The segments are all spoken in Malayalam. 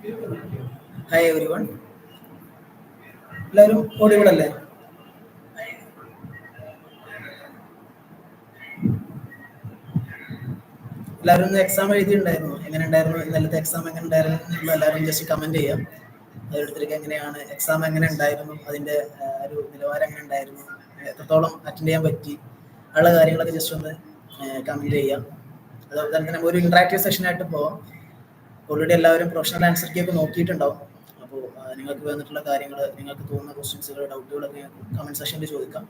ഹായ് എവരി വൺ, എല്ലാവരും ഓഡിബിൾ അല്ലേ? എല്ലാവരും ഇന്ന് എക്സാം എഴുതിയിട്ടുണ്ടായിരുന്നു. എങ്ങനെ ഉണ്ടായിരുന്നു ഇന്നലത്തെ എക്സാം? എങ്ങനെ ഉണ്ടായിരുന്നു നിങ്ങൾ എല്ലാവരും ജസ്റ്റ് കമന്റ് ചെയ്യാം. ഓരോരുത്തർക്ക് എങ്ങനെയാണ് എക്സാം, എങ്ങനെ ഉണ്ടായിരുന്നു, അതിന്റെ ഒരു നിലവാരം എങ്ങനെ ഉണ്ടായിരുന്നു, എത്രത്തോളം അറ്റൻഡ് ചെയ്യാൻ പറ്റി, ഉള്ള കാര്യങ്ങളൊക്കെ ജസ്റ്റ് ഒന്ന് കമന്റ് ചെയ്യാം. അതുപോലെ തന്നെ ഒരു ഇന്ററാക്റ്റീവ് സെഷനായിട്ട് പോവാം. ഓൾറെഡി എല്ലാവരും പ്രൊഫഷണൽ ആൻസർ കീ ഒക്കെ നോക്കിയിട്ടുണ്ടാവും. അപ്പോൾ നിങ്ങൾക്ക് വന്നിട്ടുള്ള കാര്യങ്ങൾ, നിങ്ങൾക്ക് തോന്നുന്ന ക്വസ്റ്റ്യൻസുകൾ, ഡൗട്ടുകളൊക്കെ കമന്റ് സെക്ഷനിൽ ചോദിക്കാം.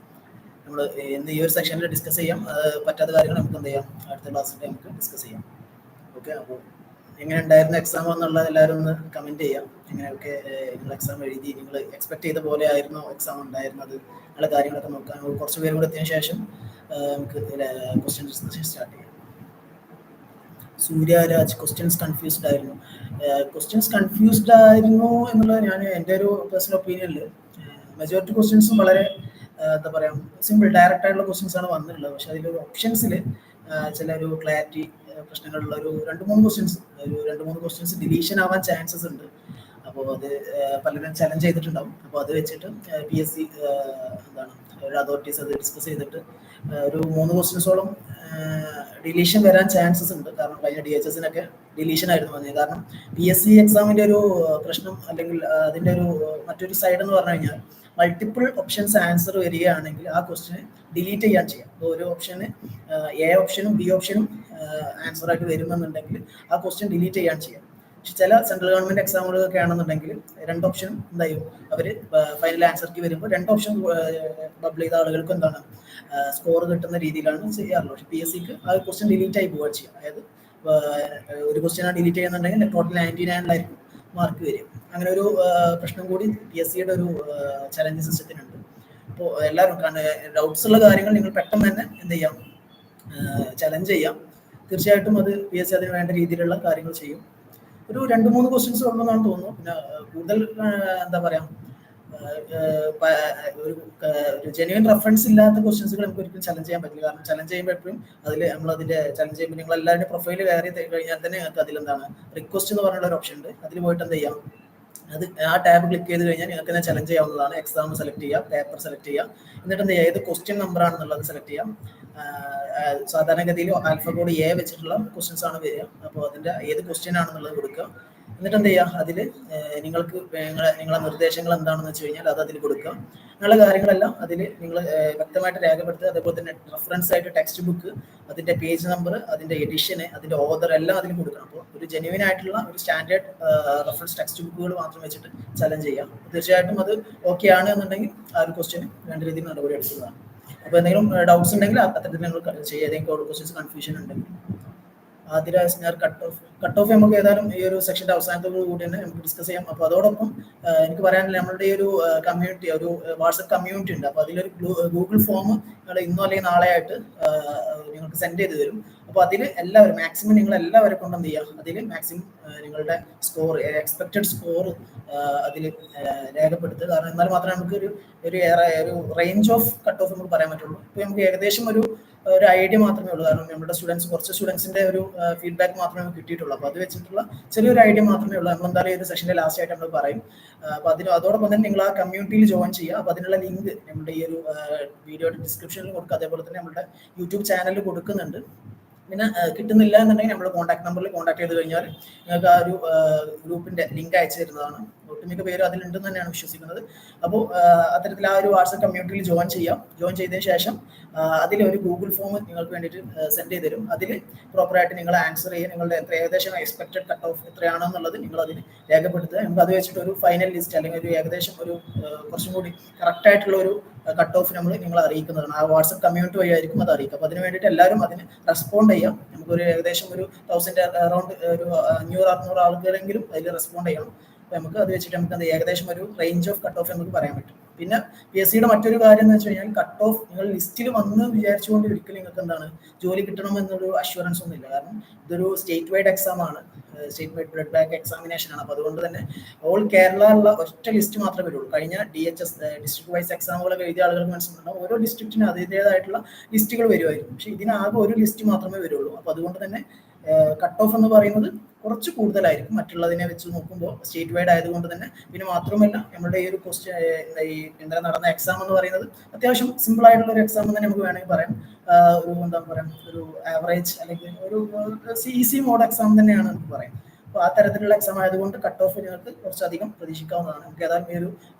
നമ്മൾ ഇന്ന് ഈ ഒരു സെക്ഷനിൽ ഡിസ്കസ് ചെയ്യാം. പറ്റാത്ത കാര്യങ്ങൾ നമുക്ക് എന്ത് ചെയ്യാം, അടുത്ത ക്ലാസ്സിൽ നമുക്ക് ഡിസ്കസ് ചെയ്യാം. ഓക്കെ, അപ്പോൾ എങ്ങനെ ഉണ്ടായിരുന്ന എക്സാം എന്നുള്ളത് എല്ലാവരും ഒന്ന് കമന്റ് ചെയ്യാം. എങ്ങനെയൊക്കെ നിങ്ങൾ എക്സാം എഴുതി, നിങ്ങൾ എക്സ്പെക്ട് ചെയ്ത പോലെ ആയിരുന്നോ എക്സാം ഉണ്ടായിരുന്നത്, ഉള്ള കാര്യങ്ങളൊക്കെ നോക്കാം. കുറച്ച് പേര് കൂടെ എത്തിയതിനു ശേഷം നമുക്ക് ക്വസ്റ്റ്യൻ ഡിസ്കഷൻ സ്റ്റാർട്ട് ചെയ്യാം. സൂര്യരാജ്, ക്വസ്റ്റ്യൻസ് കൺഫ്യൂസ്ഡ് ആയിരുന്നു. ക്വസ്റ്റ്യൻസ് കൺഫ്യൂസ്ഡ് ആയിരുന്നു എന്നുള്ളത് ഞാൻ എൻ്റെ ഒരു പേഴ്സണൽ ഒപ്പീനിയനിൽ മെജോറിറ്റി ക്വസ്റ്റ്യൻസും വളരെ എന്താ പറയുക, സിമ്പിൾ ഡയറക്റ്റ് ആയിട്ടുള്ള ക്വസ്റ്റ്യൻസ് ആണ് വന്നിട്ടുള്ളത്. പക്ഷെ അതിലൊരു ഓപ്ഷൻസിൽ ചില ഒരു ക്ലാരിറ്റി പ്രശ്നങ്ങളുള്ള ഒരു രണ്ട് മൂന്ന് ക്വസ്റ്റ്യൻസ് ഡിലീഷൻ ആവാൻ ചാൻസസ് ഉണ്ട്. അപ്പോൾ അത് പലരും ചലഞ്ച് ചെയ്തിട്ടുണ്ടാവും. അപ്പോൾ അത് വെച്ചിട്ട് PSC എന്താണ് അതോറിറ്റീസ് അത് ഡിസ്കസ് ചെയ്തിട്ട് ഒരു 3 ക്വസ്റ്റ്യൻസോളം ഡിലീഷൻ വരാൻ ചാൻസസ് ഉണ്ട്. കാരണം കഴിഞ്ഞ DHSനൊക്കെ ഡിലീഷൻ ആയിരുന്നു വന്നത്. കാരണം PSC എക്സാമിന്റെ ഒരു പ്രശ്നം, അല്ലെങ്കിൽ അതിന്റെ ഒരു മറ്റൊരു സൈഡ് എന്ന് പറഞ്ഞു കഴിഞ്ഞാൽ, മൾട്ടിപ്പിൾ ഓപ്ഷൻസ് ആൻസർ വരികയാണെങ്കിൽ ആ ക്വസ്റ്റിനെ ഡിലീറ്റ് ചെയ്യാൻ ചെയ്യാം. അപ്പോൾ ഒരു ഓപ്ഷന് A ഓപ്ഷനും B ഓപ്ഷനും ആൻസർ ആയിട്ട് വരുമെന്നുണ്ടെങ്കിൽ ആ ക്വസ്റ്റ്യൻ ഡിലീറ്റ് ചെയ്യാൻ ചെയ്യാം. പക്ഷെ ചില സെൻട്രൽ ഗവൺമെന്റ് എക്സാമുകളൊക്കെ ആണെന്നുണ്ടെങ്കിൽ 2 ഓപ്ഷൻ എന്തായും അവർ ഫൈനൽ ആൻസർക്ക് വരുമ്പോൾ 2 ഓപ്ഷൻ ബബിൾ ചെയ്ത ആളുകൾക്ക് എന്താണ് സ്കോർ കിട്ടുന്ന രീതിയിലാണ് ചെയ്യാറുള്ളത്. പക്ഷെ PSCക്ക് ആ ക്വസ്റ്റ്യൻ ഡിലീറ്റ് ആയി പോവുക ചെയ്യാം. അതായത് ഒരു ക്വസ്റ്റ്യൻ ഡിലീറ്റ് ചെയ്യുന്നുണ്ടെങ്കിൽ ടോട്ടൽ 99 മാർക്ക് വരും. അങ്ങനെ ഒരു പ്രശ്നം കൂടി PSCയുടെ ഒരു ചലഞ്ച് സിസ്റ്റത്തിനുണ്ട്. അപ്പോൾ എല്ലാവരും ഡൗട്ട്സ് ഉള്ള കാര്യങ്ങൾ നിങ്ങൾ പെട്ടെന്ന് തന്നെ എന്ത് ചെയ്യാം, ചലഞ്ച് ചെയ്യാം. തീർച്ചയായിട്ടും അത് PSC അതിന് വേണ്ട രീതിയിലുള്ള കാര്യങ്ങൾ ചെയ്യും. ഒരു 2-3 ക്വസ്റ്റ്യൻസ് ഉള്ളതെന്നാണ് തോന്നുന്നു. പിന്നെ കൂടുതൽ എന്താ പറയാ, ഒരു ജെന്യുവൻ റെഫറൻസ് ഇല്ലാത്ത ക്വസ്റ്റ്യൻസുകൾ നമുക്ക് ഒരിക്കലും ചലഞ്ച് ചെയ്യാൻ പറ്റില്ല. കാരണം ചലഞ്ച് ചെയ്യുമ്പോൾ എപ്പോഴും അതിൽ നമ്മൾ അതിന്റെ ചലഞ്ച് ചെയ്യുമ്പോൾ നിങ്ങൾ എല്ലാവരുടെ പ്രൊഫൈൽ കയറി കഴിഞ്ഞാൽ തന്നെ നിങ്ങൾക്ക് അതിലെന്താണ് റിക്വസ്റ്റ് എന്ന് പറഞ്ഞുള്ള ഒരു ഓപ്ഷൻ ഉണ്ട്. അതിൽ പോയിട്ട് എന്ത് ചെയ്യാം, അത് ആ ടാബ് ക്ലിക്ക് ചെയ്ത് കഴിഞ്ഞാൽ നിങ്ങൾക്ക് തന്നെ ചലഞ്ച് ചെയ്യാവുന്നതാണ്. എക്സാം സെലക്ട് ചെയ്യാം, പേപ്പർ സെലക്ട് ചെയ്യാം, എന്നിട്ട് എന്ത് ചെയ്യുക, ഏത് ക്വസ്റ്റ്യൻ നമ്പർ ആണെന്നുള്ളത് സെലക്ട് ചെയ്യാം. സാധാരണഗതിയിൽ ആൽഫബോർഡ് A വെച്ചിട്ടുള്ള ക്വസ്റ്റ്യൻസ് ആണ് വരിക. അപ്പോൾ അതിന്റെ ഏത് ക്വസ്റ്റ്യൻ ആണെന്നുള്ളത് കൊടുക്കുക. എന്നിട്ട് എന്ത് ചെയ്യുക, അതിൽ നിങ്ങൾക്ക് നിങ്ങളെ നിർദ്ദേശങ്ങൾ എന്താണെന്ന് വെച്ച് കഴിഞ്ഞാൽ അത് അതിൽ കൊടുക്കുക. അങ്ങനെയുള്ള കാര്യങ്ങളെല്ലാം അതിൽ നിങ്ങൾ വ്യക്തമായിട്ട് രേഖപ്പെടുത്തുക. അതേപോലെ തന്നെ റെഫറൻസ് ആയിട്ട് ടെക്സ്റ്റ് ബുക്ക്, അതിന്റെ പേജ് നമ്പർ, അതിന്റെ എഡിഷന്, അതിന്റെ ഓർഡർ എല്ലാം അതിൽ കൊടുക്കണം. അപ്പോൾ ഒരു ജെന്യുവൻ ആയിട്ടുള്ള ഒരു സ്റ്റാൻഡേർഡ് റെഫറൻസ് ടെക്സ്റ്റ് ബുക്കുകൾ മാത്രം വെച്ചിട്ട് ചലഞ്ച് ചെയ്യാം. തീർച്ചയായിട്ടും അത് ഓക്കെ ആണ് എന്നുണ്ടെങ്കിൽ ആ ഒരു ക്വസ്റ്റ്യൻ വേണ്ട രീതിയിൽ നടപടി എടുക്കുന്നതാണ്. അപ്പോൾ എന്തെങ്കിലും ഡൗട്ട്സ് ഉണ്ടെങ്കിൽ അത്തരത്തിൽ നിങ്ങൾ ചെയ്യുക. ഏതെങ്കിലും ക്വസ്റ്റ്യൻസ് കൺഫ്യൂഷൻ ഉണ്ടെങ്കിൽ ആതിരാജ് കട്ട് ഓഫ് നമുക്ക് ഏതായാലും ഈ ഒരു സെക്ഷന്റെ അവസാനത്തോടു കൂടി തന്നെ നമുക്ക് ഡിസ്കസ് ചെയ്യാം. അപ്പോൾ അതോടൊപ്പം എനിക്ക് പറയാനില്ല, നമ്മളുടെ ഈ ഒരു കമ്മ്യൂണിറ്റി, ഒരു വാട്സപ്പ് കമ്മ്യൂണിറ്റി ഉണ്ട്. അപ്പോൾ അതിലൊരു ഗൂഗിൾ ഫോം നിങ്ങൾ ഇന്നോ അല്ലെങ്കിൽ നാളെ ആയിട്ട് നിങ്ങൾക്ക് സെൻഡ് ചെയ്ത് തരും. അപ്പോൾ അതിൽ എല്ലാവരും മാക്സിമം നിങ്ങൾ എല്ലാവരെ കൊണ്ട് എന്ത് ചെയ്യുക, അതിൽ മാക്സിമം നിങ്ങളുടെ സ്കോർ, എക്സ്പെക്റ്റഡ് സ്കോർ അതിൽ രേഖപ്പെടുത്തുക. കാരണം എന്നാൽ മാത്രമേ നമുക്ക് ഒരു റേഞ്ച് ഓഫ് കട്ട് ഓഫ് നമുക്ക് പറയാൻ പറ്റുള്ളൂ. ഇപ്പോൾ നമുക്ക് ഏകദേശം ഒരു ഐഡിയ മാത്രമേ ഉള്ളൂ. കാരണം നമ്മുടെ കുറച്ച് സ്റ്റുഡൻസിന്റെ ഒരു ഫീഡ്ബാക്ക് മാത്രമേ നമുക്ക് കിട്ടിയിട്ടുള്ളൂ. അപ്പോൾ അത് വെച്ചിട്ടുള്ള ചെറിയൊരു ഐഡിയ മാത്രമേ ഉള്ളൂ. നമ്മൾ എന്തായാലും ഒരു സെഷന്റെ ലാസ്റ്റ് ആയിട്ട് നമ്മൾ പറയും. അപ്പോൾ അതോടൊപ്പം തന്നെ നിങ്ങൾ ആ കമ്മ്യൂണിറ്റിയിൽ ജോയിൻ ചെയ്യുക. അപ്പോൾ അതിനുള്ള ലിങ്ക് നമ്മുടെ ഈ ഒരു വീഡിയോയുടെ ഡിസ്ക്രിപ്ഷനിൽ കൊടുക്കുക. അതേപോലെ തന്നെ നമ്മുടെ യൂട്യൂബ് ചാനലിൽ കൊടുക്കുന്നുണ്ട്. പിന്നെ കിട്ടുന്നില്ല എന്നുണ്ടെങ്കിൽ നമ്മുടെ കോൺടാക്ട് നമ്പറിൽ കോൺടാക്ട് ചെയ്ത് കഴിഞ്ഞാൽ നിങ്ങൾക്ക് ആ ഒരു ഗ്രൂപ്പിന്റെ ലിങ്ക് അയച്ചു തരുന്നതാണ്. ഒട്ടുമിക്ക പേരും അതിലുണ്ടെന്ന് തന്നെയാണ് വിശ്വസിക്കുന്നത്. അപ്പോൾ അത്തരത്തിൽ ആ ഒരു വാട്സപ്പ് കമ്മ്യൂണിറ്റിയിൽ ജോയിൻ ചെയ്യാം. ജോയിൻ ചെയ്തതിന് ശേഷം അതിലൊരു ഗൂഗിൾ ഫോം നിങ്ങൾക്ക് വേണ്ടിയിട്ട് സെൻഡ് ചെയ്ത് തരും. അതിൽ പ്രോപ്പറായിട്ട് നിങ്ങൾ ആൻസർ ചെയ്യുക. നിങ്ങളുടെ ഏകദേശം എക്സ്പെക്റ്റഡ് കട്ട് ഓഫ് എത്രയാണെന്നുള്ളത് നിങ്ങൾ അതിൽ രേഖപ്പെടുത്തുക. നമുക്ക് അത് വെച്ചിട്ട് ഒരു ഫൈനൽ ലിസ്റ്റ്, അല്ലെങ്കിൽ ഒരു ഏകദേശം ഒരു കുറച്ചും കൂടി കറക്റ്റ് ആയിട്ടുള്ള ഒരു കട്ട് ഓഫ് നിങ്ങൾ അറിയിക്കുന്നതാണ്. ആ വാട്സപ്പ് കമ്മ്യൂണിറ്റി വഴി ആയിരിക്കും അത് അറിയിക്കുക. അപ്പോൾ അതിന് വേണ്ടിയിട്ട് എല്ലാവരും അതിന് റെസ്പോണ്ട് ചെയ്യാം. നമുക്കൊരു ഏകദേശം ഒരു 1000 അറൗണ്ട് ഒരു 500-600 ആളുകളെങ്കിലും അതിൽ റെസ്പോണ്ട് ചെയ്യണം. അപ്പോൾ നമുക്ക് അത് വെച്ചിട്ട് നമുക്ക് ഏകദേശം ഒരു റേഞ്ച് ഓഫ് കട്ട് ഓഫ് നമുക്ക് പറയാൻ പറ്റും. പിന്നെ PSCയുടെ മറ്റൊരു കാര്യം എന്ന് വെച്ച് കഴിഞ്ഞാൽ, കട്ട് ഓഫ് നിങ്ങൾ ലിസ്റ്റിൽ വന്ന് വിചാരിച്ചുകൊണ്ട് ഒരിക്കലും നിങ്ങൾക്ക് എന്താണ് ജോലി കിട്ടണം എന്നൊരു അഷ്വറൻസ് ഒന്നും ഇല്ല. കാരണം ഇതൊരു സ്റ്റേറ്റ് വൈഡ് എക്സാം ആണ്, state wide blood bank examination ആണ്. അപ്പോൾ അതുകൊണ്ട് തന്നെ ഓൾ കേരള ഉള്ള ഒറ്റ ലിസ്റ്റ് മാത്രമേ വരുള്ളൂ. കഴിഞ്ഞ DHS ഡിസ്ട്രിക്ട് വൈസ് എക്സാമുകളൊക്കെ എഴുതിയ ആളുകൾക്ക് മനസ്സിലുണ്ടാവും, ഓരോ ഡിസ്ട്രിക്റ്റിനും അതിൻ്റെതായിട്ടുള്ള ലിസ്റ്റുകൾ വരുമായിരുന്നു. പക്ഷേ ഇതിനാകെ ഒരു ലിസ്റ്റ് മാത്രമേ വരുള്ളൂ. അപ്പോൾ അതുകൊണ്ട് തന്നെ കട്ട് ഓഫ് എന്ന് പറയുന്നത് കുറച്ച് കൂടുതലായിരിക്കും മറ്റുള്ളതിനെ വെച്ച് നോക്കുമ്പോൾ, സ്റ്റേറ്റ് വൈഡ് ആയതുകൊണ്ട് തന്നെ. പിന്നെ മാത്രമല്ല നമ്മുടെ ഈ ഒരു ക്വസ്റ്റ്യൻ ഈ ഇന്നലെ നടന്ന എക്സാം എന്ന് പറയുന്നത് അത്യാവശ്യം സിമ്പിൾ ആയിട്ടുള്ള ഒരു എക്സാം തന്നെ നമുക്ക് വേണമെങ്കിൽ പറയാം. ഒരു എന്താ പറയുക, ഒരു ആവറേജ് അല്ലെങ്കിൽ ഒരു ഈസി മോഡ് എക്സാം തന്നെയാണ് നമുക്ക് പറയാം. അപ്പോൾ ആ തരത്തിലുള്ള എക്സാം ആയതുകൊണ്ട് കട്ട് ഓഫ് നിങ്ങൾക്ക് കുറച്ചധികം പ്രതീക്ഷിക്കാവുന്നതാണ്. നമുക്ക് ഏതായാലും ഈ ഒരു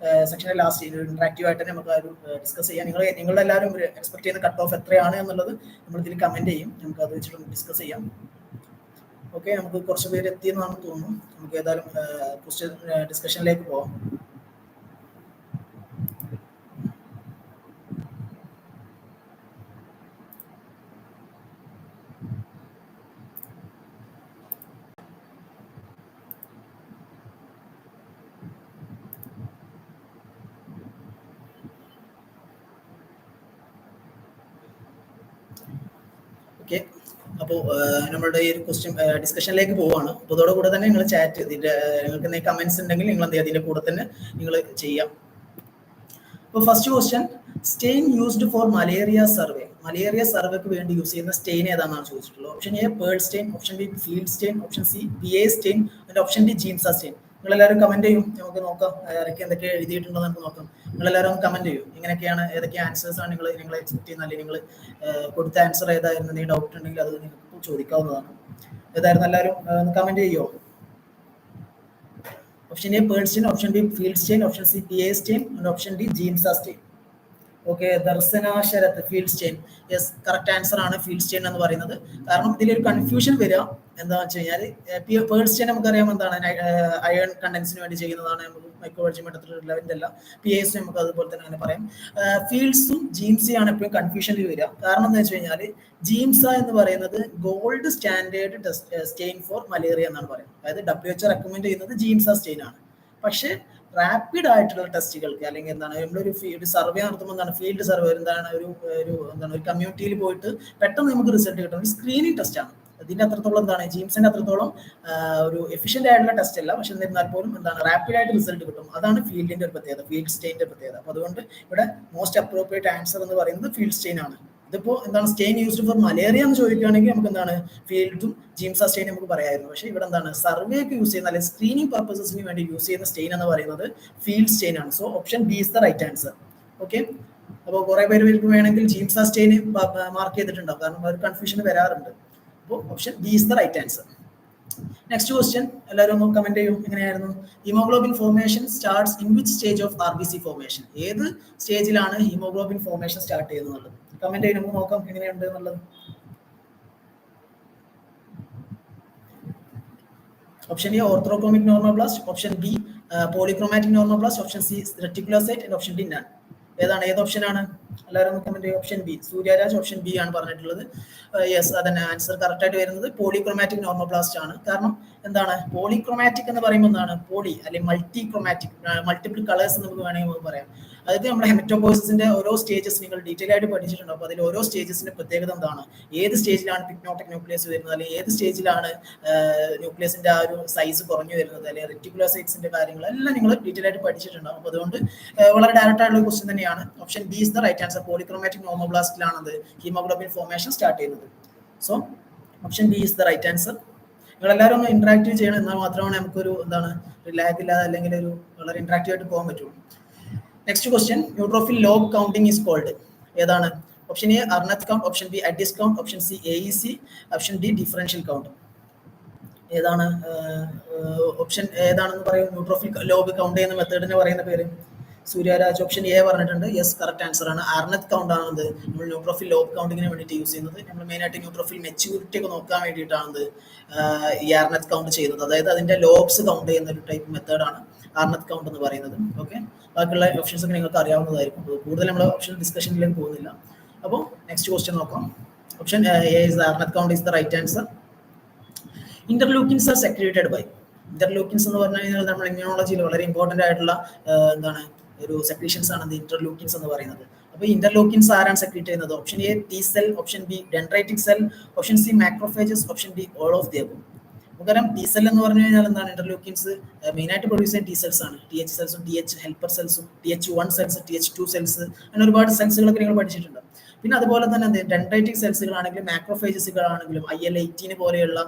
സെക്ഷനിൽ ലാസ്റ്റ് ഇന്ററാക്റ്റീവ് ആയിട്ട് തന്നെ നമുക്ക് ആ ഒരു ഡിസ്കസ് ചെയ്യാം. നിങ്ങളെല്ലാവരും എക്സ്പെക്ട് ചെയ്യുന്ന കട്ട് ഓഫ് എത്രയാണ് എന്നുള്ളത് നമ്മൾ ഇതിൽ കമന്റ് ചെയ്യും. നമുക്ക് അത് വെച്ചിട്ട് ഡിസ്കസ് ചെയ്യാം. ഓക്കെ, നമുക്ക് കുറച്ച് പേര് എത്തിയെന്നാണ് തോന്നുന്നു. നമുക്ക് ഏതായാലും ക്വസ്റ്റ്യൻ ഡിസ്കഷനിലേക്ക് പോവാം. ഓക്കെ, അപ്പോൾ നമ്മളുടെ ഈ ഒരു ക്വസ്റ്റ്യൻ ഡിസ്കഷനിലേക്ക് പോവുകയാണ്. അപ്പോൾ അതോടുകൂടെ തന്നെ നിങ്ങൾ ചാറ്റ് ഇതിൻ്റെ നിങ്ങൾക്ക് എന്തെങ്കിലും കമന്റ്സ് ഉണ്ടെങ്കിൽ നിങ്ങൾ എന്ത് ചെയ്യുക, അതിൻ്റെ കൂടെ തന്നെ നിങ്ങൾ ചെയ്യാം. അപ്പോൾ first question, stain used for malaria survey. Malaria സർവേക്ക് വേണ്ടി യൂസ് ചെയ്യുന്ന സ്റ്റെയിൻ ഏതാണെന്നാണ് ചോദിച്ചിട്ടുള്ളത്. Option A Perls stain, option B Field stain, option C PA stain, and option D Giemsa stain. നിങ്ങളെല്ലാവരും കമന്റ് ചെയ്യും, നമുക്ക് നോക്കാം ആരൊക്കെ എന്തൊക്കെ എഴുതിയിട്ടുണ്ടോ നമുക്ക് നോക്കാം. നിങ്ങളെല്ലാവരും കമന്റ് ചെയ്യും എങ്ങനെയൊക്കെയാണ്, ഏതൊക്കെ ആൻസേഴ്സ് ആണ് നിങ്ങൾ എക്സ്പെക്ട് ചെയ്യുന്നത്, അല്ലെങ്കിൽ നിങ്ങൾ കൊടുത്ത ആൻസർ ഏതായിരുന്നു, എന്തെങ്കിലും ഡൗട്ട് ഉണ്ടെങ്കിൽ അത് നിങ്ങൾക്ക് ചോദിക്കാവുന്നതാണ്. ഏതായിരുന്നു എല്ലാവരും കമന്റ് ചെയ്യുമോ? Option A Perls stain, option B Field stain, option C PA stain, and option D Giemsa stain. Okay, Darshana Sarath Field stain. Yes, correct answer ആണ് ഫീൽഡ് സ്റ്റെയിൻ എന്ന് പറയുന്നത്. കാരണം ഇതിലൊരു കൺഫ്യൂഷൻ വരിക എന്താണെന്ന് വെച്ച് കഴിഞ്ഞാൽ, പേൾ സ്റ്റെയിൻ നമുക്കറിയാം എന്താണ്, അയൺ കണ്ടൻസിന് വേണ്ടി ചെയ്യുന്നതാണ്, നമുക്ക് മൈക്രോബയോളജി മട്ടത്തിൽ റിലവൻ്റ് അല്ല. PAS നമുക്ക് അതുപോലെ തന്നെ അങ്ങനെ പറയാം. ഫീൽഡ്സും ജീംസയാണ് എപ്പോഴും കൺഫ്യൂഷനിൽ വരിക. കാരണം എന്താ വെച്ച് കഴിഞ്ഞാൽ, ജീംസ എന്ന് പറയുന്നത് gold standard stain for malaria എന്നാണ് പറയുന്നത്. അതായത് WHO റെക്കമെൻഡ് ചെയ്യുന്നത് ജീംസ സ്റ്റെയിൻ ആണ്. പക്ഷേ റാപ്പിഡ് ആയിട്ടുള്ള ടെസ്റ്റുകൾക്ക് അല്ലെങ്കിൽ എന്താണ് നമ്മളൊരു സർവേ നടത്തുമ്പോൾ എന്താണ് ഫീൽഡ് സർവേ എന്താണ് ഒരു കമ്മ്യൂണിറ്റിയിൽ പോയിട്ട് പെട്ടെന്ന് നമുക്ക് റിസൾട്ട് കിട്ടും. ഒരു സ്ക്രീനിങ് ടെസ്റ്റ് ആണ്. ഇതിന്റെ അത്രത്തോളം എന്താണ് ജീംസിന്റെ അത്രത്തോളം ഒരു എഫിഷ്യന്റ് ആയിട്ടുള്ള ടെസ്റ്റ് അല്ല. പക്ഷെ എന്നിരുന്നാൽ പോലും എന്താണ് റാപ്പിഡ് ആയിട്ട് റിസൾട്ട് കിട്ടും. അതാണ് ഫീൽഡിന്റെ ഒരു പ്രത്യേകത, ഫീൽഡ് സ്റ്റെയിന്റെ പ്രത്യേകത. അപ്പൊ അതുകൊണ്ട് ഇവിടെ മോസ്റ്റ് അപ്രോപ്രിയേറ്റ് ആൻസർ എന്ന് പറയുന്നത് ഫീൽഡ് സ്റ്റെയിൻ ആണ്. ഇതിപ്പോ എന്താണ് സ്റ്റെയിൻ യൂസ്ഡ് ഫോർ മലേറിയ എന്ന് ചോദിക്കുകയാണെങ്കിൽ നമുക്ക് എന്താണ് ഫീൽഡും ജീംസ സ്റ്റെയിൻ നമുക്ക് പറയായിരുന്നു. പക്ഷേ ഇവിടെ എന്താണ് സർവേക്ക് യൂസ് ചെയ്യുന്ന അല്ലെങ്കിൽ സ്ക്രീനിങ് പർപ്പസസിന് വേണ്ടി യൂസ് ചെയ്യുന്ന സ്റ്റെയിൻ എന്ന് പറയുന്നത് ഫീൽഡ് സ്റ്റെയിൻ ആണ്. So option B is the right answer. Okay, അപ്പോൾ കുറെ പേര് വേണമെങ്കിൽ ജീംസ സ്റ്റെയിൻ മാർക്ക് ചെയ്തിട്ടുണ്ടാവും, കാരണം ഒരു കൺഫ്യൂഷൻ വരാറുണ്ട്. അപ്പോൾ option B is the right answer. Next question എല്ലാവരും ഒന്ന് കമന്റ് ചെയ്യും. എങ്ങനെയായിരുന്നു? Haemoglobin formation starts in which stage of RBC formation? ഏത് സ്റ്റേജിലാണ് ഹീമോഗ്ലോബിൻ ഫോർമേഷൻ സ്റ്റാർട്ട് ചെയ്യുന്നത്? കമന്റ് ചെയ്യും, നമുക്ക് നോക്കാം എങ്ങനെയുണ്ട് എന്നുള്ളത്. Option A orthochromatic normoblast, option B polychromatic normoblast, option C reticulocyte, and option D none. ഏതാണ്, ഏത് ഓപ്ഷൻ ആണ്? എല്ലാവരും കമന്റ് ചെയ്യും. Option B, Suryaraj option B ആണ് പറഞ്ഞിട്ടുള്ളത്. യെസ്, അതന്നെ ആൻസർ കറക്റ്റ് ആയിട്ട് വരുന്നത് പോളിക്രോമാറ്റിക് നോർമോബ്ലാസ്റ്റ് ആണ്. കാരണം എന്താണ് പോളിക്രോമാറ്റിക് എന്ന് പറയുമ്പോൾ എന്താണ് പോളി അല്ലെങ്കിൽ മൾട്ടി ക്രോമാറ്റിക്, മൾട്ടിപ്പിൾ കളേഴ്സ് നമുക്ക് വേണമെങ്കിൽ പറയാം. അതായത് നമ്മുടെ ഹെമറ്റോപോസിന്റെ ഓരോ സ്റ്റേജസ് നിങ്ങൾ ഡീറ്റെയിൽ ആയിട്ട് പഠിച്ചിട്ടുണ്ടോ? അപ്പോൾ അതിൽ ഓരോ സ്റ്റേജസിന്റെ പ്രത്യേകത എന്താണ്, ഏത് സ്റ്റേജിലാണ് പിഗ്നോട്ടിക് ന്യൂക്ലിയസ് വരുന്നത്, അല്ലെങ്കിൽ ഏത് സ്റ്റേജിലാണ് ന്യൂക്ലിയസിന്റെ ആ ഒരു സൈസ് കുറഞ്ഞു വരുന്നത്, അല്ലെങ്കിൽ റെറ്റിക്കുലോസൈറ്റ്സിന്റെ കാര്യങ്ങളെല്ലാം നിങ്ങൾ ഡീറ്റെയിൽ ആയിട്ട് പഠിച്ചിട്ടുണ്ടാവും. അപ്പോൾ അതുകൊണ്ട് വളരെ ഡയറക്റ്റ് ആയിട്ടുള്ള ക്വസ്റ്റ്യൻ തന്നെയാണ്. Option B is the right answer. Polychromatic നോർമോബ്ലാസ്റ്റിലാണ് ഹീമോഗ്ലോബിൻ ഫോർമേഷൻ സ്റ്റാർട്ട് ചെയ്യുന്നത്. So option B is the right answer. നിങ്ങളെല്ലാവരും ഒന്ന് ഇന്ററാക്റ്റീവ് ചെയ്യണം, എന്നാൽ മാത്രമാണ് നമുക്കൊരു എന്താണ് ലാഗ് ഇല്ലാതെ അല്ലെങ്കിൽ ഒരു വളരെ ഇന്ററാക്റ്റീവ് ആയിട്ട് പോകാൻ പറ്റുള്ളൂ. Next question, neutrophil log counting is called. ഏതാണ്? Option A Arneth count, option B Addis count, option C AEC, option D differential count. ഏതാണ് ഓപ്ഷൻ ഏതാണെന്ന് പറയും? ന്യൂട്രോഫിൽ ലോഗ് കൗണ്ട് ചെയ്യുന്ന മെത്തേഡിന് പറയുന്ന പേര്? സൂര്യരാജ് ഓപ്ഷൻ എ പറഞ്ഞിട്ടുണ്ട്. യെസ്, കറക്റ്റ് ആൻസർ ആണ്. അർനത്ത് കൗണ്ട് ആണത് നമ്മൾ ന്യൂട്രോഫിൽ ലോഗ് കൗണ്ടിങ്ങിന് വേണ്ടിയിട്ട് യൂസ് ചെയ്യുന്നത്. നമ്മൾ മെയിനായിട്ട് ന്യൂട്രോഫിൽ മെച്യൂരിറ്റി ഒക്കെ നോക്കാൻ വേണ്ടിയിട്ടാണ് ഈ അർനത്ത് കൗണ്ട് ചെയ്യുന്നത്. അതായത് അതിന്റെ ലോബ്സ് കൗണ്ട് ചെയ്യുന്ന ഒരു ടൈപ്പ് മെത്തേഡാണ് അർനത്ത് കൗണ്ട് എന്ന് പറയുന്നത്. ഓക്കെ, ബാക്കിയുള്ള ഓപ്ഷൻസ് ഒക്കെ നിങ്ങൾക്ക് അറിയാവുന്നതായിരിക്കും. കൂടുതൽ നമ്മൾ ഓപ്ഷൻ ഡിസ്കഷനിലേക്ക് പോകുന്നില്ല. അപ്പോൾ നെക്സ്റ്റ് ക്വസ്റ്റ്യൻ നോക്കാം. Option A is Arneth count is the right answer. Interleukins are secreted by. Interleukins എന്ന് പറഞ്ഞു കഴിഞ്ഞാൽ നമ്മൾ ഇമ്മ്യൂണോളജിയിൽ വളരെ ഇമ്പോർട്ടന്റ് ആയിട്ടുള്ള എന്താണ് ഒരു സെക്രീഷൻസ് ആണ് ഇന്റർലൂക്കിൻസ് എന്ന് പറയുന്നത്. അപ്പോൾ ഇന്റർലൂക്കിൻസ് ആരാണ് സെക്രീറ്റ് ചെയ്യുന്നത്? Option A T cell, option B dendritic cell, option C macrophages, option D all of the above. നമുക്കറിയാം T സെൽ എന്ന് പറഞ്ഞു കഴിഞ്ഞാൽ എന്താണ് ഇന്റർലൂക്കിൻസ് മെയിനായിട്ട് പ്രൊഡ്യൂസ് ചെയ്യുന്ന T സെൽസ് ആണ്. TH സെൽസും TH ഹെൽപ്പർ സെൽസും TH1 സെൽസ്, TH2 സെൽസ്, അങ്ങനെ ഒരുപാട് സെൽസുകളൊക്കെ നിങ്ങൾ പഠിച്ചിട്ടുണ്ട്. പിന്നെ അതുപോലെ തന്നെ ഡെൻഡ്രൈറ്റിക് സെൽസുകളാണെങ്കിലും മാക്രോഫേജസുകളാണെങ്കിലും IL-18 പോലെയുള്ള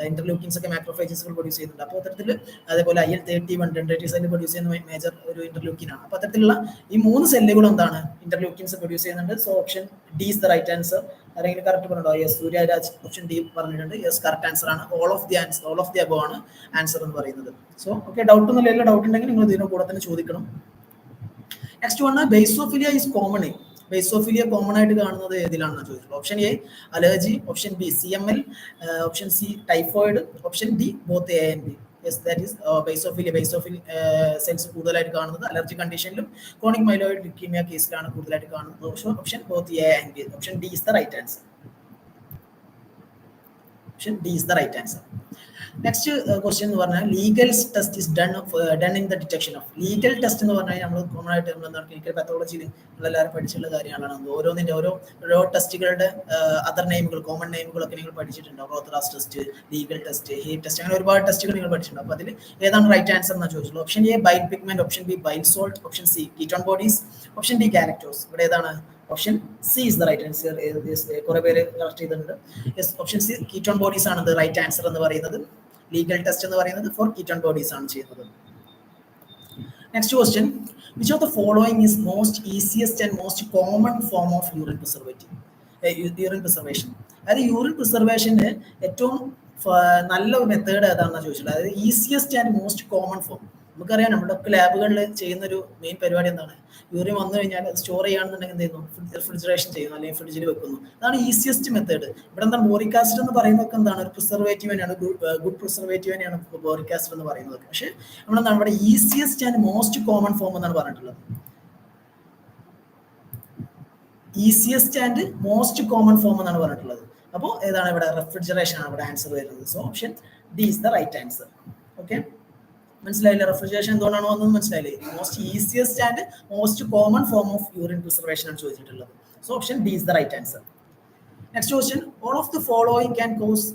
ഇന്റർലൂക്കിൻസ് ഒക്കെ മാക്രോഫേജസുകൾ പ്രൊഡ്യൂസ് ചെയ്യുന്നുണ്ട്. അപ്പോൾ അത്തരത്തിൽ അതേപോലെ IL-31 ഡെൻഡ്രൈറ്റിക് സെല്ല് പ്രൊഡ്യൂസ് ചെയ്യുന്ന മേജർ ഒരു ഇന്റർലൂക്കിനാണ്. അപ്പോൾ അത്തരത്തിലുള്ള ഈ 3 സെല്ലുകളും എന്താണ് ഇന്റർലൂക്കിൻസ് പ്രൊഡ്യൂസ് ചെയ്യുന്നുണ്ട്. So option D is the right answer. ആരെങ്കിലും കറക്റ്റ് പറഞ്ഞോ? യെസ്, സൂര്യരാജ് ഓപ്ഷൻ ഡി പറഞ്ഞിട്ടുണ്ട്. യെസ്, കറക്റ്റ് ആൻസർ ആണ്. ഓൾ ഓഫ് ദി അബവ് ആണ് ആൻസർ എന്ന് പറയുന്നത്. സോ ഓക്കെ, ഡൗട്ട് ഒന്നും ഇല്ല. ഡൗട്ട് ഉണ്ടെങ്കിൽ നിങ്ങൾ ഇതിന്റെ കൂടെ തന്നെ ചോദിക്കണം. Next one, basophilia is common. Basophilia common ആയിട്ട് കാണുന്നത് ഏതിലാണെന്ന് ചോദിച്ചത്. Option A allergy, option B CML, option C typhoid, option D both A and B. Yes, that is basophilia. Cells കൂടുതലായിട്ട് കാണുന്നത് അലർജി കണ്ടീഷനിലും ക്രോണിക് മൈലോയിഡ് ലുക്കീമിയ കേസിലാണ് കൂടുതലായിട്ട് കാണുന്നത്. Option both A and B. Option D is the right answer. Option D is the right answer. Next question എന്ന് പറഞ്ഞാൽ legal test is done in the detection of. Legal test എന്ന് പറഞ്ഞാൽ നമ്മൾ കോമൺ ആയിട്ട് നമ്മൾ ക്ലിനിക്കൽ പാത്തോളജിയിൽ നമ്മളെല്ലാവരും പഠിച്ചിട്ടുള്ള കാര്യങ്ങളാണ്. ഓരോന്നിന്റെ ഓരോ ടെസ്റ്റുകളുടെ അതർ നെയിമുകൾ, കോമൺ നെയിമുകളൊക്കെ നിങ്ങൾ പഠിച്ചിട്ടുണ്ടാവും. Rothera's test, legal test, heat test, അങ്ങനെ ഒരുപാട് ടെസ്റ്റുകൾ നിങ്ങൾ പഠിച്ചിട്ടുണ്ടാവും. അപ്പോൾ അതിൽ ഏതാണ് റൈറ്റ് ആൻസർ എന്നാണ് ചോദിച്ചുള്ളൂ. Option A bile pigment, option B bile salt, option C ketone bodies, option D galactose. ഇവിടെ ഏതാണ്? Option C is the right answer. കുറെ പേര് കറക്റ്റ് ചെയ്തിട്ടുണ്ട്. Yes, option C ketone bodies ആണ് റൈറ്റ് ആൻസർ എന്ന് പറയുന്നത്. ലീഗൽ ടെസ്റ്റ് എന്ന് പറയുന്നത് ഫോർ കീറ്റോൺ ബോഡീസ് ആണ് ചെയ്യുന്നത്. Next question, which of the following is most easiest and most common form of urine preservation. അതായത് യൂറിൻ പ്രിസർവേഷന് ഏറ്റവും നല്ല ഒരു മെത്തേഡ് ഏതാണെന്ന് ചോദിച്ചിട്ടുള്ളത്. അതായത് easiest and most common form. നമുക്കറിയാം നമ്മുടെ ലാബുകളിൽ ചെയ്യുന്ന ഒരു മെയിൻ പരിപാടി എന്താണ്? യൂറിൻ വന്നു കഴിഞ്ഞാൽ അത് സ്റ്റോർ ചെയ്യുകയാണെന്നുണ്ടെങ്കിൽ എന്ത് ചെയ്യുന്നു? റെഫ്രിജറേഷൻ ചെയ്യുന്നു, അല്ലെങ്കിൽ ഫ്രിഡ്ജിൽ വെക്കുന്നു. അതാണ് ഈസിയസ്റ്റ് മെത്തേഡ്. ഇവിടെ എന്താണ് ബോറിക് ആസിഡ് എന്ന് പറയുന്നതൊക്കെ എന്താണ്? ഒരു പ്രിസർവേറ്റീവ് തന്നെയാണ്, ഗുഡ് പ്രിസർവേറ്റീവ് തന്നെയാണ് ബോറിക് ആസിഡ് എന്ന് പറയുന്നത്. പക്ഷേ നമ്മളെന്താണ് ഇവിടെ easiest and most common form എന്നാണ് പറഞ്ഞിട്ടുള്ളത്. Easiest and most common form എന്നാണ് പറഞ്ഞിട്ടുള്ളത്. അപ്പോൾ ഏതാണ് ഇവിടെ? റെഫ്രിജറേഷൻ ആണ് ഇവിടെ ആൻസർ വരുന്നത്. So option D is the right answer. Okay, മനസ്സിലായില്ലേ? റെഫ്രിജറേഷൻ എന്തുകൊണ്ടാണ് വന്നത് മനസ്സിലായില്ലേ? Most easiest and most common form of urine preservation ആണ് ചോദിച്ചിട്ടുള്ളത്. So option D is the right answer. Next question, all of the following can cause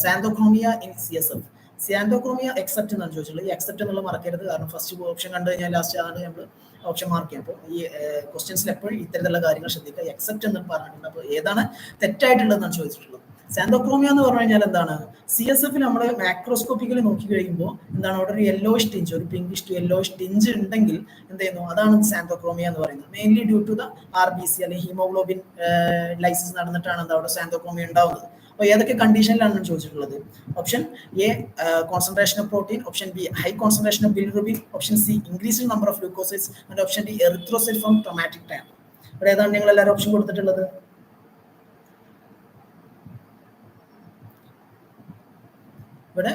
xanthochromia in CSF. Xanthochromia except എന്നാണ് ചോദിച്ചിട്ടുള്ളത്. ഈ എക്സെപ്റ്റ് എന്നുള്ള മറക്കരുത്, കാരണം ഫസ്റ്റ് ഓപ്ഷൻ കണ്ടു കഴിഞ്ഞാൽ ലാസ്റ്റ് ആണ് നമ്മൾ ഓപ്ഷൻ മാർക്ക് ചെയ്യാം. അപ്പോൾ ഈ ക്വസ്റ്റ്യൻസിൽ എപ്പോഴും ഇത്തരത്തിലുള്ള കാര്യങ്ങൾ ശ്രദ്ധിക്കുക. എക്സെപ്റ്റ് എന്ന് പറഞ്ഞിട്ടുണ്ട്. അപ്പോൾ ഏതാണ് തെറ്റായിട്ടുള്ളതെന്നാണ് ചോദിച്ചിട്ടുള്ളത്. സാന്തോക്രോമിയ എന്ന് പറഞ്ഞു കഴിഞ്ഞാൽ എന്താണ്? CSF നമ്മൾ മാക്രോസ്കോപ്പിക്കലി നോക്കി കഴിയുമ്പോൾ എന്താണ്? അവിടെ ഒരു യെല്ലോയിഷ് ടിഞ്ച്, ഒരു പിങ്കിഷ് ടു യെല്ലോയിഷ് ടിഞ്ച് ഉണ്ടെങ്കിൽ എന്ത് ചെയ്യുന്നു? അതാണ് സാന്തോക്രോമിയ എന്ന് പറയുന്നത്. Mainly due to the RBC അല്ലെങ്കിൽ ഹീമോഗ്ലോബിൻ ലൈസിസ് നടന്നിട്ടാണ് എന്താ അവിടെ സാന്തോക്രോമിയ ഉണ്ടാവുന്നത്. അപ്പോൾ ഏതൊക്കെ കണ്ടീഷനിലാണ് ചോദിച്ചിട്ടുള്ളത്? Option A concentration of protein, option B high concentration of bilirubin, option C increased number of glucosides, and option D erythrocyte from traumatic tap. ഇവിടെ ഏതാണ് നിങ്ങൾ എല്ലാവരും ഓപ്ഷൻ കൊടുത്തിട്ടുള്ളത്? ഇവിടെ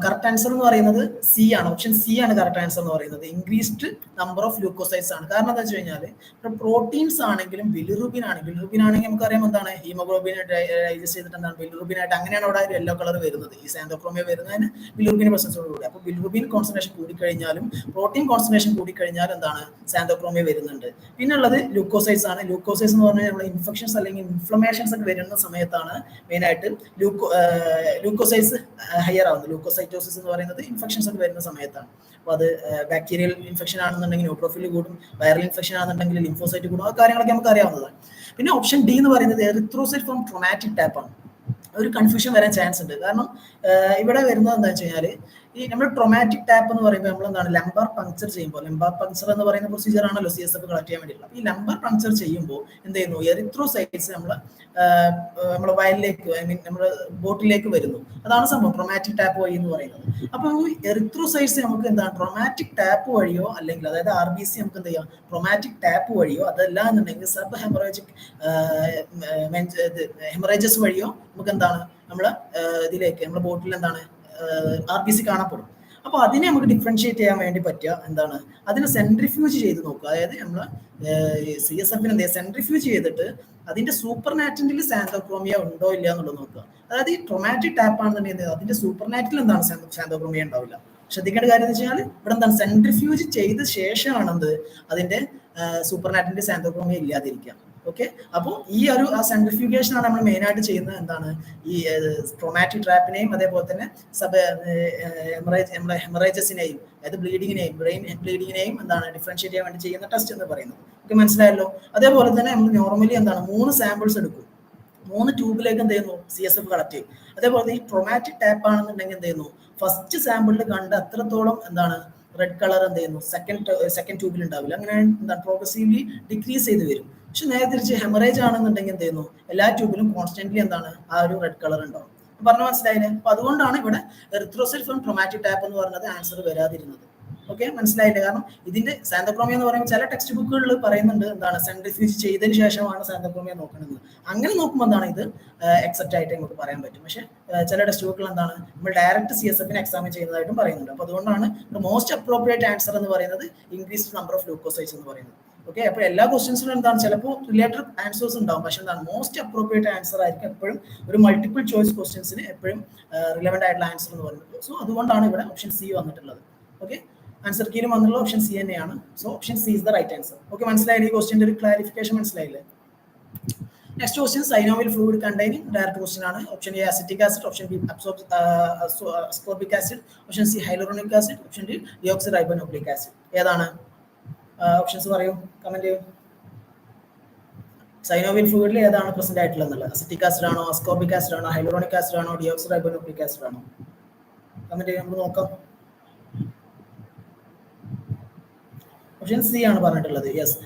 കറക്റ്റ് ആൻസർ എന്ന് പറയുന്നത് സി ആണ്. ഓപ്ഷൻ സി ആണ് കറക്റ്റ് ആൻസർ എന്ന് പറയുന്നത്. ഇൻക്രീസ്ഡ് നമ്പർ ഓഫ് ഗ്ലൂക്കോസൈഡ്സ് ആണ്. കാരണം എന്താ വെച്ച് കഴിഞ്ഞാൽ ഇവിടെ പ്രോട്ടീൻസ് ആണെങ്കിലും ബിലിറുബിൻ ആണെങ്കിൽ നമുക്കറിയാം എന്താണ്? ഹീമോഗ്ലോബിൻ ഡൈജസ്റ്റ് ചെയ്തിട്ട് എന്താണ്? ബിലിറുബിൻ ആയിട്ട് അങ്ങനെയാണ് അവിടെ യെല്ലോ കളർ വരുന്നത്. ഈ സാന്തോക്രോമിയ വരുന്നതിന് ബിലിറുബിൻ പ്രസൻസോടുകൂടി. അപ്പോൾ ബിലിറുബിൻ കോൺസെൻട്രേഷൻ കൂടിക്കഴിഞ്ഞാലും പ്രോട്ടീൻ കോൺസെൻട്രേഷൻ കൂടിക്കഴിഞ്ഞാലും എന്താണ്? സാന്തോക്രോമിയ വരുന്നുണ്ട്. പിന്നെ ഉള്ളത് ഗ്ലൂക്കോസൈഡ്സ് ആണ്. ഗ്ലൂക്കോസൈഡ്സ് എന്ന് പറഞ്ഞാൽ നമ്മുടെ ഇൻഫെക്ഷൻസ് അല്ലെങ്കിൽ ഇൻഫ്ലമേഷൻസ് ഒക്കെ വരുന്ന സമയത്താണ് മെയിനായിട്ട് ഗ്ലൂക്കോസൈഡ്സ് ആവുന്നത്. ലൂക്കോസൈറ്റോസിസ് എന്ന് പറയുന്നത് ഇൻഫെക്ഷൻസ് ഒക്കെ വരുന്ന സമയത്താണ്. അപ്പോൾ അത് ബാക്ടീരിയൽ ഇൻഫെക്ഷൻ ആണെന്നുണ്ടെങ്കിൽ ന്യൂട്രോഫിൽ കൂടും, വൈറൽ ഇൻഫെക്ഷൻ ആണെന്നുണ്ടെങ്കിൽ ലിംഫോസൈറ്റ് കൂടും. ആ കാര്യങ്ങളൊക്കെ നമുക്ക് അറിയാവുന്നതാണ്. പിന്നെ ഓപ്ഷൻ ഡി എന്ന് പറയുന്നത് എറിത്രോസൈറ്റ് ഫ്രം ട്രോമാറ്റിക് ടാപ്പ് ആണ്. ഒരു കൺഫ്യൂഷൻ വരാൻ ചാൻസ് ഉണ്ട്. കാരണം ഇവിടെ വരുന്നത് എന്താ വെച്ച് കഴിഞ്ഞാൽ ഈ നമ്മൾ ട്രോമാറ്റിക് ടാപ്പ് എന്ന് പറയുമ്പോൾ നമ്മൾ എന്താണ്? ലംബാർ പങ്ക്ചർ ചെയ്യുമ്പോൾ, ലംബാർ പങ്ക്ചർ എന്ന് പറയുന്ന പ്രൊസീജിയർ ആണല്ലോ CSF കളക്ട് ചെയ്യാൻ വേണ്ടിയിട്ടുള്ളത്. ഈ ലംബാർ പങ്ക്ചർ ചെയ്യുമ്പോൾ എന്ത് ചെയ്യുന്നു? എറിത്രോസൈറ്റ്സ് നമ്മുടെ വയലിലേക്ക്, ഐ മീൻ നമ്മുടെ ബോട്ടിലേക്ക് വരുന്നു. അതാണ് സംഭവം ട്രോമാറ്റിക് ടാപ്പ് വഴി എന്ന് പറയുന്നത്. അപ്പോൾ ഈ എറിത്രോസൈറ്റ്സ് നമുക്ക് എന്താണ്? ട്രോമാറ്റിക് ടാപ്പ് വഴിയോ അല്ലെങ്കിൽ അതായത് RBC നമുക്ക് എന്ത് ചെയ്യാം? ട്രോമാറ്റിക് ടാപ്പ് വഴിയോ, അതല്ല എന്നുണ്ടെങ്കിൽ സബ് ഹെമറേജിക് ഹെമറേജസ് വഴിയോ നമുക്ക് എന്താണ്? നമ്മളെ ഇതിലേക്ക് നമ്മുടെ ബോട്ടിൽ എന്താണ്? RBC കാണപ്പെടും. അപ്പോൾ അതിനെ നമുക്ക് ഡിഫറൻഷിയേറ്റ് ചെയ്യാൻ വേണ്ടി പറ്റുക എന്താണ്? അതിനെ സെൻട്രിഫ്യൂജ് ചെയ്ത് നോക്കുക. അതായത് നമ്മൾ CSFന് എന്ത് ചെയ്യുക? സെൻട്രിഫ്യൂജ് ചെയ്തിട്ട് അതിന്റെ സൂപ്പർ നാറ്റന്റിൽ സാന്തോക്രോമിയ ഉണ്ടോ ഇല്ല എന്നുള്ളത് നോക്കുക. അതായത് ഈ ട്രോമാറ്റിക് ടാപ്പ് ആണെന്നുണ്ടെങ്കിൽ അതിന്റെ സൂപ്പർ നാറ്റിൽ എന്താണ്? സാന്തോക്രോമിയ ഉണ്ടാവില്ല. ശ്രദ്ധിക്കേണ്ട കാര്യം എന്ന് വെച്ചാൽ ഇവിടെ എന്താണ്? സെൻട്രിഫ്യൂജ് ചെയ്ത ശേഷമാണെന്ത് അതിന്റെ സൂപ്പർ നാറ്റിന്റെ സാന്തോക്രോമിയ ഇല്ലാതിരിക്കുക. ഓക്കെ, അപ്പോൾ ഈ ഒരു സെൻട്രിഫ്യൂഗേഷൻ ആണ് നമ്മൾ മെയിൻ ആയിട്ട് ചെയ്യുന്നത്. എന്താണ് ഈ ട്രോമാറ്റിക് ട്രാപ്പിനെയും അതേപോലെ തന്നെ ഹെമറേജസിനെയും അതായത് ബ്ലീഡിങ്ങിനെയും ബ്രെയിൻ ബ്ലീഡിങ്ങിനെയും എന്താണ് ഡിഫറൻഷിയേറ്റ് ചെയ്യാൻ വേണ്ടി ചെയ്യുന്ന ടെസ്റ്റ് എന്ന് പറയുന്നത്. ഓക്കെ, മനസ്സിലായല്ലോ. അതേപോലെ തന്നെ നമ്മൾ നോർമലി എന്താണ് 3 സാമ്പിൾസ് എടുക്കും, 3 ട്യൂബിലേക്ക് എന്ത് ചെയ്യുന്നു CSF കളക്ട് ചെയ്യും. അതേപോലെ ഈ ട്രോമാറ്റിക് ടാപ്പ് ആണെന്നുണ്ടെങ്കിൽ എന്ത് ചെയ്യുന്നു ഫസ്റ്റ് സാമ്പിളിൽ കണ്ട് അത്രത്തോളം എന്താണ് റെഡ് കളർ എന്ത് ചെയ്യുന്നു സെക്കൻഡ് ട്യൂബിൽ ഉണ്ടാവില്ല. അങ്ങനെ എന്താണ് പ്രോഗ്രസീവ്ലി ഡിക്രീസ് ചെയ്ത് വരും. പക്ഷെ നേരെ തിരിച്ച് ഹെമറേജ് ആണെന്നുണ്ടെങ്കിൽ എന്ത് ചെയ്യുന്നു എല്ലാ ട്യൂബിലും കോൺസ്റ്റന്റ്ലി എന്താണ് ആ ഒരു റെഡ് കളർ ഉണ്ടാവും. പറഞ്ഞു മനസ്സിലായില്ലേ? അപ്പൊ അതുകൊണ്ടാണ് ഇവിടെ എറിത്രോസൈറ്റ് ഫ്രം ട്രോമാറ്റിക് ടാപ്പ് എന്ന് പറഞ്ഞത് ആൻസർ വരാതിരുന്നത്. ഓക്കെ, മനസ്സിലായില്ലേ? കാരണം ഇതിന്റെ സാന്തോക്രോമിയ എന്ന് പറയുമ്പോൾ ചില ടെക്സ്റ്റ് ബുക്കുകളിൽ പറയുന്നുണ്ട് എന്താണ് സെൻട്രിഫ്യൂജ് ചെയ്തതിന് ശേഷമാണ് സാന്തോക്രോമിയ നോക്കുന്നത്. അങ്ങനെ നോക്കുമ്പോൾ എന്താണ് ഇത് എക്സെപ്റ്റ് ആയിട്ട് നമുക്ക് പറയാൻ പറ്റും. പക്ഷെ ചില ടെക്സ്റ്റ് ബുക്കുകൾ എന്താണ് നമ്മൾ ഡയറക്റ്റ് CSFനെ എക്സാമിൻ ചെയ്യുന്നതായിട്ടും പറയുന്നുണ്ട്. അപ്പൊ അതുകൊണ്ടാണ് മോസ്റ്റ് അപ്രോപ്രിയേറ്റ് ആൻസർ എന്ന് പറയുന്നത് ഇൻക്രീസ്ഡ് നമ്പർ ഓഫ് ല്യൂക്കോസൈറ്റ്സ് എന്ന് പറയുന്നത്. ഓക്കെ, അപ്പൊ എല്ലാ ക്വസ്റ്റ്യൻസിലും എന്താണ് ചിലപ്പോൾ റിലേറ്റഡ് ആൻസേഴ്സ് ഉണ്ടാവും, പക്ഷെ എന്താണ് മോസ്റ്റ് അപ്രോപ്രിയേറ്റ് ആൻസർ ആയിരിക്കും എപ്പോഴും ഒരു മൾട്ടിപ്പിൾ ചോയ്സ് ക്വസ്റ്റ്യൻസിന് എപ്പോഴും റിലവന്റ് ആയിട്ടുള്ള ആൻസർ എന്ന് പറയുന്നത്. സോ അതുകൊണ്ടാണ് ഇവിടെ ഓപ്ഷൻ C വന്നിട്ടുള്ളത്. ഓക്കെ, ആൻസർ കീയിലും വന്നുള്ള ഓപ്ഷൻ C തന്നെയാണ്. So option C is the right answer. Okay, മനസ്സിലായില്ലേ? ഈ ക്വസ്റ്റ്യന്റെ ഒരു ക്ലാരിഫിക്കേഷൻ മനസ്സിലായില്ലേ? Next question synovial fluid containing direct question ആണ്. Option A acetic acid, option B ascorbic acid, option C hyaluronic acid, option D deoxyribonucleic acid. ഏതാണ്? ഓപ്ഷൻസ് പറയൂ, കമന്റ് ചെയ്യൂ. സൈനോവിൽ ഫ്ലൂയിഡിൽ ഏതാണ് പ്രസന്റ് ആയിട്ടുള്ളത്? അസിറ്റിക് ആസിഡ് ആണോ, അസ്കോർബിക് ആസിഡ് ആണോ, ഹൈലൂറോണിക് ആസിഡ് ആണോ, ഡിയോക്സിറൈബോന്യൂക്ലിക് ആസിഡ് ആണോ? കമന്റ് ചെയ്യും, നമുക്ക് നോക്കാം. ഓപ്ഷൻ സി ആണ് പറഞ്ഞിട്ടുള്ളത്. യെസ്,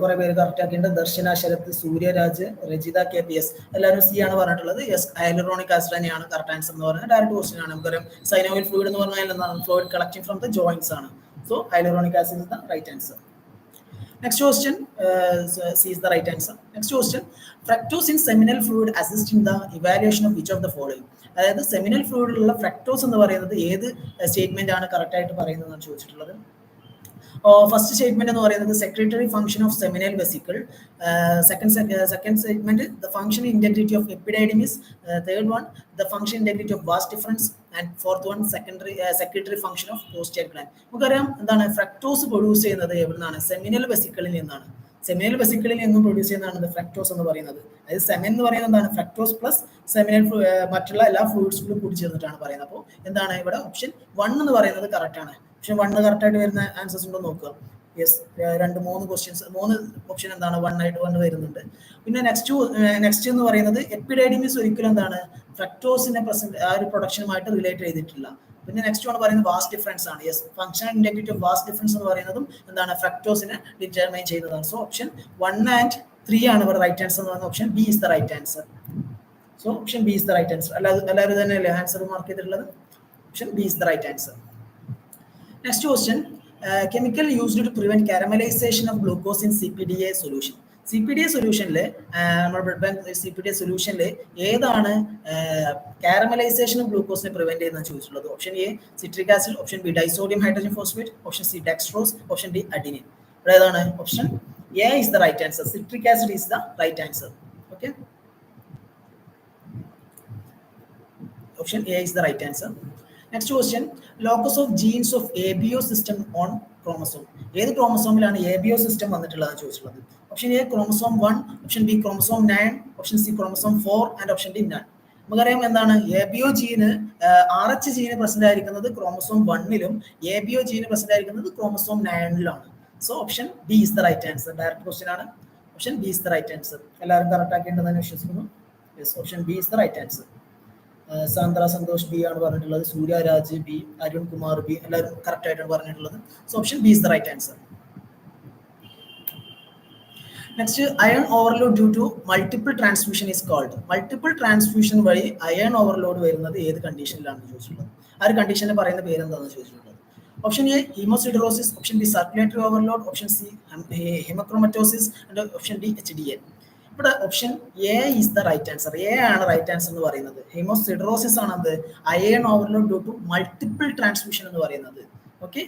കുറെ പേര് കറക്റ്റ് ആക്കിയിട്ട് ദർശന, ശരത്, സൂര്യരാജ്, രജിത, KPS എല്ലാവരും C ആണ് പറഞ്ഞിട്ടുള്ളത്. യെസ്, ഹൈലൂറോണിക് ആസിഡ് തന്നെയാണ് കറക്റ്റ് ആൻസർ എന്ന് പറയുന്നത്. ഡയറക്റ്റ് ക്വസ്റ്റ്യൻ ആണ്. നമുക്കറിയാം സൈനോവിൽ ഫ്ലൂയിഡ് എന്ന് പറഞ്ഞാൽ എന്താണ്? Fluid collecting from the joints ആണ്. So hyaluronic acid is the right answer. Next question, C is the right answer. Next question, fructose in seminal fluid assist in the evaluation of which of the following? അതായത് സെമിനൽ ഫ്ലൂയിഡിലുള്ള ഫ്രക്ടോസ് എന്ന് പറയുന്നത് ഏത് സ്റ്റേറ്റ്മെന്റ് ആണ് കറക്റ്റ് ആയിട്ട് പറയുന്നത് ചോദിച്ചിട്ടുള്ളത്. ഫസ്റ്റ് സ്റ്റേറ്റ്മെന്റ് എന്ന് പറയുന്നത് secretory function of seminal vesicle. Second statement the function integrity of epididymis. Third one the function integrity of vas deferens. And fourth one secretory function of prostate gland. നമുക്കറിയാം എന്താണ് ഫ്രക്ടോസ് പ്രൊഡ്യൂസ് ചെയ്യുന്നത് എവിടുന്നാണ്? സെമിനൽ വെസിക്കിളിൽ നിന്നാണ്. സെമിനൽ വെസിക്കിളിൽ നിന്നും പ്രൊഡ്യൂസ് ചെയ്യുന്നതാണ് ഫ്രക്ടോസ് എന്ന് പറയുന്നത്. അതായത് സെമിൻ എന്ന് പറയുന്നത് എന്താണ്? ഫ്രക്ടോസ് പ്ലസ് സെമിനൽ മറ്റുള്ള എല്ലാ ഫ്ലൂയിഡ്സുകളും കൂടി ചേർന്നിട്ടാണ് പറയുന്നത്. അപ്പോൾ എന്താണ് ഇവിടെ ഓപ്ഷൻ 1 എന്ന് പറയുന്നത് കറക്റ്റ് ആണ്. ഓപ്ഷൻ 1 കറക്റ്റ് ആയിട്ട് വരുന്ന ആൻസേഴ്സ് ഉണ്ടോ നോക്കുക. യെസ്, 3 ക്വസ്റ്റ്യൻസ് 3 ഓപ്ഷൻ എന്താണ് 1 ആയിട്ട് വരുന്നുണ്ട്. പിന്നെ നെക്സ്റ്റ് എന്ന് പറയുന്നത് എപ്പിഡൈഡിമിസ് ഒരിക്കലും എന്താണ് ഫ്രക്ടോസിന്റെ പ്രസന്റ് ആ ഒരു പ്രൊഡക്ഷനുമായിട്ട് റിലേറ്റ് ചെയ്തിട്ടില്ല. പിന്നെ നെക്സ്റ്റ് ആണ് പറയുന്നത് വാസ് ഡിഫറൻസ് ആണ്. Yes, functional integrity of vas deferens എന്ന് പറയുന്നതും എന്താണ് ഫ്രക്ടോസിനെ ഡിറ്റർമൈൻ ചെയ്യുന്നതാണ്. സോ ഓപ്ഷൻ 1 and 3 ആണ് ഇവിടെ റൈറ്റ് ആൻസർ എന്ന് പറയുന്നത്. Option B is the right answer. So option B is the right answer. എല്ലാവരും തന്നെയല്ലേ ആൻസർ മാർക്ക് ചെയ്തിട്ടുള്ളത്? Option B is the right answer. Next question, chemical used to prevent caramelization of glucose in CPDA solution. CPDA സൊല്യൂഷനിൽ നമ്മുടെ ബ്ലഡ് ബാങ്ക് CPDA സൊല്യൂഷനിൽ ഏതാണ് കാരമലൈസേഷൻ ഓഫ് ഗ്ലൂക്കോസിനെ പ്രിവെന്റ് ചെയ്യുന്നത് ചോദിച്ചിട്ടുള്ളത്? Option A citric acid, option B disodium hydrogen phosphate, option C dextrose, option D adenine. ഇവിടെ ഏതാണ്? Option A is the right answer. Citric acid is the right answer. Okay, option A is the right answer. Next question, locus of genes of ABO system on chromosome. ഏത് ക്രോമസോമിലാണ് ABO സിസ്റ്റം വന്നിട്ടുള്ളത് ചോദിച്ചിട്ടുള്ളത്? Option A chromosome 1, option B chromosome 9, option C chromosome 4 and option D none. നമുക്കറിയാം എന്താണ് ABO gene RH gene present ആയിരിക്കുന്നത് ക്രോമസോം 1-ലും ABO ജീന് പ്രസന്റ് ആയിരിക്കുന്നത് ക്രോമസോം 9-ലാണ്. So option B is the right answer. Direct question ആണ്. Option B is the right answer. എല്ലാവരും കറക്റ്റ് ആക്കിയിട്ടുണ്ടെന്ന് വിശ്വസിക്കുന്നു. Yes, option B is the right answer. Sandra Santhosh B ആണ് പറഞ്ഞിട്ടുള്ളത്. സൂര്യരാജ് ബി, അരുൺ കുമാർ ബി, എല്ലാവരും കറക്റ്റ് ആയിട്ടാണ് പറഞ്ഞിട്ടുള്ളത്. So option B is the right answer. Next, iron overload due to multiple transfusion is called. Multiple transfusion വഴി അയൺ ഓവർലോഡ് വരുന്നത് ഏത് കണ്ടീഷനിലാണെന്ന് ചോദിച്ചിട്ടുള്ളത്? ആ ഒരു കണ്ടീഷനെ പറയുന്ന പേര് എന്താണെന്ന് ചോദിച്ചിട്ടുള്ളത്? Option A haemosiderosis, option B circulatory overload, option C haemochromatosis and option D HDL. ഇവിടെ option A is the right answer. A ആണ് റൈറ്റ് ആൻസർ എന്ന് പറയുന്നത്. ഹീമോസിഡറോസിസ് ആണ് അത് iron overload due to multiple transfusion എന്ന് പറയുന്നത്. ഓക്കെ,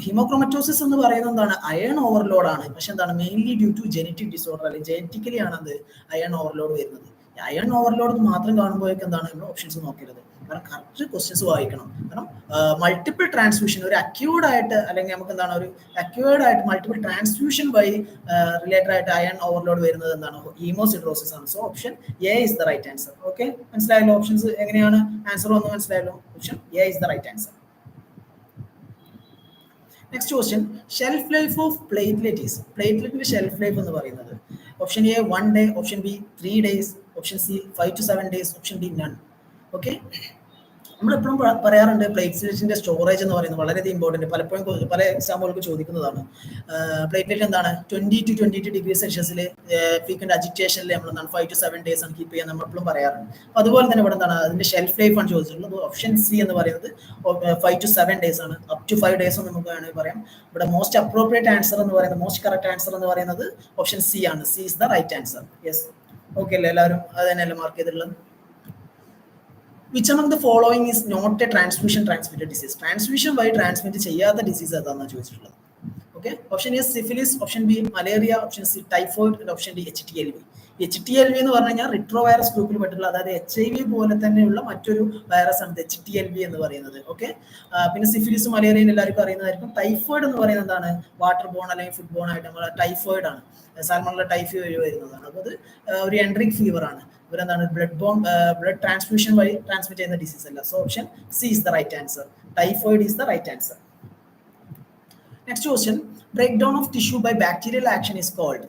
ഹീമോക്രോമറ്റോസിസ് എന്ന് പറയുന്നത് എന്താണ്? അയൺ ഓവർലോഡ് ആണ്. പക്ഷെ എന്താണ് mainly due to genetic disorder അല്ലെങ്കിൽ ജെനറ്റിക്കലി ആണ് അത് അയൺ ഓവർലോഡ് വരുന്നത്. അയൺ ഓവർലോഡ് മാത്രം കാണുമ്പോഴേക്കും എന്താണ് നമ്മൾ ഓപ്ഷൻസ് നോക്കരുത്. കാരണം കറക്റ്റ് ക്വസ്റ്റ്യൻസ് വായിക്കണം. കാരണം മൾട്ടിപ്പിൾ ട്രാൻസ്ഫ്യൂഷൻ ഒരു അക്യൂർഡ് ആയിട്ട് അല്ലെങ്കിൽ നമുക്ക് എന്താണ് ഒരു അക്യൂർഡ് ആയിട്ട് മൾട്ടിപ്പിൾ ട്രാൻസ്ഫ്യൂഷൻ വഴി റിലേറ്റഡ് ആയിട്ട് അയൺ ഓവർലോഡ് വരുന്നത് എന്താണ് ഹീമോസിഡ്രോസിസ് ആണ്. So option A is the right answer. Okay, മനസ്സിലായല്ലോ ഓപ്ഷൻസ് എങ്ങനെയാണ് ആൻസർ വന്ന് മനസ്സിലായല്ലോ. Option A is the right answer. Next question, shelf life of platelet is. പ്ലേറ്റ്ലെറ്റിന്റെ ഷെൽഫ് ലൈഫ് എന്ന് പറയുന്നത് option A 1 day, option B 3 days, option C 5 to 7 days, option D none. Okay, നമ്മളെപ്പോഴും പറയാറുണ്ട് പ്ലേറ്റ്ലെറ്റിന്റെ സ്റ്റോറേജ് എന്ന് പറയുന്നത് വളരെയധികം ഇമ്പോർട്ടൻറ്റ്. പലപ്പോഴും പല എക്സാമ്പിൾക്ക് ചോദിക്കുന്നതാണ്. പ്ലേറ്റ്ലെറ്റ് എന്താണ് 20 to 22 ഡിഗ്രി സെൽഷ്യസിൽ ഫ്രീക്വന്റ് അജിറ്റേഷനിൽ നമ്മൾ എന്താണ് 5 to 7 days ആണ് കീപ്പ് ചെയ്യാൻ നമ്മളെപ്പോഴും പറയാറുണ്ട്. അപ്പോൾ അതുപോലെ തന്നെ ഇവിടെ എന്താണ് അതിന്റെ ഷെൽഫ് ലൈഫ് ആണ് ചോദിച്ചിട്ടുള്ളത്. ഓപ്ഷൻ സി എന്ന് പറയുന്നത് 5 to 7 days ആണ്. അപ് ടു 5 days നമുക്ക് വേണമെങ്കിൽ പറയാം. ഇവിടെ മോസ്റ്റ് അപ്രോപ്രിയേറ്റ് ആൻസർ എന്ന് പറയുന്നത് മോസ്റ്റ് കറക്റ്റ് ആൻസർ എന്ന് പറയുന്നത് ഓപ്ഷൻ സി ആണ്. C is the right answer. Yes, okay അല്ലേ എല്ലാവരും? അത് തന്നെയല്ലേ മാർക്ക് ചെയ്തിട്ടുള്ളത്? Which among the following is not a transmitted disease? Transmission വഴി ട്രാൻസ്മിറ്റ് ചെയ്യാത്ത ഡിസീസ് ഏതാണെന്ന് ചോദിച്ചിട്ടുള്ളത്. Okay, option A syphilis, option B malaria, option C typhoid, option D HTLV. HTLV എന്ന് പറഞ്ഞു കഴിഞ്ഞാൽ റിട്രോ വൈറസ് ഗ്രൂപ്പിൽ പെട്ടിട്ടുള്ള, അതായത് HIV പോലെ തന്നെയുള്ള മറ്റൊരു വൈറസ് ആണ് HTLV എന്ന് പറയുന്നത്. ഓക്കെ, പിന്നെ സിഫിലിസും മലേറിയയും എല്ലാവർക്കും അറിയുന്നതായിരിക്കും. ടൈഫോയിഡ് എന്ന് പറയുന്നത് എന്താണ് വാട്ടർ ബോൺ അല്ലെങ്കിൽ ഫുഡ് ബോൺ ആയിട്ട് നമ്മൾ ടൈഫോയിഡ് ആണ്. സാൽമണല്ല ടൈഫി വഴി വരുന്നതാണ്. അപ്പോൾ അത് ഒരു എൻട്രിക് ഫീവർ ആണ്. ഇവരെന്താണ് ബ്ലഡ് ട്രാൻസ്ഫ്യൂഷൻ വഴി ട്രാൻസ്മിറ്റ് ചെയ്യുന്ന ഡിസീസ് അല്ല. So option C is the right answer. Typhoid is the right answer. Next question, break down of tissue by bacterial action is called.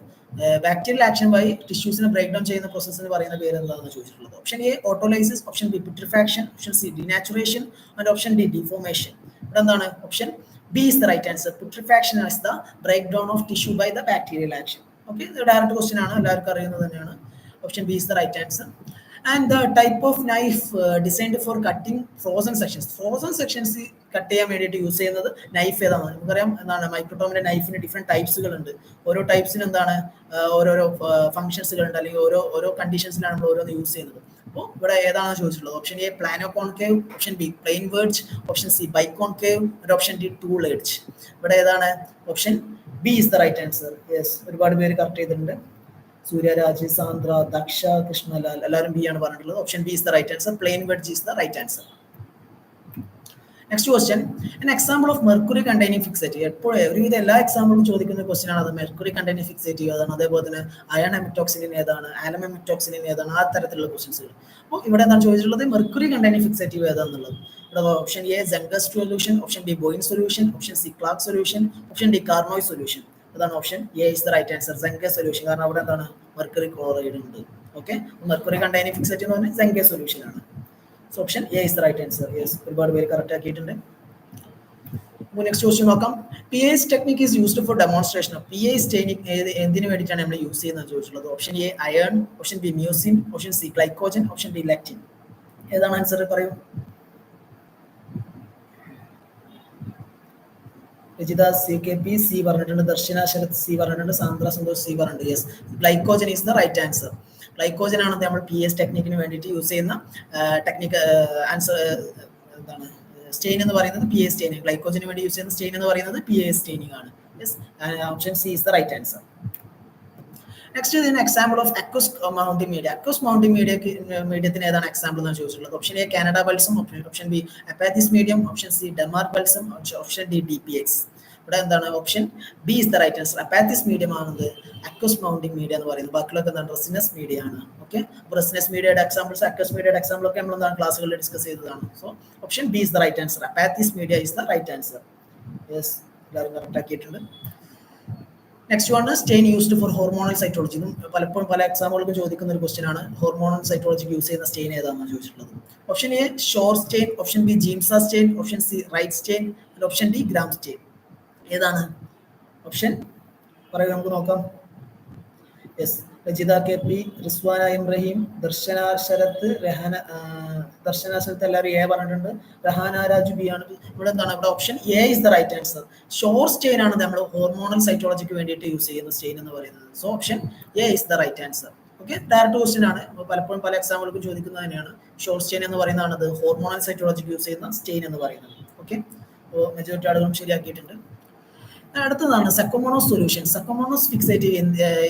Bacterial action വഴി ടിഷ്യൂസിനെ ബ്രേക്ക് ഡൗൺ ചെയ്യുന്ന പ്രോസസ്സിന് പറയുന്ന പേര് എന്താണെന്ന് ചോദിച്ചിട്ടുള്ളത്. Option A autolysis, option B putrefaction, option C denaturation and option D deformation. ഇവിടെ എന്താണ് option B is the right answer. Putrefaction is the break down of tissue by the bacterial action. Okay, ഇത് ഡയറക്റ്റ് ക്വസ്റ്റ്യൻ ആണ്, എല്ലാവർക്കും അറിയുന്നത് തന്നെയാണ്. Option B is the right answer. And the type of knife designed for cutting frozen sections. Frozen sections cut ചെയ്യാൻ വേണ്ടിയിട്ട് യൂസ് ചെയ്യുന്നത് നൈഫ് ഏതാണ്? നമുക്കറിയാം എന്താണ് മൈക്രോടോമിന്റെ നൈഫിന് ഡിഫറെന്റ് ടൈപ്സുകൾ ഉണ്ട്. ഓരോ ടൈപ്സിന് എന്താണ് ഓരോരോ ഫംഗ്ഷൻസുകൾ ഉണ്ട്, അല്ലെങ്കിൽ ഓരോ കണ്ടീഷൻസിലാണ് നമ്മൾ ഓരോന്ന് യൂസ് ചെയ്യുന്നത്. അപ്പോൾ ഇവിടെ ഏതാണെന്ന് ചോദിച്ചിട്ടുള്ളത്. Option A plano concave, option B plane wedge, option C biconcave, option D tool edge. ഇവിടെ ഏതാണ്? Option B is the right answer. Yes, ഒരുപാട് പേര് കറക്റ്റ് ചെയ്തിട്ടുണ്ട്. സൂര്യരാജ്, സാന്ദ്ര, ദക്ഷ, കൃഷ്ണലാൽ എല്ലാവരും ബി ആണ് പറഞ്ഞിട്ടുള്ളത്. Option B is the right answer. Plain wedge is the right answer. Next question, an example of mercury containing fixative. എപ്പോഴും ഒരുവിധ എല്ലാ എക്സാമ്പിളും ചോദിക്കുന്ന ക്വസ്റ്റ്യൻ ആണ് അത്. മെർക്കുറി കണ്ടെയ്നിങ് ഫിക്സേറ്റീവ് ഏതാണ്, അതേപോലെ തന്നെ അയൺ എമിറ്റോക്സിലിൻ ഏതാണ്, ആലം എമിറ്റോക്സിലിൻ ഏതാണ്, ആ തരത്തിലുള്ള ക്വസ്റ്റ്യൻസുകൾ. അപ്പോൾ ഇവിടെ എന്താണ് ചോദിച്ചിട്ടുള്ളത്? മെർക്കുറി കണ്ടെയ്നിങ് ഫിക്സേറ്റീവ് ഏതാണെന്നുള്ളത്. ഇവിടെ option A Zenker's solution, option B Bouin solution, option C Clarke solution, option D Carnoy solution. അതാണ് option A is the right answer. Zenker's solution, കാരണം അവിടെ എന്താണ് മെർക്കുറി ക്ലോറൈഡ് ഉണ്ട്. ഓക്കെ, മെർക്കുറി കണ്ടെയ്നിങ് ഫിക്സേറ്റീവ് എന്ന് പറഞ്ഞാൽ സെങ്കസ് സൊല്യൂഷൻ ആണ്. So option A is the right answer. Yes, ഒരുപാട് പേര് കറക്റ്റ് ആക്കിയിട്ടുണ്ട്. നെക്സ്റ്റ് ക്വസ്റ്റ്യൻ നോക്കാം. PAS technique is used for demonstration. PAS technique എന്തിനു വേണ്ടിയിട്ടാണ് നമ്മൾ യൂസ് ചെയ്യുന്നത് ചോദിച്ചിട്ടുള്ളത്. Option A iron, option B mucin, option C glycogen, option D lectin. ഏതാണ് ആൻസർ പറയൂ. രജിത CKP സി പറഞ്ഞിട്ടുണ്ട്, ദർശന ശരത് സി പറഞ്ഞിട്ടുണ്ട്, സാന്ദ്ര സന്തോഷ് സി പറഞ്ഞിട്ടുണ്ട്. Yes, glycogen is the right answer. Glycogen ആണ് നമ്മൾ PAS ടെക്നിക്കിന് വേണ്ടിയിട്ട് യൂസ് ചെയ്യുന്ന ടെക്നിക്ക്. ആൻസർ എന്താണ്? സ്റ്റെയിൻ എന്ന് പറയുന്നത് PAS സ്റ്റെയിനിങ്. ഗ്ലൈക്കോജന് വേണ്ടി യൂസ് ചെയ്യുന്ന സ്റ്റെയിൻ എന്ന് പറയുന്നത് PAS സ്റ്റെയിനിങ് ആണ്. Yes, option C is the right answer. Next ഇതിന് example of aqueous mounting media. Aqueous mounting മീഡിയത്തിന് ഏതാണ് എക്സാമ്പിൾ എന്നാണ് ചോദിച്ചിട്ടുള്ളത്. Option A Canada balsam, option B Apathy's medium, option C Denmark balsam, option D DPX. ഇവിടെ എന്താണ്? Option B is the right answer. Apathy's medium ആണെന്ന് അക്വസ് മൗണ്ടിംഗ് മീഡിയ എന്ന് പറയുന്നത്. ബാക്കിയുള്ളൊക്കെ എന്താണ്? റെസിനസ് മീഡിയ ആണ്. ഓക്കെ, റെസിനസ് മീഡിയയുടെ എക്സാമ്പിൾസ്, അക്വസ് മീഡിയയുടെ എക്സാമ്പിൾ ഒക്കെ നമ്മൾ എന്താണ് ക്ലാസ്സുകളിൽ ഡിസ്കസ് ചെയ്തതാണ്. So option B is the right answer. Apathy's media is the right answer. Yes, എല്ലാവരും കറക്റ്റ് ആക്കിയിട്ടുണ്ട്. Next one, stain used for hormonal cytology. പലപ്പോഴും പല എക്സാമുകൾക്കും ചോദിക്കുന്ന ഒരു ക്വസ്റ്റ്യൻ ആണ്. ഹോർമോണൽ സൈറ്റോളജിക്ക് യൂസ് ചെയ്യുന്ന സ്റ്റെയിൻ ഏതാണെന്ന് ചോദിച്ചിട്ടുള്ളത്. Option A Shorr stain, option B Giemsa stain, option C Wright stain, option D Gram stain. ഏതാണ് ഓപ്ഷൻ പറയുക, നമുക്ക് നോക്കാം. യെസ്, രജിത KP, റിസ്വാന ഇബ്രാഹിം, ദർശന ശരത്ത്, ദർശന ശരത്ത് എല്ലാവരും എ പറഞ്ഞിട്ടുണ്ട്. റഹാന രാജു ബി ആണ്. ഇവിടെ എന്താണ്? ഇവിടെ option A is the right answer. Shorr stain ആണ് നമ്മൾ ഹോർമോണൽ സൈറ്റോളജിക്ക് വേണ്ടിയിട്ട് യൂസ് ചെയ്യുന്ന സ്റ്റെയിൻ എന്ന് പറയുന്നത്. So option A is the right answer. Okay, direct question ആണ്, പലപ്പോഴും പല എക്സാമുകൾക്കും ചോദിക്കുന്നത് തന്നെയാണ്. ഷോർ സ്റ്റെയിൻ എന്ന് പറയുന്നതാണ് ഹോർമോണൽ സൈറ്റോളജിക്ക് യൂസ് ചെയ്യുന്ന സ്റ്റെയിൻ എന്ന് പറയുന്നത്. ഓക്കെ, അപ്പോൾ മെജോറിറ്റി ആളുകളും ശരിയാക്കിയിട്ടുണ്ട്. അടുത്തതാണ് സക്കോമോണോസ് സൊല്യൂഷൻ. സക്കോമോണോസ് ഫിക്സേറ്റീവ്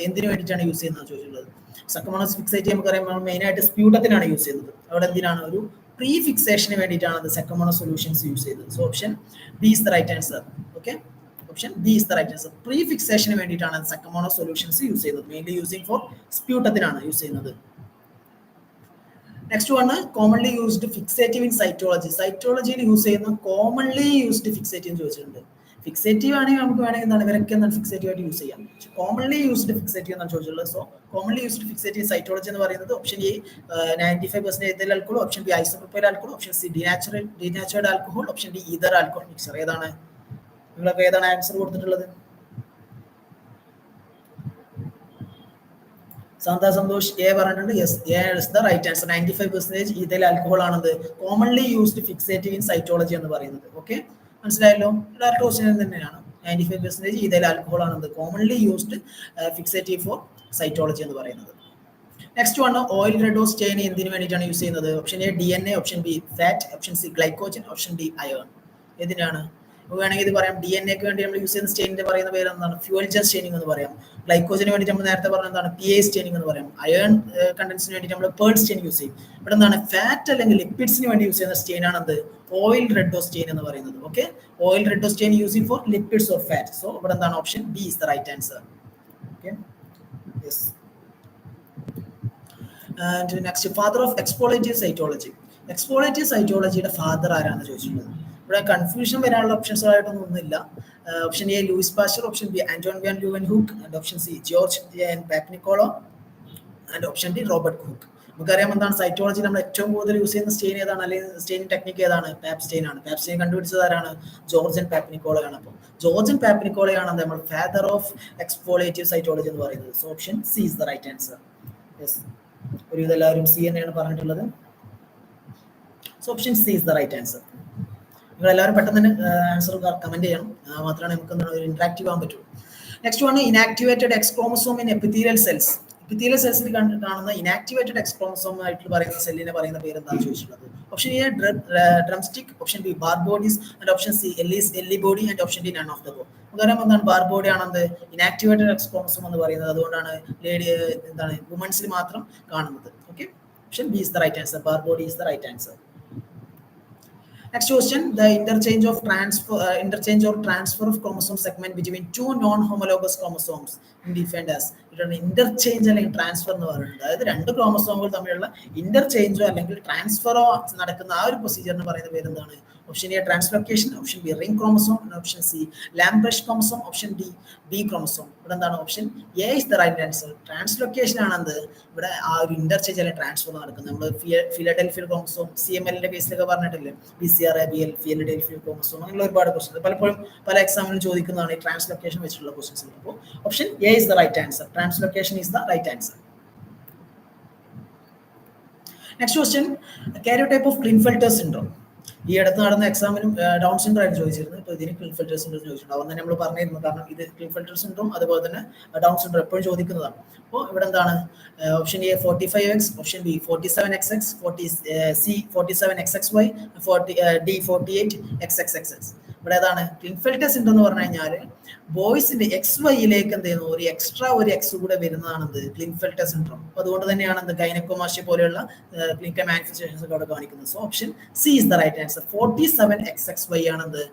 എന്തിനു വേണ്ടിയിട്ടാണ് യൂസ് ചെയ്യുന്നത് ചോദിച്ചിട്ടുള്ളത്. സക്കോമോണോസ് ഫിക്സേറ്റീവ് നമുക്കറിയാം മെയിൻ ആയിട്ട് സ്പ്യൂട്ടത്തിനാണ് യൂസ് ചെയ്യുന്നത്. അവിടെ എന്തിനാണ് ഒരു പ്രീ ഫിക്സേഷന് വേണ്ടിയിട്ടാണ് അത് സക്കോമോണോസ് സൊല്യൂഷൻസ് യൂസ് ചെയ്തത്. So option B is the right answer. Okay, option B is the right answer. Pre ഫിക്സേഷന് വേണ്ടിയിട്ടാണ് സക്കോമോണോസ് സൊല്യൂഷൻസ് യൂസ് ചെയ്യുന്നത്. മെയിൻലി യൂസിങ് ഫോർ സ്പ്യൂട്ടത്തിനാണ് യൂസ് ചെയ്യുന്നത്. Next one commonly used fixative in cytology. സൈറ്റോളജിയിൽ യൂസ് ചെയ്യുന്ന കോമൺലി യൂസ്ഡ് ഫിക്സേറ്റീവ് ചോദിച്ചിട്ടുണ്ട്. ഫിക്സേറ്റീവ് ആണെങ്കിൽ നമുക്ക് വേണമെങ്കിൽ എന്താണ് ഇവരൊക്കെ എന്താണ് ഫിക്സേറ്റീവ് ആയിട്ട് യൂസ് ചെയ്യാം. കോമൺലി യൂസ്ഡ് ഫിക്സേറ്റീവ് എന്നാണ് ചോദിച്ചിട്ടുള്ളത്. So commonly used fixative cytology എന്ന് പറയുന്നത് option A 95% ethyl alcohol, option B isopropyl alcohol, option C denatured alcohol, option D ether alcohol mixture. ഏതാണ് നിങ്ങളൊക്കെ ഏതാണ് ആൻസർ കൊടുത്തിട്ടുള്ളത്? സാന്താ സന്തോഷ് എ പറഞ്ഞിട്ടുണ്ട്. Yes, A is the right answer. 95% ethyl alcohol ആണത് commonly used fixative in cytology എന്ന് പറയുന്നത്. ഓക്കെ, മനസ്സിലായല്ലോ. ഡയറക്റ്റ് ക്വസ്റ്റ്യൻ തന്നെയാണ്. 95% ഈതൈൽ ആൽക്കഹോൾ ആണത് commonly used fixative for cytology എന്ന് പറയുന്നത്. Next one oil red O stain എന്തിനു വേണ്ടിയിട്ടാണ് യൂസ് ചെയ്യുന്നത്? Option A DNA, option B fat, option C glycogen, option D iron. ഏതിനാണ് വേണമെങ്കിൽ ഇത് പറയാം. DNA-ക്ക് വേണ്ടി നമ്മൾ യൂസ് ചെയ്യുന്ന സ്റ്റെയിനിന്റെ പറയുന്ന പേര് എന്താണ്? ഫ്യൂവൽ ജെൽ സ്റ്റെയിനിങ് എന്ന് പറയാം. ഗ്ലൈക്കോജന് വേണ്ടി നമ്മൾ നേരത്തെ പറഞ്ഞ എന്താണ്? PA സ്റ്റെയിനിങ് എന്ന് പറയാം. അയേൺ കണ്ടൻസിന് വേണ്ടി നമ്മൾ പേൾ സ്റ്റെയിൻ യൂസ് ചെയ്യും. ഇവിടെ എന്താണ് ഫാറ്റ് അല്ലെങ്കിൽ ലിപ്പിഡ്സിന് വേണ്ടി യൂസ് ചെയ്യുന്ന സ്റ്റെയിൻ ആണ് എന്ത്? ഓയിൽ റെഡോസ് സ്റ്റെയിൻ എന്ന് പറയുന്നത്. Okay, oil red O stain using for lipids or fat. So ഇവിടെ എന്താണ് option B is the right answer. Okay, yes. And next father of exfoliative cytology. Exfoliative സൈറ്റോളജിയുടെ ഫാദർ ആരാണെന്ന് ചോദിച്ചിട്ടുള്ളത്. ഇവിടെ കൺഫ്യൂഷൻ വരാനുള്ള ഓപ്ഷൻസ് ആയിട്ടൊന്നും ഒന്നുമില്ല. Option A Louis Pasteur, option B Anton van Leeuwenhoek, and option C George N Papanicolaou, and option D Robert Hooke. നമുക്കറിയാം എന്താണ് സൈറ്റോളജി നമ്മൾ ഏറ്റവും കൂടുതൽ യൂസ് ചെയ്യുന്ന സ്റ്റെയിൻ ഏതാണ്, അല്ലെങ്കിൽ സ്റ്റെയിനിങ് ടെക്നിക്ക് ഏതാണ്? പാപ്പ് സ്റ്റെയിൻ ആണ്. പാപ്പ് സ്റ്റെയിൻ കണ്ടുപിടിച്ചത് ആരാണ്? ജോർജ് എൻ പാപ്നിക്കോളയാണ്. അപ്പോൾ ജോർജ് എൻ പാപ്നിക്കോളയാണ് നമ്മൾ ഫാദർ ഓഫ് എക്സ്പോളേറ്റീവ് സൈറ്റോളജി എന്ന് പറയുന്നത്. So option C is the right answer. Yes, ഒരു ഇതെല്ലാവരും സി തന്നെയാണ് പറഞ്ഞിട്ടുള്ളത്. So option C is the right answer. നിങ്ങൾ എല്ലാവരും പെട്ടെന്ന് തന്നെ ആൻസർ കമന്റ് ചെയ്യണം, മാത്രമേ നമുക്ക് ഒരു ഇന്ററാക്റ്റീവ് ആകാൻ പറ്റൂ. Next one inactivated X chromosome in epithelial cells. Epithelial സെൽസിൽ കാണുന്ന ഇനാക്ടിവേറ്റഡ് എക്സ് ക്രോമസോം ആയിട്ട് പറയുന്ന സെല്ലിനെ പറയുന്ന പേര് എന്താണെന്ന് ചോദിച്ചിട്ടുള്ളത്. Option A drumstick, option B Barr bodies, and option C ellie body, and option D none of the above. നമുക്കറിയാം എന്താണ് ബാർബോഡി ആണെന്ത് ഇനാക്ടിവേറ്റഡ് എക്സ് ക്രോമസോം എന്ന് പറയുന്നത്. അതുകൊണ്ടാണ് എന്താണ് വുമൻസിൽ മാത്രം കാണുന്നത്. Okay, option B is the right answer. Barr body is the right answer. Next question, the interchange or transfer of chromosome segment between two non-homologous chromosomes defined as interchange അല്ലെങ്കിൽ ട്രാൻസ്ഫർ എന്ന് പറയുന്നത്. അതായത് രണ്ട് ക്രോമസോമുകൾ തമ്മിലുള്ള ഇന്റർചേഞ്ചോ അല്ലെങ്കിൽ ട്രാൻസ്ഫറോ നടക്കുന്ന ആ ഒരു പ്രൊസീജിയറിന് പറയുന്ന പേര് എന്താണ്? Option A translocation, option B ring chromosome, option C lampbrush chromosome, option D B chromosome. ഇവിടെ എന്താണ് option A is the right answer. Translocation ആണെന്ത് ഇവിടെ ആ ഒരു ഇന്റർചേഞ്ച് അല്ലെങ്കിൽ ട്രാൻസ്ഫർ നടക്കുന്നത്. നമ്മൾ ഫിലഡൽഫിയൽ ക്രോമസോം CML-ന്റെ കേസിലൊക്കെ പറഞ്ഞിട്ടില്ലേ, BCR-ABL ഫിലഡൽഫിയൽ ക്രോമസോം, അങ്ങനെയുള്ള ഒരുപാട് ക്വസ്റ്റ്യൻ പലപ്പോഴും പല എക്സാമിനും ചോദിക്കുന്നതാണ് ഈ ട്രാൻസ്ലൊക്കേഷൻ വെച്ചിട്ടുള്ള ക്വസ്റ്റ്യൻസ്. അപ്പോൾ option A is the right answer. Translocation is the right answer. Next question, karyotype of Klinefelter syndrome. ഈ അടുത്ത് നടന്ന എക്സാമിനും ഡൗൺ സിൻഡ്രോം ആയിട്ട് ചോദിച്ചിരുന്നു. ഇപ്പോൾ ഇതിന് ക്ലിൻഫെൽറ്റർ സിൻഡ്രോം ചോദിച്ചിട്ടുണ്ട്. അതുകൊണ്ട് തന്നെ നമ്മൾ പറഞ്ഞിരുന്നു, കാരണം ഇത് ക്ലിൻഫെൽറ്റർ സിൻഡ്രോം അതുപോലെ തന്നെ ഡൗൺ സിൻഡ്രോം എപ്പോഴും ചോദിക്കുന്നതാണ്. അപ്പോൾ ഇവിടെ എന്താണ് option A 45X, option B 47XX, C 47XXY, D 48XXXX. ഇവിടെ ഏതാണ് ക്ലിൻഫെൽറ്റർ സിൻഡ്രോം എന്ന് പറഞ്ഞു കഴിഞ്ഞാൽ ബോയ്സിന്റെ XYയിലേക്ക് എന്ത് ചെയ്യുന്നു, ഒരു എക്സ്ട്രാ ഒരു എക്സ് കൂടെ വരുന്നതാണ് ക്ലിൻഫെൽറ്റർ സിൻഡ്രോം. അപ്പോൾ അതുകൊണ്ട് തന്നെയാണ് ഗൈനക്കോമാഷ്യ പോലെയുള്ള ക്ലിനിക്കൽ മാനിഫെസ്റ്റേഷൻസ് ഒക്കെ അവിടെ കാണിക്കുന്നത്. So option C is the right answer. 47XXY ആണ്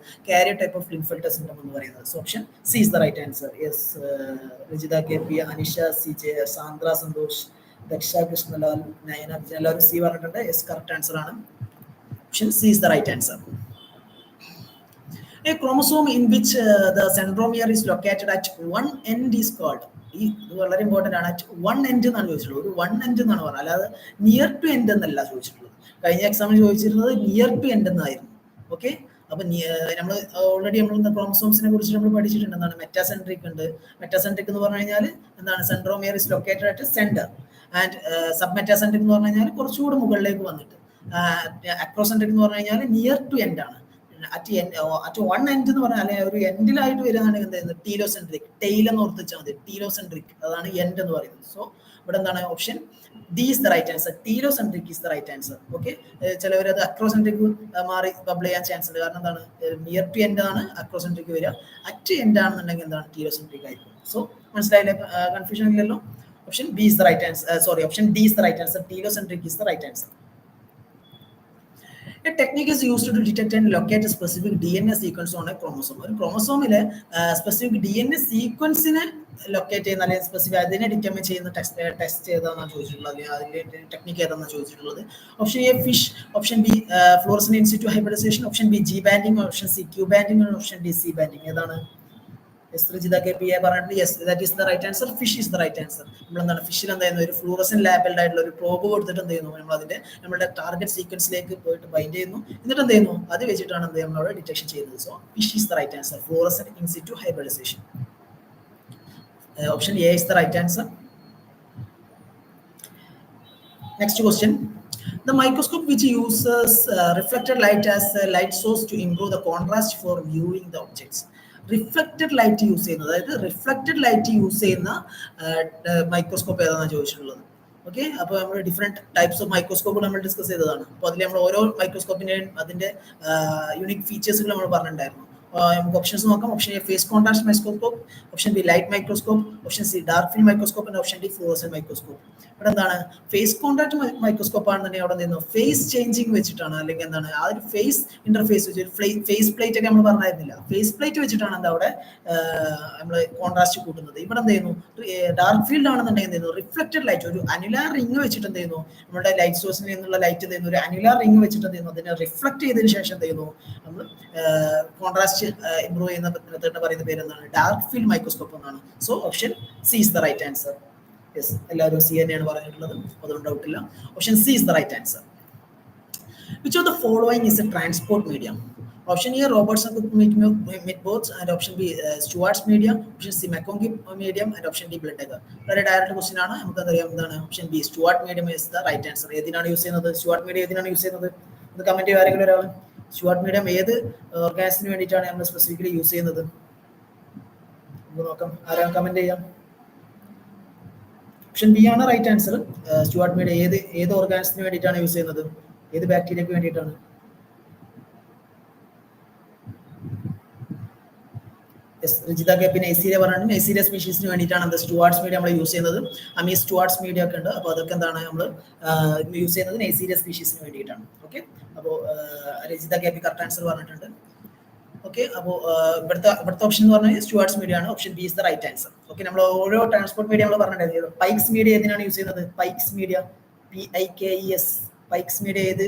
കാരിയോടൈപ്പ് ഓഫ് ക്ലിൻഫെൽറ്റർ സിൻഡ്രോം എന്ന് പറയുന്നത്. So option C is the right answer. Yes, Rajitha KP, Anisha CJ, Sandra Santhosh, Daksha Krishnalal, Nayana Vijayan എല്ലാവരും സി പറഞ്ഞിട്ടുണ്ട്. യെസ്, കറക്റ്റ് ആൻസർ ആണ്. Option C is the right answer. A chromosome in which the centromere is located at one end is called. ഇത് വളരെ ഇമ്പോർട്ടന്റ് ആണ്. അറ്റ് വൺ എൻഡ് എന്നാണ് ചോദിച്ചിട്ടുള്ളത്. ഒരു വൺ എൻഡ് എന്നാണ് പറഞ്ഞത്, അല്ലാതെ നിയർ ടു എൻഡ് എന്നല്ല ചോദിച്ചിട്ടുള്ളത്. കഴിഞ്ഞ എക്സാമിൽ ചോദിച്ചിരുന്നത് നിയർ ടു എൻഡ് എന്നായിരുന്നു. ഓക്കെ, അപ്പൊ നമ്മൾ ഓൾറെഡി നമ്മൾ ക്രോമസോംസിനെ കുറിച്ച് നമ്മൾ പഠിച്ചിട്ടുണ്ട്. എന്താണ് മെറ്റാസെൻട്രിക് ഉണ്ട്. മെറ്റാസെൻട്രിക് എന്ന് പറഞ്ഞു കഴിഞ്ഞാൽ എന്താണ് centromere is located at centre, and sub metacentric എന്ന് പറഞ്ഞു കഴിഞ്ഞാൽ കുറച്ചുകൂടി മുകളിലേക്ക് വന്നിട്ട്, അക്രോസെൻട്രിക് എന്ന് പറഞ്ഞു കഴിഞ്ഞാൽ നിയർ ടു എൻഡ് ആണ്. അറ്റ് വൺ എൻഡ് എന്ന് പറഞ്ഞാൽ അല്ലെങ്കിൽ ഒരു എൻഡിലായിട്ട് വരുന്നതാണ് എന്ത് ടീലോസെൻട്രിക്. ടെയിൽ എന്ന് ഓർത്ത് വെച്ചാൽ മതി. ടീലോസെൻട്രിക് അതാണ് എൻഡ് എന്ന് പറയുന്നത്. സോ ഇവിടെ എന്താണ് option D is the right answer. Telocentric is the right answer. Okay, ചിലവർ അത് അക്രോസെൻട്രിക് മാറി ബബിൾ ചെയ്യാൻ ചാൻസ് ഉണ്ട്. കാരണം എന്താണ്, നിയർ ടു എൻഡ് ആണ് അക്രോസെൻട്രിക് വരിക, അറ്റ് എൻഡ് ആണെന്നുണ്ടെങ്കിൽ എന്താണ് ടീലോസെൻട്രിക് ആയിരിക്കും. സോ മനസ്സിലായില്ലേ, കൺഫ്യൂഷൻ ഇല്ലല്ലോ. Option B is the right answer, sorry, option D is the right answer. Telocentric is the right answer. A technique is used to detect and locate a specific DNA sequence on a chromosome. ഒരു ക്രോമസോമിലെ സ്പെസിഫിക് DNA സീക്വൻസിനെ ലൊക്കേറ്റ് ചെയ്യുന്ന അല്ലെങ്കിൽ സ്പെസിഫിക് അതിനെ ഡിറ്റർമിൻ ചെയ്യുന്ന ടെസ്റ്റ് ഏതാണെന്നാണ് ചോദിച്ചിട്ടുള്ളത്, അല്ലെങ്കിൽ അതിന്റെ ടെക്നിക്ക് ഏതാണെന്നാണ് ചോദിച്ചിട്ടുള്ളത്. Option A FISH, option B fluorescent in situ hybridization, option B G banding, option C Q banding, option D C banding. ഏതാണ്? Rijita KP പറഞ്ഞിട്ട് yes, that is the right answer. Fish is the right answer. നമ്മൾ എന്താണ് ഫിഷിൽ എന്ത് ചെയ്യുന്നു, ഒരു ഫ്ലൂറസെന്റ് ലാബിൾഡ് ആയിട്ടുള്ള ഒരു പ്രോബ് കൊടുത്തിട്ട് എന്ത് ചെയ്യുന്നു, നമ്മൾ അതിന്റെ നമ്മുടെ ടാർഗറ്റ് സീക്വൻസിലേക്ക് പോയിട്ട് ബൈൻഡ് ചെയ്യുന്നു, എന്നിട്ട് എന്ത് ചെയ്യുന്നു, അത് വെച്ചിട്ടാണ് എന്ത് ചെയ്യുന്നത്, നമ്മളവിടെ ഡിറ്റക്ഷൻ ചെയ്യുന്നത്. So FISH is the right answer. Fluorescent in situ hybridization. Option A is the right answer. Next question. The microscope which uses reflected light as a light source to improve the contrast for viewing the objects. Reflected light use ചെയ്യുന്നത്, അതായത് റിഫ്ലക്റ്റഡ് ലൈറ്റ് യൂസ് ചെയ്യുന്ന മൈക്രോസ്കോപ്പ് ഏതാണെന്ന് ചോദിച്ചിട്ടുള്ളത്. ഓക്കെ, അപ്പോൾ നമ്മൾ ഡിഫറെന്റ് ടൈപ്സ് ഓഫ് മൈക്രോസ്കോപ്പ് നമ്മൾ ഡിസ്കസ് ചെയ്തതാണ്. അപ്പോൾ അതിൽ നമ്മൾ ഓരോ മൈക്രോസ്കോപ്പിന്റെയും അതിന്റെ യുണീക് ഫീച്ചേഴ്സുകൾ നമ്മൾ പറഞ്ഞിട്ടുണ്ടായിരുന്നു. നമുക്ക് ഓപ്ഷൻസ് നോക്കാം. Option A face contrast microscope, option B light microscope, option C dark field microscope, and option D fluorescent microscope. ഇവിടെ എന്താണ്, ഫേസ് കോൺടാക്ട് മൈക്രോസ്കോപ്പ് ആണെന്നുണ്ടെങ്കിൽ അവിടെ നിന്ന് ഫേസ് ചേഞ്ചിങ് വെച്ചിട്ടാണ്, അല്ലെങ്കിൽ എന്താണ് ആ ഒരു ഫേസ് ഇന്റർഫേസ് വെച്ച് ഫേസ് പ്ലേറ്റ് ഒക്കെ നമ്മൾ പറഞ്ഞിരുന്നില്ല, ഫേസ് പ്ലേറ്റ് വെച്ചിട്ടാണ് എന്താ അവിടെ നമ്മൾ കോൺട്രാസ്റ്റ് കൂട്ടുന്നത്. ഇവിടെ എന്ത് ചെയ്യുന്നു, ഡാർക്ക് ഫീൽഡ് ആണെന്നുണ്ടെങ്കിൽ എന്ത് ചെയ്യുന്നു, റിഫ്ലക്റ്റഡ് ലൈറ്റ് ഒരു അനുലാർ റിംഗ് വെച്ചിട്ട് എന്ത് ചെയ്യുന്നു, നമ്മുടെ ലൈറ്റ് സോഴ്സിൽ നിന്നുള്ള ലൈറ്റ് എന്ത് ചെയ്യുന്നു, ഒരു അനുലാർ റിംഗ് വെച്ചിട്ട് എന്ത് ചെയ്യുന്നു, അതിനെ റിഫ്ലക്ട് ചെയ്തതിനു ശേഷം എന്ത് ചെയ്യുന്നു, നമ്മൾ കോൺട്രാസ്റ്റ് ഇംപ്രൂവ് ചെയ്യുന്ന മെത്തേഡ് പറയുന്ന പേര് എന്താണ്, ഡാർക്ക് ഫീൽഡ് മൈക്രോസ്കോപ്പ് എന്നാണ്. So option C is the right answer. Yes, എല്ലാവരും സി തന്നെയാണ് പറഞ്ഞിട്ടുള്ളത്, അതുകൊണ്ട് ഡൗട്ടില്ല. Option C is the right answer. Which of the following is a transport medium? Option A Robertson Midboards, and option B Stewart's medium, option C McConkie medium, and option D Bloodegger. വളരെ ഡയറക്റ്റ് ക്വസ്റ്റ്യൻ ആണ്, നമുക്കറിയാം എന്താണ് option B Stuart medium is the right answer. ഏതിനാണ് യൂസ് ചെയ്യുന്നത്, സ്റ്റുവാർട്ട് മീഡിയം ഏതിനാണ് യൂസ് ചെയ്യുന്നത്, ഇത് കമന്റ് ചെയ്യുക ആരെങ്കിലും ഒരാൾ. സ്റ്റുവാർട്ട് മീഡിയം ഏത് ഓർഗാനിസത്തിന് വേണ്ടിയിട്ടാണ് നമ്മൾ സ്പെസിഫിക്കലി യൂസ് ചെയ്യുന്നത്, നമുക്ക് നോക്കാം. ആരാണ് കമന്റ് ചെയ്യാം. ഓപ്ഷൻ ബി ആണ് റൈറ്റ് ആൻസർ. സ്റ്റുവാർട്ട് മീഡിയം ഏത് ഓർഗാനിസത്തിന് വേണ്ടിയിട്ടാണ് യൂസ് ചെയ്യുന്നത്, ഏത് ബാക്ടീരിയക്ക് വേണ്ടിയിട്ടാണ്? റിജിത കെ പിന്നെ എസീരിയ പറഞ്ഞിട്ടുണ്ട്, എസീരിയ സ്പീഷീസിന് വേണ്ടിയിട്ടാണ് എന്താ സ്റ്റുവാർട്ട്സ് മീഡിയ നമ്മൾ യൂസ് ചെയ്യുന്നത്. അമീ സ്റ്റുവാർട്ട്സ് മീഡിയ ഒക്കെ ഉണ്ട്, അപ്പോൾ അതൊക്കെ എന്താണ് നമ്മൾ യൂസ് ചെയ്യുന്നത് എസീരിയ സ്പീഷീസിന് വേണ്ടിയിട്ടാണ്. ഓക്കെ, അപ്പോൾ Rajitha K P correct answer പറഞ്ഞിട്ടുണ്ട്. ഓക്കെ, അപ്പോൾ ഇവിടുത്തെ ഓപ്ഷൻ എന്ന് പറഞ്ഞാൽ സ്റ്റുവാർട്ട്സ് മീഡിയ ആണ്. Option B is the right answer. Okay, നമ്മൾ ഓരോ ട്രാൻസ്പോർട്ട് മീഡിയ നമ്മൾ പറഞ്ഞിട്ടുണ്ടായിരുന്നു. പൈക്സ് മീഡിയ ഏതിനാണ് യൂസ് ചെയ്യുന്നത്, പൈക്സ് മീഡിയ PIKES, പൈക്സ് മീഡിയ ഏത്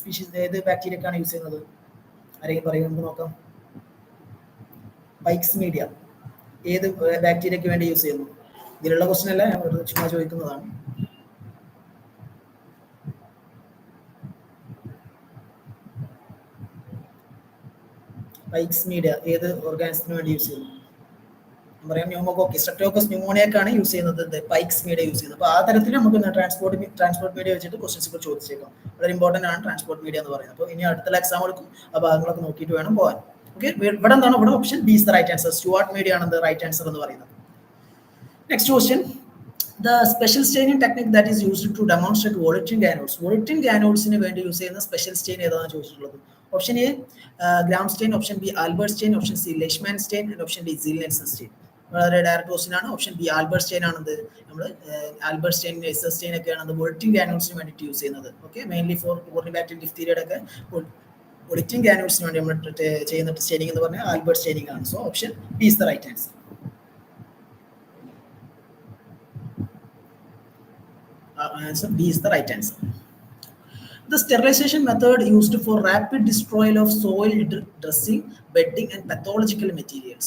സ്പീഷീസ് ഏത് ബാക്ടീരിയക്കാണ് യൂസ് ചെയ്യുന്നത്, ആരെങ്കിലും പറയും, നമുക്ക് നോക്കാം. പൈക്സ് മീഡിയ ഏത് ബാക്ടീരിയക്ക് വേണ്ടി യൂസ് ചെയ്യുന്നു? ഇതിലുള്ള ക്വസ്റ്റൻ അല്ല, ഞാൻ ചുമ്മാ ചോദിക്കുന്നതാണ്. പൈക്സ് മീഡിയ ഏത് ഓർഗാനിസത്തിന് വേണ്ടി യൂസ് ചെയ്യുന്നു? പറയാം ന്യൂമോകോക്കസ്, സ്ട്രെപ്റ്റോക്കോക്കസ് ന്യൂമോണിയക്കാണ് യൂസ് ചെയ്യുന്നത് പൈക്സ് മീഡിയ യൂസ് ചെയ്യുന്നത്. അപ്പോൾ ആ തരത്തിൽ നമുക്ക് ട്രാൻസ്പോർട്ട് മീഡിയ വെച്ചിട്ട് ക്വസ്റ്റൻസ് ഇപ്പോൾ ചോദിച്ചേക്കാം. വളരെ ഇമ്പോർട്ടൻ്റ് ആണ് ട്രാൻസ്പോർട്ട് മീഡിയ എന്ന് പറയുന്നത്. അപ്പോൾ ഇനി അടുത്തുള്ള എക്സാം എടുക്കും, ആ ഭാഗങ്ങളൊക്കെ നോക്കിയിട്ട് വേണം പോകാൻ. ഓക്കെ, ഇവിടെ എന്താണ്, ഇവിടെ option B is the right answer. Stuart media ആണ് റൈറ്റ് ആൻസർ എന്ന് പറയുന്നത്. Next question, the special staining technique that is used to demonstrate Wollaston granules. Wollaston granulesന് വേണ്ടി യൂസ് ചെയ്യുന്ന സ്പെഷ്യൽ സ്റ്റെയിൻ ഏതാണെന്ന് ചോദിച്ചിട്ടുള്ളത്. Option A Gram stain, option B Albert stain, option C Leishman stain, and option D Ziehl Neelsen stain. വളരെ ഡയറക്റ്റ് ക്വസ്റ്റ്യൻ ആണ്. ഓപ്ഷൻ ബി ആൽബർട്ട് സ്റ്റെയിൻ ആണത്. നമ്മൾ ആൽബർട്ട് സ്റ്റെയിൻ, ലെയ്സർ സ്റ്റെയിൻ ഒക്കെയാണ് അത് വോൾറ്റിംഗ് ഗ്രാനുൾസിന് വേണ്ടിയിട്ട് യൂസ് ചെയ്യുന്നത്. ഓക്കെ, മെയിൻലി ഫോർ കോർണിബാക്ടീരിയം ഡിഫ്തീരിയയുടെ ഒക്കെ വോൾറ്റിംഗ് ഗ്രാനുൾസിന് വേണ്ടി നമ്മൾ ചെയ്യുന്ന സ്റ്റെയിനിങ് എന്ന് പറഞ്ഞാൽ ആൽബർട്ട് സ്റ്റെയിനിങ് ആണ്. So option B is the right answer. Answer B is the right answer. The sterilization method used for rapid destroyal of soil dressing, bedding and pathological materials.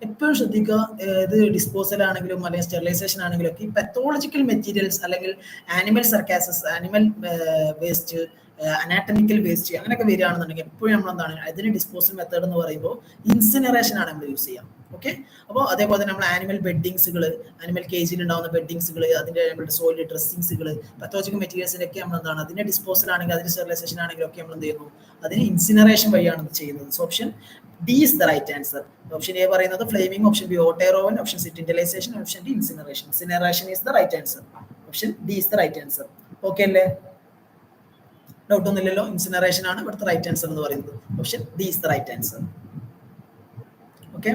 എപ്പോഴും ശ്രദ്ധിക്കുക, ഇത് ഡിസ്പോസൽ ആണെങ്കിലും അല്ലെങ്കിൽ സ്റ്റെറിലൈസേഷൻ ആണെങ്കിലും ഒക്കെ ഈ പത്തോളജിക്കൽ മെറ്റീരിയൽസ് അല്ലെങ്കിൽ animal carcasses, animal waste, anatomical waste അങ്ങനെയൊക്കെ വരികയാണെന്നുണ്ടെങ്കിൽ എപ്പോഴും നമ്മൾ എന്താണ് അതിന് ഡിസ്പോസൽ മെത്തേഡ് എന്ന് പറയുമ്പോൾ ഇൻസിനറേഷൻ ആണ് നമ്മൾ യൂസ് ചെയ്യാം. ഓക്കെ, അപ്പോൾ അതേപോലെ തന്നെ നമ്മൾ ആനിമൽ ബെഡിങ്സുകൾ, ആനിമൽ കേജിൽ ഉണ്ടാകുന്ന ബെഡിങ്സുകൾ, അതിൻ്റെ നമ്മുടെ സോയിൽ ഡ്രസ്സിങ്സുകൾ, പത്തോളജിക്കൽ മെറ്റീരിയൽസിനൊക്കെ നമ്മൾ എന്താണ് അതിൻ്റെ ഡിസ്പോസൽ ആണെങ്കിൽ അതിൻ്റെ സ്റ്റെറിലൈസേഷൻ ആണെങ്കിലും ഒക്കെ നമ്മൾ എന്ത് ചെയ്യുന്നു, അതിന് ഇൻസിനറേഷൻ വഴിയാണ് ചെയ്യുന്നത്. So option D is the right answer. Option A പറയുന്നത് flaming, option B hot air oven, option C tyndallization, option D incineration. Incineration is the right answer. Option D is the right answer. Okay അല്ലേ? ഡൗട്ട് ഒന്നുമില്ലല്ലോ. ഇൻസിനറേഷൻ ആണ് ഇവിടുത്തെ റൈറ്റ് ആൻസർ എന്ന് പറയുന്നത്. Option D is the right answer. Okay,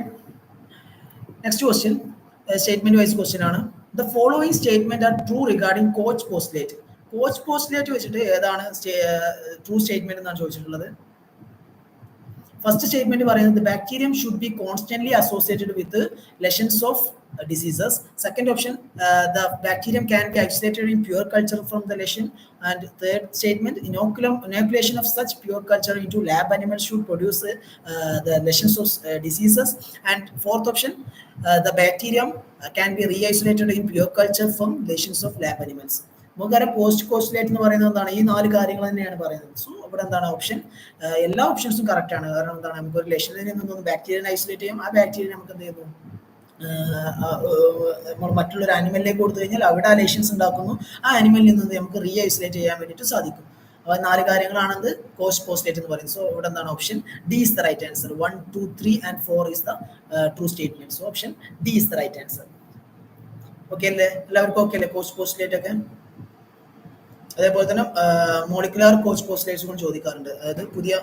next question statement wise question ആണ്. The following statement are true regarding Koch postulate. Coach postulate വെച്ചിട്ട് ഏതാണ് ട്രൂ സ്റ്റേറ്റ്മെന്റ് എന്നാണ് ചോദിച്ചിട്ടുള്ളത്. ഫസ്റ്റ് സ്റ്റേറ്റ്മെന്റ് പറയുന്നത് bacterium should be constantly associated with lesions of diseases. Second option, the bacterium can be isolated in pure culture from the lesion. And third statement, inoculation of such pure culture into lab animals should produce the lesions of diseases. And fourth option, the bacterium can be re-isolated in pure culture from lesions of lab animals. നമുക്കറിയാം പോസ്റ്റ് പോസ്റ്റ്ലേറ്റ് എന്ന് പറയുന്നത് എന്താണ്, ഈ 4 കാര്യങ്ങൾ തന്നെയാണ് പറയുന്നത്. സോ ഇവിടെ എന്താണ് ഓപ്ഷൻ, എല്ലാ ഓപ്ഷൻസും കറക്റ്റ് ആണ്. കാരണം എന്താണ്, നമുക്ക് ഒരു ലെഷനിൽ നിന്നൊന്ന് ബാക്ടീരിയനെ ഐസൊലേറ്റ് ചെയ്യും, ആ ബാക്ടീരിയ നമുക്ക് എന്ത് ചെയ്യുന്നു, നമ്മൾ മറ്റുള്ളൊരു ആനിമലിലേക്ക് കൊടുത്തു കഴിഞ്ഞാൽ അവിടെ ആ ലേഷൻസ് ഉണ്ടാക്കുന്നു, ആ ആനിമലിൽ നിന്ന് നമുക്ക് റീ ഐസൊലേറ്റ് ചെയ്യാൻ വേണ്ടിയിട്ട് സാധിക്കും. അപ്പോൾ 4 കാര്യങ്ങളാണത് കോസ്റ്റ് പോസ്റ്റ്ലേറ്റ് എന്ന് പറയുന്നത്. സോ ഇവിടെ എന്താണ് option D is the right answer. 1, 2, 3 and 4 is the true statement. So option D is the right answer. Okay അല്ലേ? എല്ലാവർക്കും ഓക്കെ അല്ലേ കോസ്റ്റ് പോസ്റ്റ്ലേറ്റ് ഒക്കെ? അതേപോലെ തന്നെ മോളിക്കുലാർ കോച്ച് പോസ്റ്റ്ലേറ്റ്സ് കൂടെ ചോദിക്കാറുണ്ട്. അതായത് പുതിയ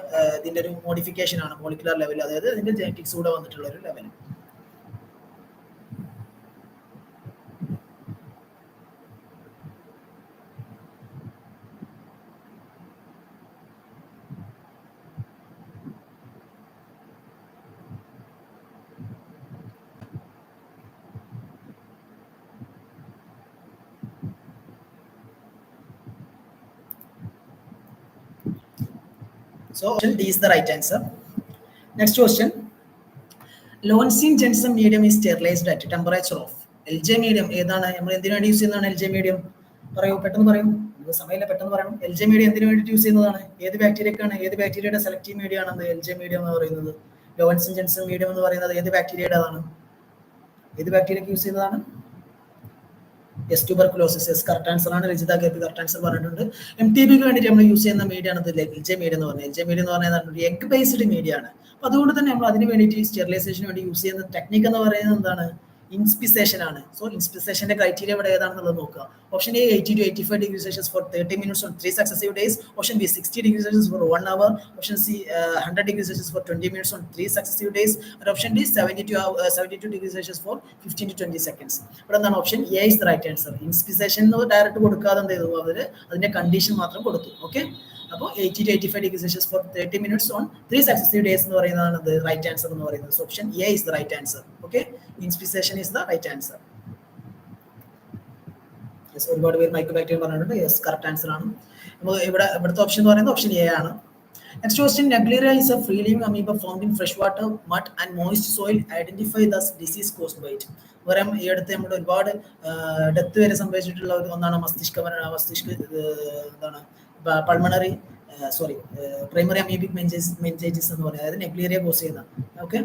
ഇതിന്റെ ഒരു മോഡിഫിക്കേഷൻ ആണ് മോളിക്കുലാർ ലെവൽ, അതായത് ഇതിന്റെ ജെനറ്റിക്സ് കൂടെ വന്നിട്ടുള്ള ഒരു level. So option D is the right answer. Next question. Lonsine Jensen medium is sterilized at temperature of LJ medium. ഏതാണ് നമ്മൾ എന്തിനു വേണ്ടി യൂസ് ചെയ്യുന്നതാണ് LJ medium? പറയൂ, പെട്ടെന്ന് പറയൂ, നമുക്ക് സമയമില്ല, പെട്ടെന്ന് പറയണം. LJ medium എന്തിനു വേണ്ടി യൂസ് ചെയ്യുന്നതാണ്? ഏത് ബാക്ടീരിയക്കാണ്, ഏത് ബാക്ടീരിയയുടെ സെലക്റ്റീവ് മീഡിയം ആണ് LJ medium എന്ന് പറയുന്നത്? ലോൻസിൻ ജെൻസൺ മീഡിയം എന്ന് പറയുന്നത് ഏത് ബാക്ടീരിയയുടേതാണ്? ഏത് ബാക്ടീരിയക്ക് യൂസ് ചെയ്യുന്നതാണ്? Yes, tuberculosis. Yes, correct answer ആണ്. രജിത കേപി കറക്റ്റ് ആൻസർ പറഞ്ഞിട്ടുണ്ട്. MTBക്ക് വേണ്ടിയിട്ട് നമ്മൾ യൂസ് ചെയ്യുന്ന മീഡിയ ആണ് LJ മീഡിയം എന്ന് പറയുന്നത്. LJ മീഡിയം എന്ന് പറയുന്നത് എഗ് ബേസ്ഡ് മീഡിയ ആണ്. അപ്പൊ അതുകൊണ്ട് തന്നെ നമ്മൾ അതിന് വേണ്ടിയിട്ട് സ്റ്റെറിലൈസേഷന് വേണ്ടി യൂസ് ചെയ്യുന്ന ടെക്നിക്ക് എന്ന് പറയുന്നത് എന്താണ്? ഇൻസ്പിസേഷൻ ആണ്. സോ ഇൻസ്പിസേഷന്റെ ക്രൈറ്റീരിയ ഇവിടെ ഏതാണെന്നുള്ളത് നോക്കുക. Option A 80 to 85 degrees Celsius for 30 minutes on 3 successive days. Option B 60 degrees Celsius for 1 hour. Option C 100 degrees Celsius for 20 minutes on 3 successive days. And option D 72 degrees Celsius for 15 to 20 seconds. ഇവിടെ എന്താണ് option A is the right answer. Inspissation direct കൊടുക്കാതെ എന്ത് ചെയ്തു, അവര് അതിന്റെ കണ്ടീഷൻ മാത്രം കൊടുത്തു. ഓക്കെ, അപ്പോൾ 80 to 85 degrees Celsius for 30 minutes on 3 successive days എന്ന് പറയുന്നതാണ് റൈറ്റ് ആൻസർ എന്ന് പറയുന്നത്. So option A is the right answer. Okay, inspissation is the right answer. Yes, ഒരുപാട് പേര് മൈക്രോബാക്ടീരിയം പറഞ്ഞിട്ടുണ്ട്. യെസ്, കറക്റ്റ് ആൻസർ ആണ്. ഇവിടുത്തെ ഓപ്ഷൻ എന്ന് പറയുന്നത് ഓപ്ഷൻ എ ആണ്. Next question, Naegleria is a free-living amoeba found in freshwater, mud and moist soil. Identify the disease caused by it. പറയാം, ഈ അടുത്ത് നമ്മുടെ ഒരുപാട് ഡെത്ത് വരെ സംഭവിച്ചിട്ടുള്ള ഒന്നാണ് മസ്തിഷ്ക എന്താണ് പൾമണറി പ്രൈമറി അമീബിക് മെനിഞ്ചൈറ്റിസ് എന്ന് പറയുന്നത്, അതായത് നെഗ്ലേറിയ കോസ് ചെയ്യുന്ന. ഓക്കെ,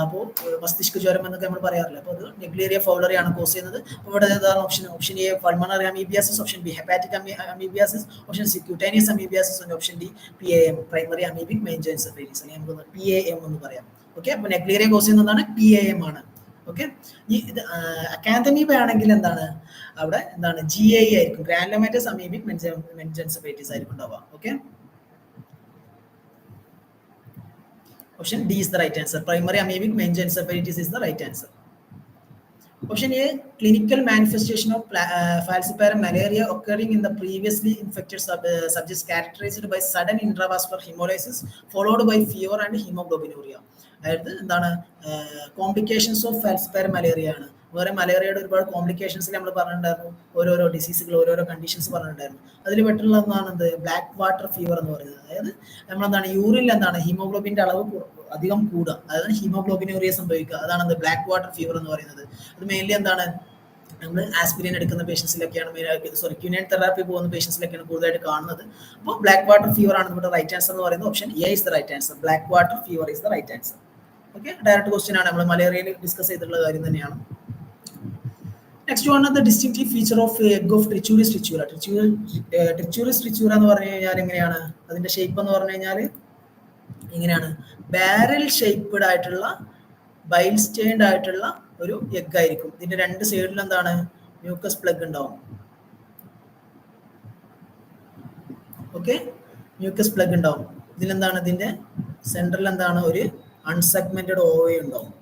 അപ്പോൾ മസ്തിഷ്ക ജ്വരം എന്നൊക്കെ നമ്മൾ പറയാറില്ല, അപ്പോൾ അത് നെഗ്ലേറിയ ഫൗളറി ആണ് കോസ് ചെയ്യുന്നത്. അപ്പോൾ ഇവിടെ ഏതാണ് option? Option A pulmonary amoebiasis, option B hepatic amoebiasis, option C cutaneous amoebiasis, option D PAM primary amoebic meningitis, അല്ലെങ്കിൽ നമുക്ക് PAM എന്ന് പറയാം. ഓക്കെ, അപ്പോൾ നെഗ്ലേറിയ കോസ് ചെയ്യുന്നതാണ് PAM ആണ്. ഓക്കെ, ഈ അക്കാന്തമീബ ആണെങ്കിൽ എന്താണ് അവിടെ എന്താണ് GAE ആയിരിക്കും, ഗ്രാനുലോമാറ്റസ് അമീബിക് മെനിഞ്ചൈറ്റിസ് ആയിരിക്കും ഉണ്ടാവുക. Okay, option D is the right answer. Primary amoebic meningoencephalitis is the right answer. Option A, clinical manifestation of falciparum malaria occurring in the previously infected subjects characterized by sudden intravascular hemolysis followed by fever and hemoglobinuria. അതായത് എന്താണ് കോംപ്ലിക്കേഷൻസ് ഓഫ് ഫാൽസിപാരം മലേറിയ ആണ്. വേറെ മലേറിയയുടെ ഒരുപാട് കോംപ്ലിക്കേഷൻസ് നമ്മൾ പറഞ്ഞിട്ടുണ്ടായിരുന്നു, ഓരോരോ ഡിസീസുകൾ ഓരോരോ കണ്ടീഷൻസ് പറഞ്ഞിട്ടുണ്ടായിരുന്നു. അതിൽ പെട്ടുള്ള ഒന്നാണ് എന്ത് ബ്ലാക്ക് വാട്ടർ ഫീവർ എന്ന് പറയുന്നത്. അതായത് നമ്മളെന്താണ് യൂറിനിൽ എന്താണ് ഹീമോഗ്ലോബിന്റെ അളവ് അധികം കൂടുക, അതായത് ഹീമോഗ്ലോബിനൂറിയ സംഭവിക്കുക, അതാണ് എന്ത് ബ്ലാക്ക് വാട്ടർ ഫീവർ എന്ന് പറയുന്നത്. അത് മെയിൻലി എന്താണ് നമ്മൾ ആസ്പിരിൻ എടുക്കുന്ന പേഷ്യൻസിലൊക്കെയാണ് ക്യൂനൈൻ തെറാപ്പി പോകുന്ന പേഷ്യൻസിലൊക്കെയാണ് കൂടുതലായിട്ട് കാണുന്നത്. അപ്പോൾ ബ്ലാക്ക് വാട്ടർ ഫീവർ ആണ് നമ്മുടെ റൈറ്റ് ആൻസർ എന്ന് പറയുന്നത്. Option A is the right answer. Black water fever is the right answer. Okay, direct question ആണ്, നമ്മൾ മലേറിയയിൽ ഡിസ്കസ് ചെയ്തിട്ടുള്ള കാര്യം തന്നെയാണ്. Next one, the distinctive feature of egg of Trichuris trichiura. Trichuris trichiura എന്ന് പറഞ്ഞു കഴിഞ്ഞാൽ എങ്ങനെയാണ് അതിന്റെ ഷേപ്പ് എന്ന് പറഞ്ഞു കഴിഞ്ഞാൽ ഇങ്ങനെയാണ്, ബാരൽ ഷേപ്പ്ഡ് ആയിട്ടുള്ള ബൈൽ സ്റ്റേൻഡ് ആയിട്ടുള്ള ഒരു എഗ് ആയിരിക്കും. ഇതിന്റെ രണ്ട് സൈഡിൽ എന്താണ് മ്യൂക്കസ് പ്ലഗ് ഉണ്ടാവും. ഓക്കെ, മ്യൂക്കസ് പ്ലഗ് ഉണ്ടാവും. ഇതിലെന്താണ്, ഇതിന്റെ സെൻട്രൽ എന്താണ്, ഒരു അൺസെഗ്മെന്റഡ് ഓവ ഉണ്ടാവും.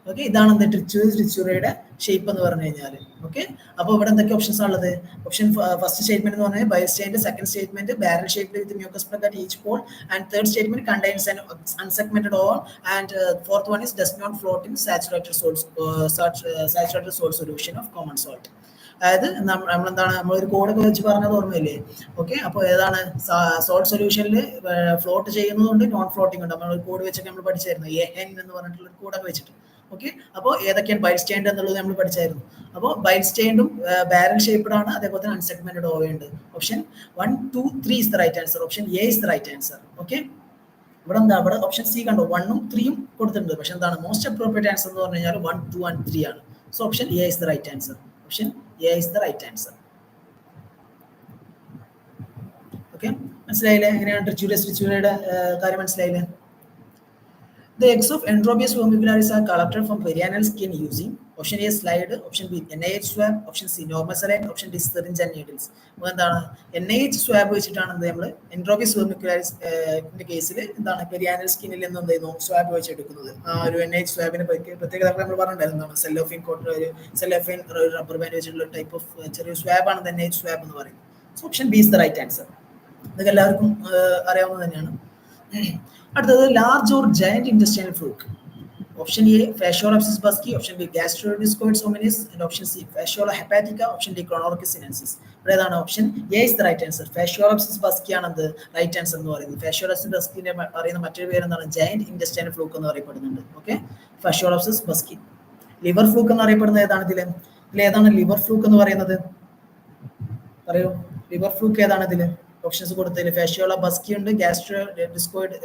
ഓക്കെ, ഇതാണ് എന്താ ട്രിച്ചുറയുടെ ഷേപ്പ് എന്ന് പറഞ്ഞു കഴിഞ്ഞാൽ. ഓക്കെ, അപ്പോൾ ഇവിടെ എന്തൊക്കെ ഓപ്ഷൻസ് ഉള്ളത്? ഓപ്ഷൻ ഫസ്റ്റ് സ്റ്റേറ്റ്മെന്റ് എന്ന് പറഞ്ഞാൽ ബയോസ്റ്റൈൻ്റെ, second statement barrel shaped with mucus plug at each pole, and third statement contains an unsegmented ova, and fourth one is does not float in saturated salt solution of common salt. അതായത് നമ്മളെന്താണ്, നമ്മളൊരു കോഡൊക്കെ വെച്ച് പറഞ്ഞത് ഓർമ്മയില്ലേ? ഓക്കെ, അപ്പോൾ ഏതാണ് സോൾട്ട് സൊല്യൂഷനിൽ ഫ്ലോട്ട് ചെയ്യുന്നതുകൊണ്ട് നോൺ ഫ്ലോട്ടിംഗ് ഉണ്ട്. നമ്മൾ ഒരു കോഡ് വെച്ചൊക്കെ നമ്മൾ പഠിച്ചായിരുന്നു, എൻ എന്ന് പറഞ്ഞിട്ടുള്ള ഒരു കോഡൊക്കെ വെച്ചിട്ട്. ഓക്കെ, അപ്പോൾ ഏതൊക്കെയാണ് ബൈൽസ്റ്റൈൻഡ് എന്നുള്ളത് നമ്മൾ പഠിച്ചായിരുന്നു. അപ്പോൾ ബൈൽസ്റ്റൈൻഡും ബാരൽ ഷേപ്ഡ് ആണ്, അതേപോലെ തന്നെ അൺസെഗ്മെന്റഡ് ഓവ ഉണ്ട്. Option 1, 2, 3 is the right answer. Option A is the right answer. Okay, ഇവിടെ എന്താ, ഇവിടെ ഓപ്ഷൻ സി കണ്ടോ, 1ഉം 3ഉം കൊടുത്തിട്ടുണ്ട്. പക്ഷെ എന്താണ് മോസ്റ്റ് അപ്രോപ്രിയേറ്റ് ആൻസർ എന്ന് പറഞ്ഞു കഴിഞ്ഞാൽ 1, 2 ആൻഡ് 3 ആണ്. So option A is the right answer. Option A is the right answer. Okay, മനസ്സിലായില്ലേ? എങ്ങനെയാണ് ട്രിച്ചുറയുടെ കാര്യം മനസ്സിലായില്ലേ? The eggs of Enterobius vermicularis are collected from perianal skin using option A slide, option B NIH swab, option C normal saline, option D syringe and needles. എന്താണ് NIH swab വെച്ചിട്ടാണ് നമ്മൾ Enterobius vermicularis കേസിൽ എന്താണ് പെരിയാനൽ സ്കിന്നിൽ നിന്ന് എന്ത് ചെയ്യുന്നു, സ്വാബ് വെച്ചെടുക്കുന്നത്. ആ ഒരു NIH സ്വാബിനെ പ്രത്യേകത നമ്മൾ പറഞ്ഞിട്ടുണ്ടായിരുന്നു, സെല്ലോഫിൻ റബ്ബർ ബാൻഡ് വെച്ചിട്ടുള്ള ടൈപ്പ് ഓഫ് ചെറിയ സ്വാബാണ് NIH സ്വാബ് എന്ന് പറയുന്നത്. So option B is the right answer. ഇതൊക്കെ എല്ലാവർക്കും അറിയാവുന്നത് തന്നെയാണ്. അടുത്തത് large or giant intestinal fluke. Option A Fasciolopsis buski, option B Gastrodiscoides hominis, and option C Fasciola hepatica, option D Clonorchis sinensis. ഇവിടെ ഏതാണ് option A is the right answer. Fasciolopsis buski ആണ് എന്ത് റൈറ്റ് ആൻസർ എന്ന് പറയുന്നത്. ഫാഷ്യോലപ്സിസ് ബസ്കിന്റെ പറയുന്ന മറ്റൊരു പേര് എന്താണ്, ജയന്റ് ഇൻറ്റസ്റ്റൈനൽ ഫ്ലൂക്ക് എന്ന് അറിയപ്പെടുന്നുണ്ട്. Okay, Fasciolopsis buski. Liver fluke എന്ന് അറിയപ്പെടുന്നത് ഏതാണ്? ഇതിലേതാണ് ലിവർ ഫ്ലൂക്ക് എന്ന് പറയുന്നത്? പറയൂ, ലിവർ ഫ്ലൂക്ക് ഏതാണ് ഇതിൽ? ഓപ്ഷൻസ് കൊടുത്തതിൽ ഫാഷ്യോള ബസ്കി ഉണ്ട്, ഗാസ്ട്രോ ഡിസ്കോയിഡ്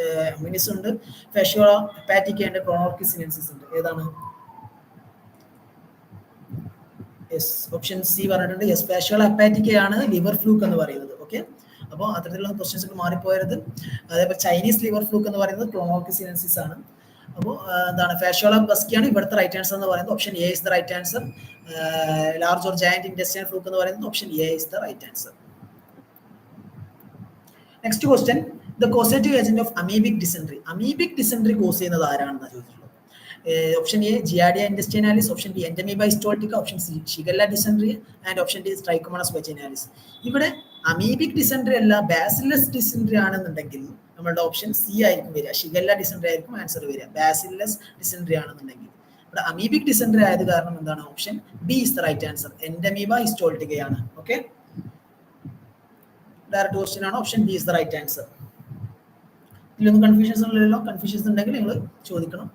മിനിസ് ഉണ്ട്, ഫാഷ്യോള ഹെപ്പാറ്റിക്ക ഉണ്ട്, ക്രോണോർക്കിസ് സിനൻസിസ് ഉണ്ട്. ഏതാണ്? യെസ്, ഓപ്ഷൻ സി പറഞ്ഞിട്ടുണ്ട്. യെസ്, ഫാഷ്യോള ഹെപ്പാറ്റിക്ക ആണ് ലിവർ ഫ്ലൂക്ക് എന്ന് പറയുന്നത്. ഓക്കെ, അപ്പോൾ അത്തരത്തിലുള്ള ക്വസ്റ്റ്യൻസ് ഒക്കെ മാറിപ്പോയത്. അതേപോലെ ചൈനീസ് ലിവർ ഫ്ലൂക്ക് എന്ന് പറയുന്നത് ക്രോണോർക്കിസ് സിനൻസിസ് ആണ്. അപ്പോൾ എന്താണ്, ഫാഷ്യോള ബസ്കി ആണ് ഇവിടുത്തെ റൈറ്റ് ആൻസർ എന്ന് പറയുന്നത്. Option A is the right answer. Large or giant intestinal fluke എന്ന് പറയുന്നത് option A is the right answer. Next question, the causative agent of amoebic dysentery. Amoebic dysentery cause ചെയ്യുന്നത് ആരാണെന്ന് ചോദിച്ചിട്ടുള്ളത്. Option A Giardia intestinalis, option B Entamoeba histolytica, option C Shigella dysentery, and option D Trichomonas vaginalis. ഇവിടെ അമീബിക് ഡിസെൻട്രി അല്ല ബാസിലസ് ഡിസെൻട്രി ആണെന്നുണ്ടെങ്കിൽ നമ്മളുടെ ഓപ്ഷൻ സി ആയിരിക്കും വരിക. ഷിഗല്ല ഡിസെൻട്രി ആയിരിക്കും ആൻസർ വരിക. ബാസിലസ് ഡിസെൻട്രി ആണെന്നുണ്ടെങ്കിൽ. ഇവിടെ അമീബിക് ഡിസെൻട്രി ആയത് കാരണം എന്താണ്, option B is the right answer. Entamoeba ഹിസ്റ്റോൾട്ടിക്കയാണ്. ഓക്കെ, ഡയറക്റ്റ് ക്വസ്റ്റ്യൻ ആണ്. Option B is the right answer. ഇതിലൊന്നും കൺഫ്യൂഷൻസ് ഉള്ളല്ലോ. കൺഫ്യൂഷൻസ് ഉണ്ടെങ്കിൽ നിങ്ങൾ ചോദിക്കണം.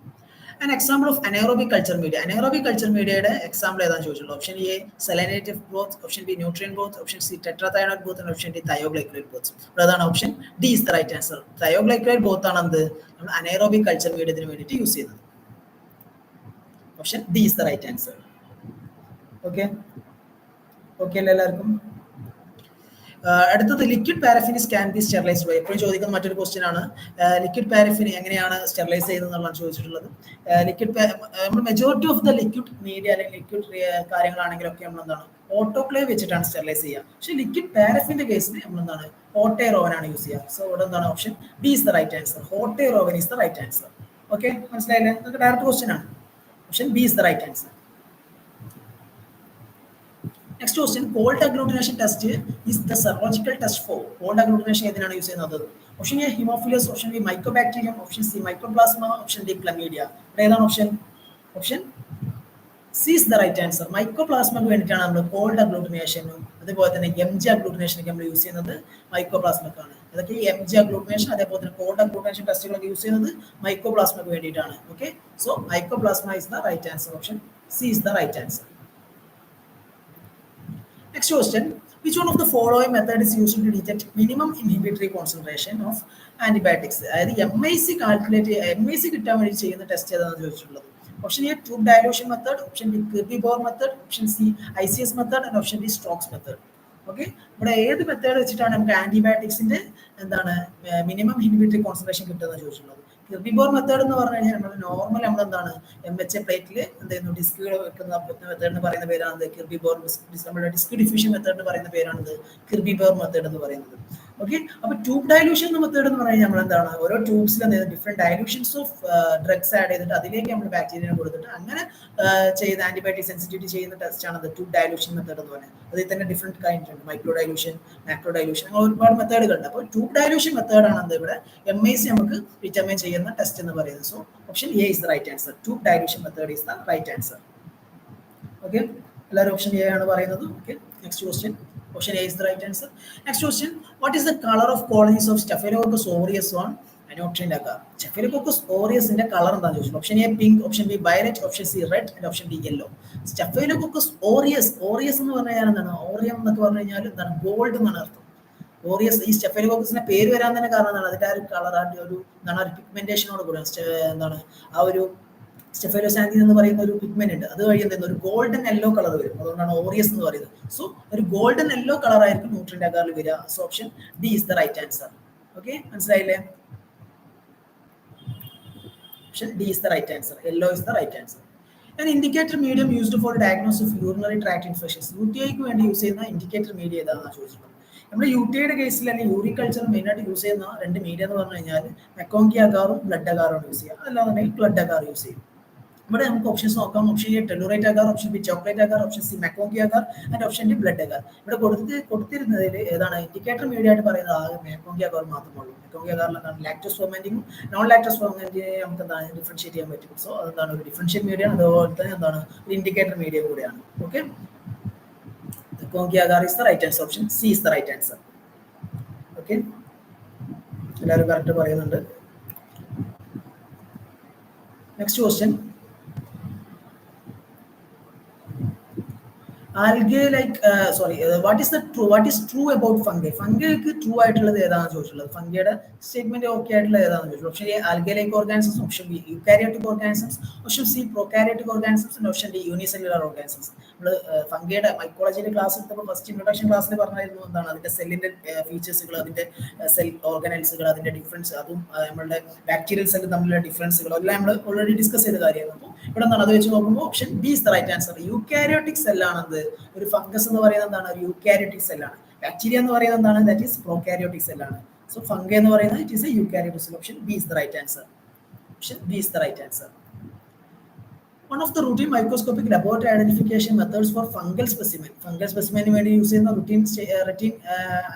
An example of anaerobic culture media. Anaerobic culture മീഡിയയുടെ എക്സാമ്പിൾ ഏതാണെന്ന് ചോദിച്ചിട്ടുള്ളത്. Option A selenite growth, option B nutrient growth, option C tetrathionate growth, and option D thioglycollate growth. ഇവിടെ അതാണ് option D is the right answer. Thioglycollate growth ആണ് എന്ത് നമ്മൾ അനേറോബിക് കൾച്ചർ മീഡിയത്തിന് വേണ്ടിയിട്ട് യൂസ് ചെയ്യുന്നത്. Option D is the right answer. Okay, okay അല്ലേ എല്ലാവർക്കും? അടുത്തത് liquid paraffin can be sterilized by. എപ്പോഴും ചോദിക്കുന്ന മറ്റൊരു ക്വസ്റ്റ്യൻ ആണ്, ലിക്വിഡ് പാരഫിൻ എങ്ങനെയാണ് സ്റ്റെറിലൈസ് ചെയ്യുന്നതെന്നുള്ളതാണ് ചോദിച്ചിട്ടുള്ളത്. ലിക്വിഡ് നമ്മൾ majority of the liquid media അല്ലെങ്കിൽ ലിക്വിഡ് കാര്യങ്ങളാണെങ്കിലൊക്കെ നമ്മൾ എന്താണ് ഓട്ടോക്ലേവ് വെച്ചിട്ടാണ് സ്റ്റെറിലൈസ് ചെയ്യുക. പക്ഷേ ലിക്വിഡ് പാരഫിന്റെ കേസിൽ നമ്മൾ എന്താണ് ഹോട്ട് എയർ ഓവൻ ആണ് യൂസ് ചെയ്യുക. സോ ഇവിടെ എന്താണ് option B is the right answer. Hot air oven is the right answer. Okay, മനസ്സിലായില്ലേ? നമുക്ക് ഡയറക്റ്റ് ക്വസ്റ്റ്യൻ ആണ്. Option B is the right answer. Next question, cold agglutination test is the serological test for cold agglutination ഏതിനാണ് യൂസ് ചെയ്യുന്നത്? Option A Haemophilus, option B Mycobacterium, option C Mycoplasma, option D Chlamydia. ഏതാണ് option? Option C is the right answer. മൈക്കോപ്ലാസ്മക്ക് വേണ്ടിയിട്ടാണ് നമ്മൾ കോൾഡ് അഗ്ലൂട്ടിനേഷനും അതുപോലെ തന്നെ MG അഗ്ലൂട്ടിനേഷനൊക്കെ നമ്മൾ യൂസ് ചെയ്യുന്നത് മൈക്കോപ്ലാസ്മക്കാണ്. അതൊക്കെ MG അഗ്ലൂട്ടിനേഷൻ അതേപോലെ തന്നെ കോൾഡ് അഗ്ലൂട്ടിനേഷൻ ടെസ്റ്റുകളൊക്കെ യൂസ് ചെയ്യുന്നത് മൈക്കോപ്ലാസ്മക്ക് വേണ്ടിയിട്ടാണ്. Okay, so mycoplasma is the right answer. Option C is the right answer. Next question, which one of the following method is used to detect minimum inhibitory concentration of antibiotics? അതായത് MIC കാൽക്കുലേറ്റ് MIC കിട്ടാൻ വേണ്ടി ചെയ്യുന്ന ടെസ്റ്റ് ഏതാണെന്ന് ചോദിച്ചിട്ടുള്ളത്. Option A tube dilution method, option B Kirby Bauer method, option C ICS method, and option D Stokes method. Okay, ഇവിടെ ഏത് മെത്തേഡ് വെച്ചിട്ടാണ് നമുക്ക് ആന്റിബയോട്ടിക്സിന്റെ എന്താണ് മിനിമം ഇൻഹിബിറ്ററി കോൺസെൻട്രേഷൻ കിട്ടുന്നത് ചോദിച്ചിട്ടുള്ളത്. കിർബി ബോർ മെത്തേഡ് എന്ന് പറഞ്ഞു കഴിഞ്ഞാൽ നമ്മൾ നോർമൽ നമ്മൾ എന്താണ് MHA പ്ലേറ്റിൽ എന്ത് ചെയ്യുന്നു ഡിസ്കുകൾ വെക്കുന്ന മെത്തേഡ് എന്ന് പറയുന്ന പേരാണ് കിർബി ബോർ. നമ്മുടെ ഡിസ്ക് ഡിഫ്യൂഷൻ മെത്തേഡ് എന്ന് പറയുന്ന പേരാണിത് കിർബി ബോർ മെത്തേഡ് എന്ന് പറയുന്നത്. ഓക്കെ. അപ്പൊ ട്യൂബ് ഡയലൂഷൻ മെത്തേഡ് എന്ന് പറഞ്ഞാൽ നമ്മൾ എന്താണ്, ഓരോ ട്യൂബ്സിൽ ഡിഫറെന്റ് ഡയലൂഷൻസ് ഓഫ് ഡ്രഗ്സ് ആഡ് ചെയ്തിട്ട് അതിലേക്ക് നമ്മൾ ബാക്ടീരിയ കൊടുത്തിട്ട് അങ്ങനെ ചെയ്ത ആന്റിബയോട്ടിക് സെൻസിറ്റിവിറ്റി ചെയ്യുന്ന ടെസ്റ്റ് ആണ് ട്യൂബ് ഡയലൂഷൻ മെത്തേഡ് എന്ന് പറയുന്നത്. അതിൽ തന്നെ ഡിഫറെന്റ് കൈൻഡ് ഉണ്ട്, മൈക്രോ ഡയലൂഷൻ, മാക്രോ ഡയലൂഷൻ, അങ്ങനെ ഒരുപാട് മെത്തേഡുകളുണ്ട്. അപ്പോൾ ട്യൂബ് ഡയലൂഷൻ മെത്തേഡ് ആണ് ഇവിടെ MIC നമുക്ക് ഡിറ്റർമൈൻ ചെയ്യുന്ന ടെസ്റ്റ് എന്ന് പറയുന്നത്. So option A is the right answer. Tube dilution method is the right answer. Okay, എല്ലാവരും ഓപ്ഷൻ എ ആണ് പറയുന്നത്. Okay, next question. Option A is the right answer. Next question. What is the color of colonies of Staphylococcus aureus on Anopterian agar? Staphylococcus aureus ന്റെ കളർ എന്താണെന്ന് ചോദിച്ചു. Option A pink, option B violet, option C red and option D yellow. Staphylococcus aureus, aureus എന്ന് പറഞ്ഞു കഴിഞ്ഞാൽ എന്താണ്, ഓറിയം എന്നൊക്കെ പറഞ്ഞു കഴിഞ്ഞാൽ എന്താണ്, ഗോൾഡ് എന്നാണ് അർത്ഥം. ഓറിയസ്, ഈ സ്റ്റെഫൈലോകോക്കസിന്റെ പേര് വരാൻ തന്നെ കാരണം എന്താണ്, അതിന്റെ ആ ഒരു കളർ, ഒരു എന്താണ്, ഒരു പിഗ്മെന്റേഷനോട് കൂടെ എന്താണ് ആ ഒരു സ്റ്റെഫൈലോസാന്തി എന്ന് പറയുന്ന ഒരു പിഗ്മെന്റ് ഉണ്ട്, അത് വഴി എന്തെങ്കിലും ഒരു ഗോൾഡൻ യെല്ലോ കളർ വരും. അതുകൊണ്ടാണ് ഓറിയസ് എന്ന് പറയുന്നത്. സോ ഒരു ഗോൾഡൻ യെല്ലോ കളർ ആയിരിക്കും ന്യൂട്രിയന്റ് അഗാറിൽ വരിക. So option D is the right answer. Okay, മനസ്സിലായില്ലേ? Option D is the right answer. Yellow is the right answer. An indicator medium used for diagnosis of urinary tract infections. UTIക്ക് വേണ്ടി യൂസ് ചെയ്യുന്ന ഇൻഡിക്കേറ്റർ മീഡിയ ഏതാണെന്ന് ചോദിച്ചിട്ടുണ്ട്. നമ്മുടെ UTIയുടെ കേസിൽ അല്ലെങ്കിൽ യൂറിക് കൾച്ചർ മെയിനായിട്ട് യൂസ് ചെയ്യുന്ന രണ്ട് മീഡിയ എന്ന് പറഞ്ഞു കഴിഞ്ഞാൽ മെക്കോങ്കി അഗാറും ബ്ലഡ് അഗാറും യൂസ് ചെയ്യുക, അല്ലാന്നുണ്ടെങ്കിൽ ബ്ലഡ് അഗാർ യൂസ് ചെയ്യും. ഇവിടെ നമുക്ക് ഓപ്ഷൻസ് നോക്കാം. Option A tellurite agar, option B chocolate agar, option C MacConkey agar and option D blood agar. ഇവിടെ കൊടുത്തിരുന്നതിൽ ഏതാണ് ഇൻഡിക്കേറ്റർ മീഡിയ ആയിട്ട് പറയുന്നത് ആകെ മെക്കോങ്കി അഗാർ മാത്രമുള്ളൂ. മെക്കോങ്കി അഗാറിൽ എന്താണ് ലാക്ടോസ് ഫെർമെന്റിങ്ങും നോൺ ലാക്ടോസ് ഫെർമെന്റിനെ നമുക്ക് എന്താണ് ഡിഫറൻഷിയേറ്റ് ചെയ്യാൻ പറ്റും. സോ അതാണ് ഒരു ഡിഫറൻഷ്യൽ മീഡിയ, അതുപോലെ തന്നെ എന്താണ് ഒരു ഇൻഡിക്കേറ്റർ മീഡിയ കൂടിയാണ്. Okay, MacConkey agar is the right answer. Option C is the right answer. Okay, എല്ലാവരും കറക്റ്റ് പറയുന്നുണ്ട്. Next question. Algae like what is true about fungi? Fungiക്ക് ട്രൂ ആയിട്ടുള്ളത് ഏതാണെന്ന് ചോദിച്ചിട്ടുള്ളത്. ഫംഗിയുടെ സ്റ്റേറ്റ്മെന്റ് ഓക്കെ ആയിട്ടുള്ളത് ഏതാണെന്ന് ചോദിച്ചു. Option A algae like organisms, option B eukaryotic organisms, option C prokaryotic organisms, option D unicellular organisms. നമ്മൾ ഫംഗിയുടെ മൈക്കോളജിയുടെ ക്ലാസ് എടുത്തപ്പോൾ ഫസ്റ്റ് ഇൻട്രൊഡക്ഷൻ ക്ലാസ്സിൽ പറഞ്ഞായിരുന്നു എന്താണ് അതിന്റെ സെല്ലിന്റെ ഫീച്ചേഴ്സുകൾ, അതിന്റെ സെൽ ഓർഗനൈസുകൾ, അതിന്റെ ഡിഫറൻസ്, അതും നമ്മളുടെ ബാക്ടീരിയൽ സെൽ തമ്മിലുള്ള ഡിഫറൻസുകൾ എല്ലാം നമ്മൾ ഓൾറെഡി ഡിസ്കസ് ചെയ്ത കാര്യമാണ്. അപ്പോൾ ഇവിടെ എന്താണ് അത് വെച്ച് നോക്കുമ്പോൾ option B is the right answer. Eukaryotic സെല്ലാണത്. ഒരു ഫംഗസ് എന്ന് പറയുന്നത് എന്താണ്, ഒരു യൂക്കാരിയോട്ടിക് സെല്ലാണ്. ബാക്ടീരിയ എന്ന് പറയുന്നത് എന്താണ്, ദാറ്റ് ഈസ് പ്രോകാരിയോട്ടിക് സെല്ലാണ്. സോ ഫംഗ എന്ന് പറയുന്നത് it is a eukaryotic cell. Option B is the right answer. Option B is the right answer. One of the routine microscopic laboratory identification methods for fungal specimen. Fungal specimen വേണ്ടി യൂസ് ചെയ്യുന്ന routine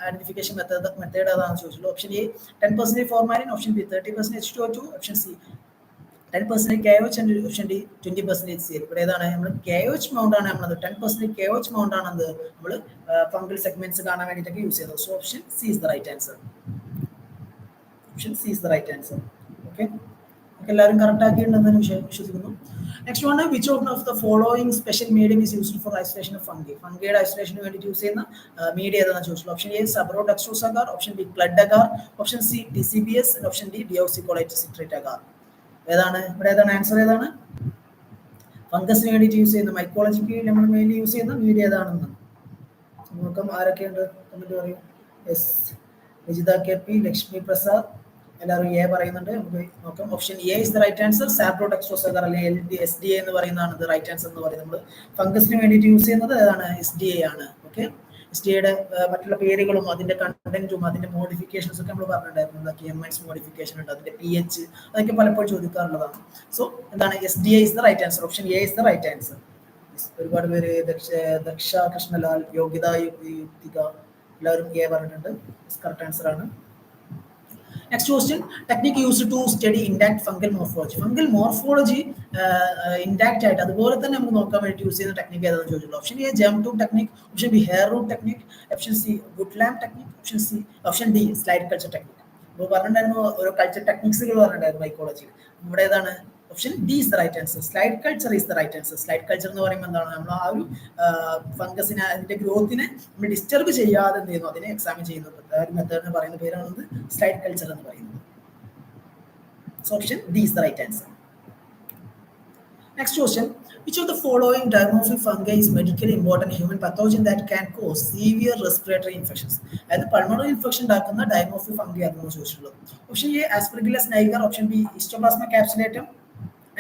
identification method ഏതാണെന്ന് ചോദിച്ചുള്ളൂ. Option A 10% formalin, option B 30% H2O2, option C 10% KOH and option D 20% CL. ഇവിടെ ഏതാണ് നമ്മൾ KOH മൗണ്ട് ആണ് നമ്മളത് 10% KOH മൗണ്ട് ആണ് നമ്മൾ ഫംഗൽ സെഗ്മെന്റ്സ് കാണാൻ വേണ്ടിയിട്ടൊക്കെ യൂസ് ചെയ്യുന്നത്. So option C is the right answer. Option C is the right answer. Okay, എല്ലാവരും കറക്റ്റ് ആക്കിയിട്ടുണ്ടെന്ന് വിശ്വസിക്കുന്നു. Next one, which of the following special medium is used for isolation of fungi? ഫംഗിയുടെ ഐസൊലേഷന് വേണ്ടി യൂസ് ചെയ്യുന്ന മീഡിയ ഏതാണെന്ന് ചോദിച്ചു. Option A Sabouraud dextrose agar, option B blood agar, option C DCBS, option D deoxycholate citrate agar. ഏതാണ് ഇവിടെ ഏതാണ് ആൻസർ? ഏതാണ് ഫംഗസിന് വേണ്ടിയിട്ട് യൂസ് ചെയ്യുന്ന, മൈക്കോളജിക്ക് നമ്മൾ മെയിൻലി യൂസ് ചെയ്യുന്ന മീഡിയ ഏതാണെന്ന് നോക്കാം. ആരൊക്കെയുണ്ട് കമന്റ് പറയും. എസ് രജിത KP, ലക്ഷ്മി പ്രസാദ്, എല്ലാവരും എ പറയുന്നുണ്ട്. നമുക്ക് നോക്കാം. Option A is the right answer. Sabouraud dextrose agar അല്ലെങ്കിൽ SDA എന്ന് പറയുന്നതാണ് റൈറ്റ് ആൻസർ എന്ന് പറയുന്നത്. നമ്മൾ ഫംഗസിന് വേണ്ടിയിട്ട് യൂസ് ചെയ്യുന്നത് ഏതാണ്? SDA ആണ്. ഓക്കെ, SDAയുടെ മറ്റുള്ള പേരുകളും അതിന്റെ കണ്ടന്റും അതിന്റെ മോഡിഫിക്കേഷൻസ് ഒക്കെ നമ്മൾ പറഞ്ഞിട്ടുണ്ടായിരുന്നു. KMS മോഡിഫിക്കേഷൻ ഉണ്ട്, അതിന്റെ PH, അതൊക്കെ പലപ്പോഴും ചോദിക്കാറുള്ളതാണ്. സോ എന്താണ് SDA is the right answer. Option A is the right answer. ഒരുപാട് പേര് ദക്ഷ കൃഷ്ണലാൽ, യോഗ്യത യുക്തിക, എല്ലാവരും എ പറഞ്ഞിട്ടുണ്ട്. കറക്റ്റ് ആൻസർ ആണ്. Next question, technique used to study intact fungal morphology. Fungal morphology intact ആയിട്ട് അതുപോലെ തന്നെ നമുക്ക് നോക്കാൻ വേണ്ടി യൂസ് ചെയ്യുന്ന ടെക്നിക്ക് ഏതാണെന്ന് ചോദിച്ചിട്ടുള്ളൂ. Option A germ tube technique, option B hair root technique, option C ഗുഡ് lamp technique, option D slide culture technique. ഇപ്പോൾ പറഞ്ഞിട്ടുണ്ടായിരുന്നു ഓരോ കൾച്ചർ ടെക്നിക്സുകൾ പറഞ്ഞിട്ടുണ്ടായിരുന്നു മൈക്കോളജിയിൽ. ഇവിടെ ഏതാണ്? Option D is the right answer. Slide culture is the right answer. Slide culture എന്ന് പറയുമ്പോൾ എന്താണ്, നമ്മൾ ആ ഒരു ഫംഗസിനെ അതിന്റെ ഗ്രോത്തിനെ നമ്മൾ ഡിസ്റ്റർബ് ചെയ്യാതെ എന്ത് ചെയ്യുന്നു, അതിനെ എക്സാമിൻ ചെയ്യുന്നത്. ആ ഒരു മെത്തേഡിന് പറയുന്ന പേരാണ് സ്ലൈഡ് കൾച്ചർ എന്ന് പറയുന്നത്. So option D is the right answer. Next question, which of the following dimorphic fungi is medically important human pathogen that can cause severe respiratory infections? അതായത് പൾമണറി ഇൻഫെക്ഷൻ ഉണ്ടാക്കുന്ന ഡൈമോർഫിക് ഫംഗി ആണെന്ന് ചോദിച്ചിട്ടുള്ളത്. Option A Aspergillus niger, option B Histoplasma capsulatum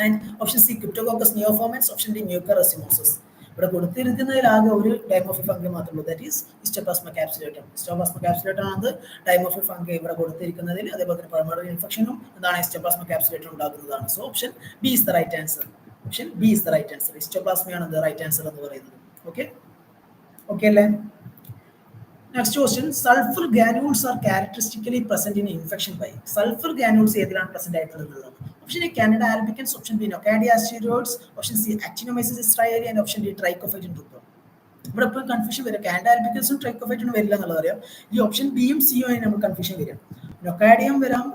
and option C Cryptococcus neoformans, option D Mucor racemosus. ഇവിടെ കൊടുത്തിരിക്കുന്നതിലാകെ ഒരു ഡൈമോഫിൽ ഫംഗി മാത്രമേ ഉള്ളൂ, that is Histoplasma capsulatum. Histoplasma capsulatum ആണ് ഡൈമോഫിൽ ഫംഗി ഇവിടെ കൊടുത്തിരിക്കുന്നതിൽ. അതേപോലെ തന്നെ പൾമണറി ഇൻഫെക്ഷനും എന്താണ് ഹിസ്റ്റോപ്ലാസ്മ ക്യാപ്സുലേറ്റം ഉണ്ടാക്കുന്നതാണ്. So option B is the right answer. Option B is the right answer. ഹിസ്റ്റോപ്ലാസ്മയാണ് ദ റൈറ്റ് ആൻസർ എന്ന് പറയുന്നത്. ഓക്കെ ഓക്കെ അല്ലേ? Next question, sulphur granules are characteristically present in infection by. Sulphur granules ഏതിലാണ് പ്രസന്റ് ആയിട്ടുള്ളത്? Option A Candida albicans, option B Nocardia asteroides, option C Actinomyces israelii and option D Trichophyton ട്രൂപ്പ്. ഇവിടെ ഇപ്പോൾ കൺഫ്യൂഷൻ വരും, കാനഡ ആൽബിക്കൻസും ട്രൈക്കോഫൈറ്റിനും വരില്ല എന്നുള്ളത് അറിയാം. ഈ ഓപ്ഷൻ ബിയും സിയും ആയി നമുക്ക് കൺഫ്യൂഷൻ വരും. നൊക്കാഡിയം വരാം,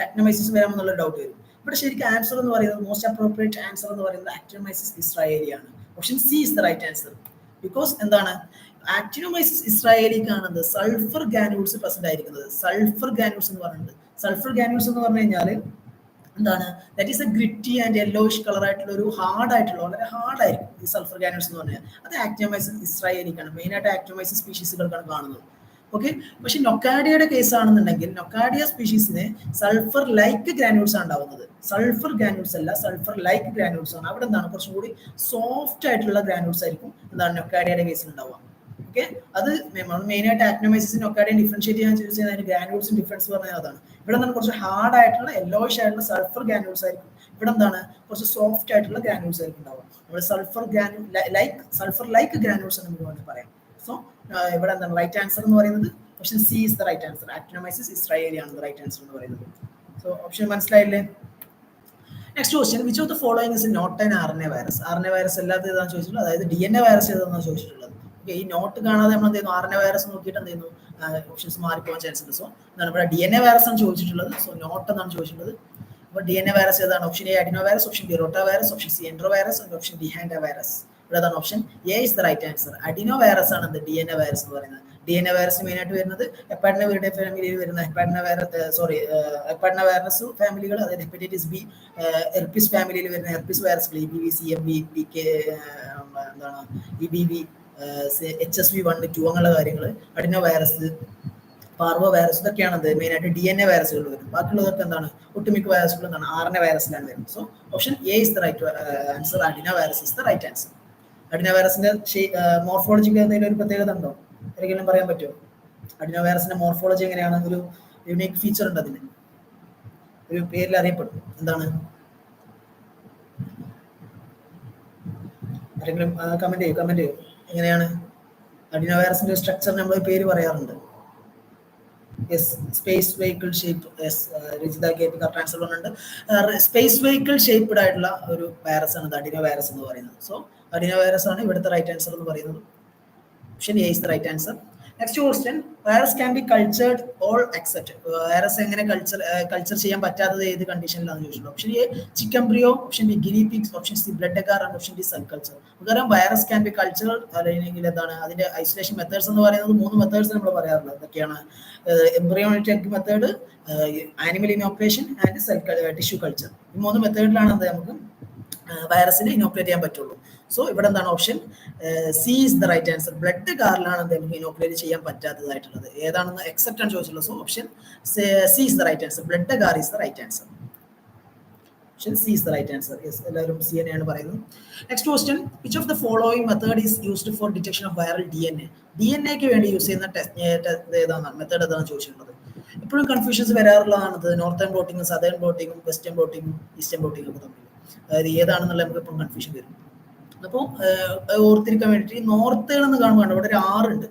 ആക്ടിനോമൈസിസ് വരാം എന്നുള്ള ഡൗട്ട് വരും. ഇവിടെ ശരിക്കും ആൻസർ എന്ന് പറയുന്നത്, മോസ്റ്റ് അപ്രോപ്രിയേറ്റ് ആൻസർ എന്ന് പറയുന്നത് ആക്ടിനോമൈസിസ് ഇസ്രായേലി ആണ്. Option C is the right answer. Because എന്താണ്, ആക്ടിനോമൈസിസ് ഇസ്രായേലിക്കാണ് സൾഫർ ഗ്രാനുൾസ് പ്രസന്റ് ആയിരിക്കുന്നത്. സൾഫർ ഗ്രാനുൾസ് എന്ന് പറയുന്നത്, സൾഫർ ഗ്രാനുൾസ് എന്ന് പറഞ്ഞു കഴിഞ്ഞാൽ എന്താണ്, that is a gritty and yellowish colour ആയിട്ടുള്ള ഒരു ഹാർഡ് ആയിട്ടുള്ള, വളരെ ഹാർഡ് ആയിരിക്കും ഈ സൾഫർ ഗ്രാനുൾസ് എന്ന് പറഞ്ഞാൽ. അത് ആക്ടിനോമൈസിസ് ഇസ്രായേലിക്കാണ്, മെയിൻ ആയിട്ട് ആക്ടിനോമൈസിസ് സ്പീഷീസുകൾക്കാണ് കാണുന്നത്. ഓക്കെ, പക്ഷെ നൊക്കാഡിയയുടെ കേസ് ആണെന്നുണ്ടെങ്കിൽ നൊക്കാഡിയ സ്പീഷീസിന് സൾഫർ ലൈക്ക് ഗ്രാനുൾസ് ആണ് ഉണ്ടാവുന്നത്. സൾഫർ ഗ്രാനുൾസ് അല്ല, സൾഫർ ലൈക്ക് ഗ്രാനുൾസ് ആണ്. അവിടെ എന്താണ്, കുറച്ചും കൂടി സോഫ്റ്റ് ആയിട്ടുള്ള ഗ്രാനുൾസ് ആയിരിക്കും എന്താണ് നൊക്കാഡിയയുടെ കേസിൽ ഉണ്ടാവുക. ഓക്കെ, അത് മെയിൻ ആയിട്ട് ആക്ടിനോമൈസിസ് നൊക്കാഡിയ ഡിഫറൻഷിയേറ്റ് ചെയ്യാൻ ചൂസ് ചെയ്യുന്ന ഗ്രാനുൾസും ഡിഫറൻസ് പറഞ്ഞാൽ അതാണ്. ഇവിടെ എന്താണ് കുറച്ച് ഹാർഡ് ആയിട്ടുള്ള യെല്ലോയിഷ് ആയിട്ടുള്ള സൾഫർ ഗ്രാനുൾസ് ആയിരിക്കും. ഇവിടെ എന്താണ് കുറച്ച് സോഫ്റ്റ് ആയിട്ടുള്ള ഗ്രാനുൾസ് ആയിരിക്കും ഉണ്ടാവുക. നമ്മൾ സൾഫർ ലൈക്ക് ഗ്രാനുൾസ് എന്ന് നമുക്ക് വേണമെങ്കിൽ പറയാം. സോ ഇവിടെ എന്താണ് റൈറ്റ് ആൻസർ എന്ന് പറയുന്നത് option C is the right answer. Actinomyces israelii ആണ് റൈറ്റ് ആൻസർ എന്ന് പറയുന്നത്. സോ ഓപ്ഷൻ മനസ്സിലായില്ലേ? Next question, which of the following is not an RNA virus? RNA virus അല്ലാതെ ഏതാണെന്ന് ചോദിച്ചിട്ടുള്ളത്, അതായത് DNA വൈറസ് ഏതാണെന്ന് ചോദിച്ചിട്ടുള്ളത്. ഓക്കെ, ഈ നോട്ട് കാണാതെ നമ്മൾ എന്ത് ചെയ്യുന്നു, RNA വൈറസ് നോക്കിയിട്ട് എന്ത് ചെയ്യുന്നു, ഓപ്ഷൻസ് മാറിപ്പോകാൻ ചാൻസ് ഉണ്ട്. സോ എന്താണ് ഇവിടെ DNA വൈറസ് ആണ് ചോദിച്ചിട്ടുള്ളത്. സോ നോട്ട് എന്നാണ് ചോദിച്ചിട്ടുള്ളത്. അപ്പോൾ DNA വൈറസ് ഏതാണ്? Option A adenovirus, option B rotavirus, option C enterovirus, option D hantavirus. ഇവിടെ ഏതാണ്? Option A is the right answer. Adenovirus ആണ് DNA വൈറസ് എന്ന് പറയുന്നത്. DNA വൈറസ് മെയിൻ ആയിട്ട് വരുന്നത് ഹെപ്പാഡിനോവൈറിഡേ ഫാമിലിയിൽ വരുന്ന ഹെപ്പാഡിന വൈറസ് ഫാമിലികൾ, അതായത് ഹെപ്പറ്റൈറ്റിസ് ബി, ഹെർപ്പിസ് ഫാമിലിയിൽ വരുന്ന ഹെർപ്പിസ് വൈറസുകൾ, EBV, CMV, PK, എന്താണ് EBV, HSV1, 2 അങ്ങനെയുള്ള കാര്യങ്ങൾ, അഡിനോ വൈറസ്, പാർവോ വൈറസ്, ഇതൊക്കെയാണ് മെയിൻ ആയിട്ട് DNA വൈറസുകൾ വരുന്നത്. ബാക്കിയുള്ളതൊക്കെ എന്താണ്, ഒട്ടുമിക്ക വൈറസുകൾ എന്താണ് RNA വൈറസിലാണ് വരുന്നത്. So option A is the right answer. Adenovirus is the right answer. അഡിനോ വൈറസിന്റെ മോർഫോളജിക്ക് എന്തെങ്കിലും ഒരു പ്രത്യേകത ഉണ്ടോ? ഒരിക്കലും പറയാൻ പറ്റുമോ? അഡിനോ വൈറസിന്റെ മോർഫോളജി എങ്ങനെയാണ്? ഒരു യുണീക്ക് ഫീച്ചർ ഉണ്ട്, അതിന് ഒരു പേരിൽ അറിയപ്പെടും. എന്താണ്? ആരെങ്കിലും കമന്റ് ചെയ്യൂ. എങ്ങനെയാണ് അഡിനോ വൈറസിന്റെ സ്ട്രക്ചർ? നമ്മൾ പേര് പറയാറുണ്ട്. Yes, space vehicle shape. Yes, Rajitha KP correct answer പറഞ്ഞിട്ടുണ്ട്. സ്പേസ് വെഹിക്കിൾ ഷേപ്പ്ഡ് ആയിട്ടുള്ള ഒരു വൈറസ് ആണ് അഡിനോ വൈറസ് എന്ന് പറയുന്നത്. സോ അഡിനോ വൈറസ് ആണ് ഇവിടുത്തെ റൈറ്റ് ആൻസർ എന്ന് പറയുന്നത്. Option A is the right answer. Next question, virus can be cultured all except. Virus എങ്ങനെ കൾച്ചർ ചെയ്യാൻ പറ്റാത്തത് ഏത് കണ്ടീഷനിലാണെന്ന് ചോദിച്ചിട്ടുണ്ട്. Option A chicken Brio, option B guinea pigs, option C blood agar and option D cell culture. കാരണം വൈറസ് ക്യാൻ ബി കൾച്ചർ അല്ലെങ്കിൽ എന്താണ് അതിന്റെ ഐസൊലേഷൻ മെത്തേഡ്സ് എന്ന് പറയുന്നത് 3 മെത്തേഡ്സ് നമ്മൾ പറയാറുള്ളത്. എന്തൊക്കെയാണ്? Embryonic method, animal inoculation and cell tissue culture. ഈ 3 മെത്തേഡിലാണ് നമുക്ക് വൈറസിനെ ഇനോക്കുലേറ്റ് ചെയ്യാൻ പറ്റുള്ളൂ. സോ ഇവിടെ എന്താണ്? Option C is the right answer. Blood കാറിലാണ് നമുക്ക് ഇനോക്കുലേറ്റ് ചെയ്യാൻ പറ്റാത്തതായിട്ടുള്ളത്. ഏതാണെന്ന് എക്സെപ്റ്റ് ആണ് ചോദിച്ചുള്ളത്. So option C is the right answer. Blood agar is the right answer. Option C is the right answer. Yes, എല്ലാവരും സി തന്നെയാണ് പറയുന്നത്. Next question, which of the following method is used for detection of viral DNA? DNAക്ക് വേണ്ടി യൂസ് ചെയ്യുന്ന ഏതാണ് മെത്തേഡ് ഏതാണെന്ന് ചോദിച്ചിട്ടുള്ളത്. എപ്പോഴും കൺഫ്യൂഷൻസ് വരാറുള്ളതാണത്. നോർത്തേൺ ബ്ലോട്ടിങ്ങും സദേൺ ബ്ലോട്ടിങ്ങും വെസ്റ്റേൺ ബ്ലോട്ടിങ്ങും ഈസ്റ്റേൺ ബ്ലോട്ടിങ്ങും ഒക്കെ തമ്മിൽ, അതായത് ഏതാണെന്നുള്ള നമുക്ക് ഇപ്പം കൺഫ്യൂഷൻ വരും. അപ്പോൾ ഓർത്തിരിക്കാൻ വേണ്ടിയിട്ട് നോർത്തേൺ എന്ന് കാണുമ്പോൾ ഇവിടെ ഒരു 6 ഉണ്ട്.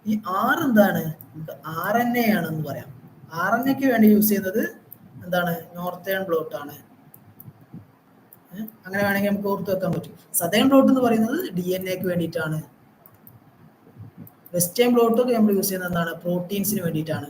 ഈ 6 എന്താണ്? നമുക്ക് RNA ആണെന്ന് പറയാം. RNAക്ക് വേണ്ടി യൂസ് ചെയ്യുന്നത് എന്താണ്? നോർത്തേൺ ബ്ലോട്ട് ആണ്. അങ്ങനെ വേണമെങ്കിൽ നമുക്ക് ഓർത്ത് വെക്കാൻ പറ്റും. സദേൺ ബ്ലോട്ട് എന്ന് പറയുന്നത് DNAക്ക് വേണ്ടിയിട്ടാണ്. വെസ്റ്റേൺ ബ്ലോട്ടൊക്കെ നമ്മൾ യൂസ് ചെയ്യുന്നത് എന്താണ്? പ്രോട്ടീൻസിന് വേണ്ടിയിട്ടാണ്.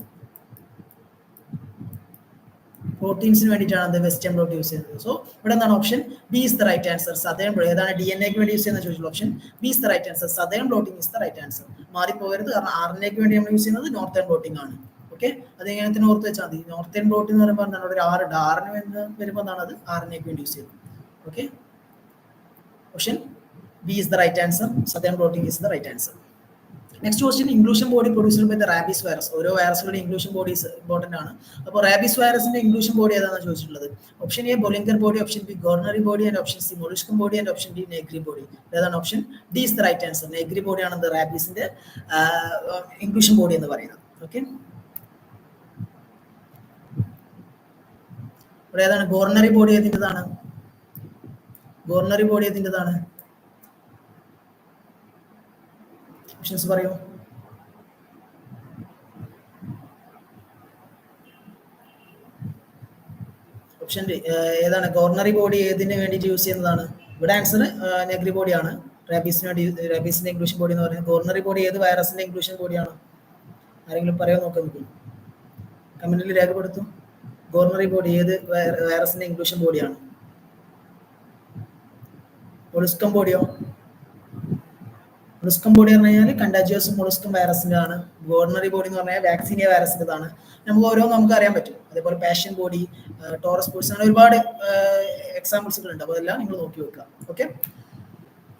പ്രോട്ടീൻസിന് വേണ്ടിയിട്ടാണ് വെസ്റ്റേൺ ബ്ലോട്ട് യൂസ് ചെയ്യുന്നത്. സോ ഇവിടെ എന്താണ്? Option B is the right answer. Southern blot ഏതാണ് DNA-ക്ക് വേണ്ടി യൂസ് ചെയ്യുന്ന ചോദിച്ചുള്ള option B is the right answer. Southern blotting is the right answer. മാറിപ്പോകരുത്, കാരണം RNA-ക്ക് വേണ്ടി നമ്മൾ യൂസ് ചെയ്യുന്നത് നോർത്തേൺ ബ്ലോട്ടിംഗ് ആണ്. ഓക്കെ, അത് എങ്ങനെ തന്നെ ഓർത്ത് വെച്ചാൽ മതി. നോർത്തേൺ ബ്ലോട്ട് എന്ന് പറയുമ്പോൾ എന്താണ്? ഒരു 6 ഉണ്ട്. 6 വരുമ്പോൾ എന്താണ്? അത് RNA-ക്ക് വേണ്ടി യൂസ് ചെയ്യുന്നത്. Okay, option B is the right answer. Southern blotting is the right answer. Next question inclusion body produced by the rabies virus. ഓരോ വൈറസുകളുടെ ഇൻക്ലൂഷൻ ബോഡീസ് ഇമ്പോർട്ടന്റ് ആണ്. അപ്പോൾ റാബീസ് വൈറസിന്റെ ഇൻക്ലൂഷൻ ബോഡി ഏതാണെന്ന് ചോദിച്ചിട്ടുള്ളത്. Option A Bollinger body, option B Guarnieri body, and option C molluscum body, and option D Negri body. ഏതാണ് option D is the right answer. Negri body ആണ് റാബീസിന്റെ ഇൻക്ലൂഷൻ ബോഡി എന്ന് പറയുന്നത്. ഓക്കെ, ഇവിടെ ഏതാണ് ഗോർണറി ബോഡി? ഏതിൻ്റെതാണ് ഗോർണറി ബോഡി? ഏതിൻ്റെതാണ്? ഓപ്ഷൻസ് പറയൂ. ഓപ്ഷൻ ഏതാണ് ഗോർണറി ബോഡി? ഏതിന് വേണ്ടിയിട്ട് യൂസ് ചെയ്യുന്നതാണ്? ഇവിടെ ആൻസർ നെഗ്രി ബോഡിയാണ്. റാബീസിന് വേണ്ടി റാബീസിന്റെ ഇൻക്ലൂഷൻ ബോഡി എന്ന് പറയുന്നത്. ഗോർണറി ബോഡി ഏത് വൈറസിന്റെ ഇൻക്ലൂഷൻ ബോഡിയാണ്? ആരെങ്കിലും പറയാൻ നോക്കാം, നമുക്ക് കമന്റിൽ രേഖപ്പെടുത്തും. ഗോർണറി ബോഡി ഏത് വൈറസിന്റെ ഇൻക്ലൂഷൻ ബോഡിയാണ്? മൊളുസ്കൻ ബോഡിയോ? മൊളുസ്കൻ ബോഡി എന്ന് പറഞ്ഞാൽ കണ്ടാജിയോസ് മൊളുസ്കൻ വൈറസിന്റെ ആണ്. ഗോർണറി ബോഡി എന്ന് പറഞ്ഞാൽ വാക്സിനിയ വൈറസിൻ്റെതാണ്. നമുക്ക് അറിയാൻ പറ്റും. അതേപോലെ പാഷൻ ബോഡി, ടോറസ് ബോഡീസ്, അങ്ങനെ ഒരുപാട് എക്സാമ്പിൾസുകൾ ഉണ്ട്. അപ്പോൾ അതെല്ലാം നിങ്ങൾ നോക്കി വെക്കുക. ഓക്കെ,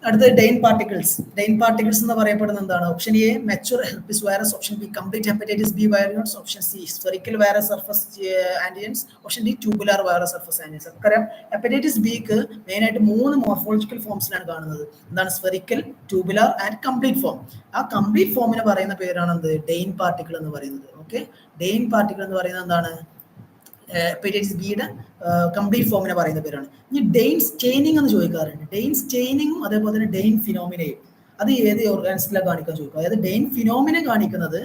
അടുത്തത് ഡെയിൻ പാർട്ടിക്കിൾസ്. ഡെയിൻ പാർട്ടിക്കിൾസ് എന്ന് പറയപ്പെടുന്നത് എന്താണ്? Option A mature herpes virus, option B complete hepatitis B virus, option C spherical virus surface antigens, option D tubular virus surface antigens. നമുക്കറിയാം ഹെപ്പറ്റൈറ്റിസ് ബിക്ക് മെയിൻ ആയിട്ട് 3 മോർഫോളജിക്കൽ ഫോംസിലാണ് കാണുന്നത്. എന്താണ്? Spherical, tubular and complete form. ആ കംപ്ലീറ്റ് ഫോമിന് പറയുന്ന പേരാണ് എന്ത്? ഡെയിൻ പാർട്ടിക്കിൾ എന്ന് പറയുന്നത്. ഓക്കെ, ഡെയിൻ പാർട്ടിക്കിൾ എന്ന് പറയുന്നത് എന്താണ്? ഹെപ്പറ്റൈറ്റിസ് ബിയുടെ കംപ്ലീറ്റ് ഫോമിനെ പറയുന്ന പേരാണ്. ഇനി ഡെയിൻ സ്റ്റെയിനിങ് എന്ന് ചോദിക്കാറുണ്ട്. ഡെയിൻ സ്റ്റെയിനിങ്ങും അതേപോലെ തന്നെ ഡെയിൻ ഫിനോമിനയും അത് ഏത് ഓർഗാനിസത്തിലാണ് കാണിക്കാൻ ചോദിക്കുക. അതായത് ഡെയിൻ ഫിനോമിന കാണിക്കുന്നത്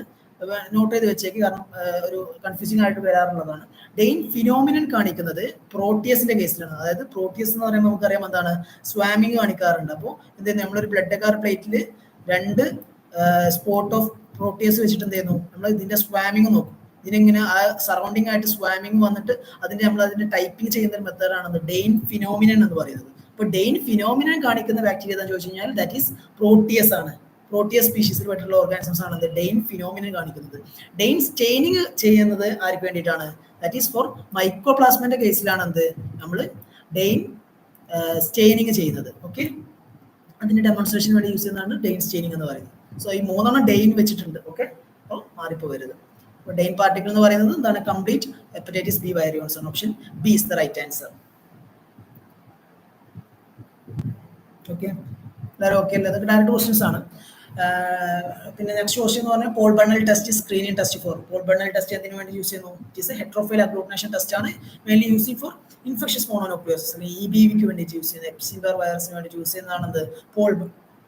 നോട്ട് ചെയ്ത് വെച്ചേക്ക്, കാരണം ഒരു കൺഫ്യൂസിംഗ് ആയിട്ട് വരാറുള്ളതാണ്. ഡെയിൻ ഫിനോമിനൻ കാണിക്കുന്നത് പ്രോട്ടിയസിന്റെ കേസിലാണ്. അതായത് പ്രോട്ടിയസ് എന്ന് പറയുമ്പോൾ നമുക്കറിയാം എന്താണ്? സ്വാമിങ് കാണിക്കാറുണ്ട്. അപ്പോൾ എന്ത് ചെയ്യുന്നു? നമ്മളൊരു ബ്ലഡ് കാർ പ്ലേറ്റിൽ 2 സ്പോട്ട് ഓഫ് പ്രോട്ടിയസ് വെച്ചിട്ട് എന്ത് ചെയ്യുന്നു? നമ്മൾ ഇതിന്റെ സ്വാമിങ് നോക്കും. ഇതിനിങ്ങനെ ആ സറൗണ്ടിങ് ആയിട്ട് സ്വാമിങ് വന്നിട്ട് നമ്മൾ അതിന്റെ ടൈപ്പിംഗ് ചെയ്യുന്ന ഒരു മെത്തേഡാണ് ഡെയിൻ ഫിനോമിനൻ എന്ന് പറയുന്നത്. അപ്പോൾ ഡെയിൻ ഫിനോമിനൻ കാണിക്കുന്ന ബാക്ടീരിയ എന്താണെന്ന് ചോദിച്ചു കഴിഞ്ഞാൽ ദാറ്റ് ഈസ് പ്രോട്ടിയസ് ആണ്. പ്രോട്ടിയസ് സ്പീഷീസിൽ പെട്ടുള്ള ഓർഗാനിസംസ് ആണ് ഡെയിൻ ഫിനോമിനൻ കാണിക്കുന്നത്. ഡെയിൻ സ്റ്റെയിനിങ് ചെയ്യുന്നത് ആർക്ക് വേണ്ടിയിട്ടാണ്? ദാറ്റ് ഈസ് ഫോർ മൈക്രോപ്ലാസ്മന്റെ കേസിലാണ് നമ്മൾ ഡെയിൻ സ്റ്റെയിനിങ് ചെയ്യുന്നത്. ഓക്കെ, അതിന്റെ ഡെമോൺസ്ട്രേഷന് വേണ്ടി യൂസ് ചെയ്യുന്നതാണ് ഡെയിൻ സ്റ്റെയിനിങ് എന്ന് പറയുന്നത്. സോ ഈ 3 ഡെയിൻ വെച്ചിട്ടുണ്ട്. ഓക്കെ, അപ്പോൾ മാറിപ്പോവരുത്. ഡെയിൻ പാർട്ടിക്കിൾ എന്ന് പറയുന്നത് എന്താണ്? കംപ്ലീറ്റ് ഹെപ്പറ്റൈറ്റിസ് ബി വൈറോൺസ് ആണ്. Option B is the right answer. Okay, എല്ലാവരും ഓക്കെ അല്ലേ? അതൊക്കെ ഡയറക്റ്റ് ക്വസ്റ്റ്യൻസ് ആണ്. പിന്നെ നെക്സ്റ്റ് ക്വസ്റ്റ്യൻ എന്ന് പറഞ്ഞാൽ Paul Bunnell test screening test for. Paul Bunnell test എന്തിനു വേണ്ടി യൂസ് ചെയ്യുന്നു? It is a heterophile agglutination test ആണ്. Mainly using for infectious mononucleosis, EBVക്ക് വേണ്ടിയിട്ട് യൂസ് ചെയ്യുന്നത്, എപ്സിൻബർ വൈറസിന് വേണ്ടി യൂസ് ചെയ്യുന്നതാണ്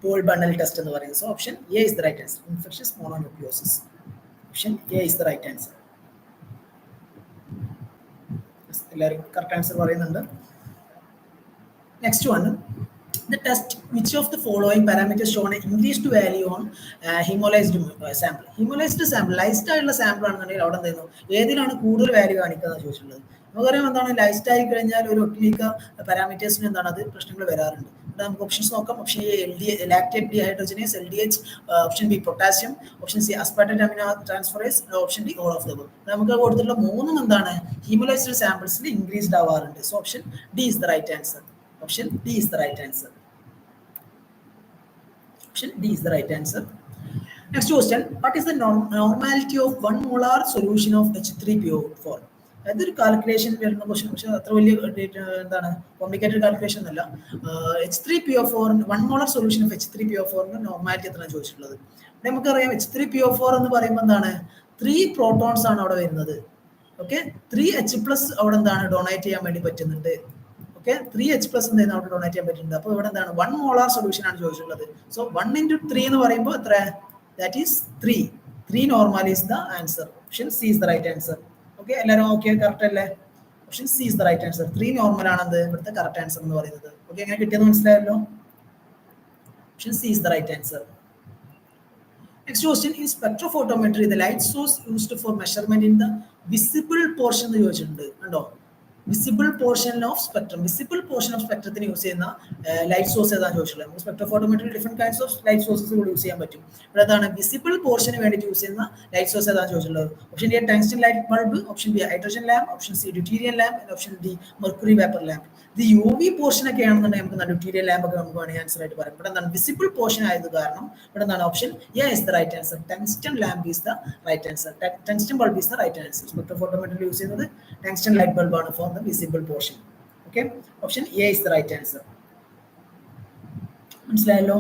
പോൾ ബർണൽ ടെസ്റ്റ് എന്ന് പറയുന്നത്. So option A is the right answer. Infectious mononucleosis. Option A is the right answer. എല്ലാവരും കറക്റ്റ് ആൻസർ പറയുന്നുണ്ട്. Next one, the test which of the following parameters shown an increased value on hemolyzed sample. Hemolyzed sample, ലൈസ്ഡ് ആയിട്ടുള്ള സാമ്പിൾ ആണെന്നുണ്ടെങ്കിൽ അവിടെ എന്ത് ചെയ്യുന്നു? ഏതിലാണ് കൂടുതൽ വാല്യൂ കാണിക്കുക എന്ന് ചോദിച്ചിട്ടുള്ളത്. നമുക്കറിയാം എന്താണ്? ലൈസ്ഡ് ആയി കഴിഞ്ഞാൽ ഒരു ഒട്ടുമിക്ക പാരാമീറ്റേഴ്സിന് എന്താണ് അത് പ്രശ്നങ്ങൾ വരാറുണ്ട്. നമുക്ക് ഓപ്ഷൻസ് നോക്കാം. Option A lactate dehydrogenase LDH, option B potassium, option C aspartate amino transferase, option D all of the above. നമുക്ക് കൊടുത്തിട്ടുള്ള 3 എന്താണ്? ഹീമോലൈസ്ഡ് സാമ്പിൾസിൽ ഇൻക്രീസ്ഡ് ആവാറുണ്ട്. So option D is the right answer. Option D is the right answer. Option D is the right answer. Next question, what is the normality of 1 molar solution of H3PO4? അതൊരു കാൽക്കുലേഷൻ വരുന്ന ക്വസ്റ്റ്യൻ, പക്ഷെ അത്ര വലിയ എന്താണ് കോംപ്ലിക്കേറ്റഡ് കാൽക്കുലേഷൻ അല്ല. H3PO4 1 molar solution of H3PO4 normality എത്രയാണ് ചോദിച്ചിട്ടുള്ളത്. നമുക്കറിയാം H3PO4 എന്ന് പറയുമ്പോൾ എന്താണ്? 3 പ്രോട്ടോൺസ് ആണ് അവിടെ വരുന്നത്. ഓക്കെ, 3H+ അവിടെ എന്താണ് ഡൊണേറ്റ് ചെയ്യാൻ വേണ്ടി പറ്റുന്നുണ്ട്. 3H+ എന്തായിരുന്നു അവിടെ ഡൊണേറ്റ് ചെയ്യാൻ പറ്റുന്നുണ്ട്. അപ്പോൾ ഇവിടെ എന്താണ്? 1 മോളാർ സൊല്യൂഷൻ ആണ് ചോദിച്ചിട്ടുള്ളത്. സോ 1 × 3 എന്ന് പറയുമ്പോൾ എത്ര? That is 3. 3 normal is the answer. Option C is the right answer. Okay, എല്ലാവരും ഓക്കെ കറക്റ്റ് അല്ലേ? Option C is the right answer. 3 normal ആണെന്ന് ഇവിടുത്തെ കറക്റ്റ് ആൻസർ എന്ന് പറയുന്നത്. ഓക്കെ, എങ്ങനെ കിട്ടിയെന്ന് മനസ്സിലായല്ലോ? Option C is the right answer. Next question, in spectrophotometry the light source used for measurement in the visible portion എന്ന് ചോദിച്ചിട്ടുണ്ട്. കണ്ടോ? Visible portion of spectrum. വിസിബിൾ പോർഷൻ ഓഫ് സ്പെക്ട്രത്തിന് യൂസ് ചെയ്യുന്ന ലൈറ്റ് സോഴ്സ് ഏതാണെന്ന് ചോദിച്ചിട്ടുള്ളത്. നമുക്ക് സ്പെക്ട്രോഫോട്ടോമെട്രിയിൽ different kinds of light sources use ചെയ്യാൻ പറ്റും. ഇവിടെ ഏതാണ് വിസിബിൾ പോർഷന് വേണ്ടിയിട്ട് യൂസ് ചെയ്യുന്ന ലൈറ്റ് സോഴ്സ് ഏതാണെന്ന് ചോദിച്ചിട്ടുള്ളത്. Option A tungsten light bulb, option B hydrogen lamp, option C deuterium lamp, option D mercury vapour lamp. ഇത് UV പോർഷൻ ഒക്കെ ആണെന്നുണ്ടെങ്കിൽ നമുക്ക് ഡ്യൂട്ടീരിയം ലാമ്പ് ഒക്കെ നമുക്ക് വേണമെങ്കിൽ ആൻസർ ആയിട്ട് പറയാം. ഇവിടെ എന്താണ് വിസിബിൾ പോർഷൻ ആയത് കാരണം ഇവിടെ എന്താണ് option A is the right answer. Tungsten lamp is the right answer. Tungsten bulb is the right answer. സ്പെക്ട്രോഫോട്ടോമെട്രിയിൽ യൂസ് ചെയ്യുന്നത് ടങ്സ്റ്റൺ ലൈറ്റ് ബൾബ് ആണ് for the visible portion. Okay, option A is the right answer. മനസ്സിലായല്ലോ?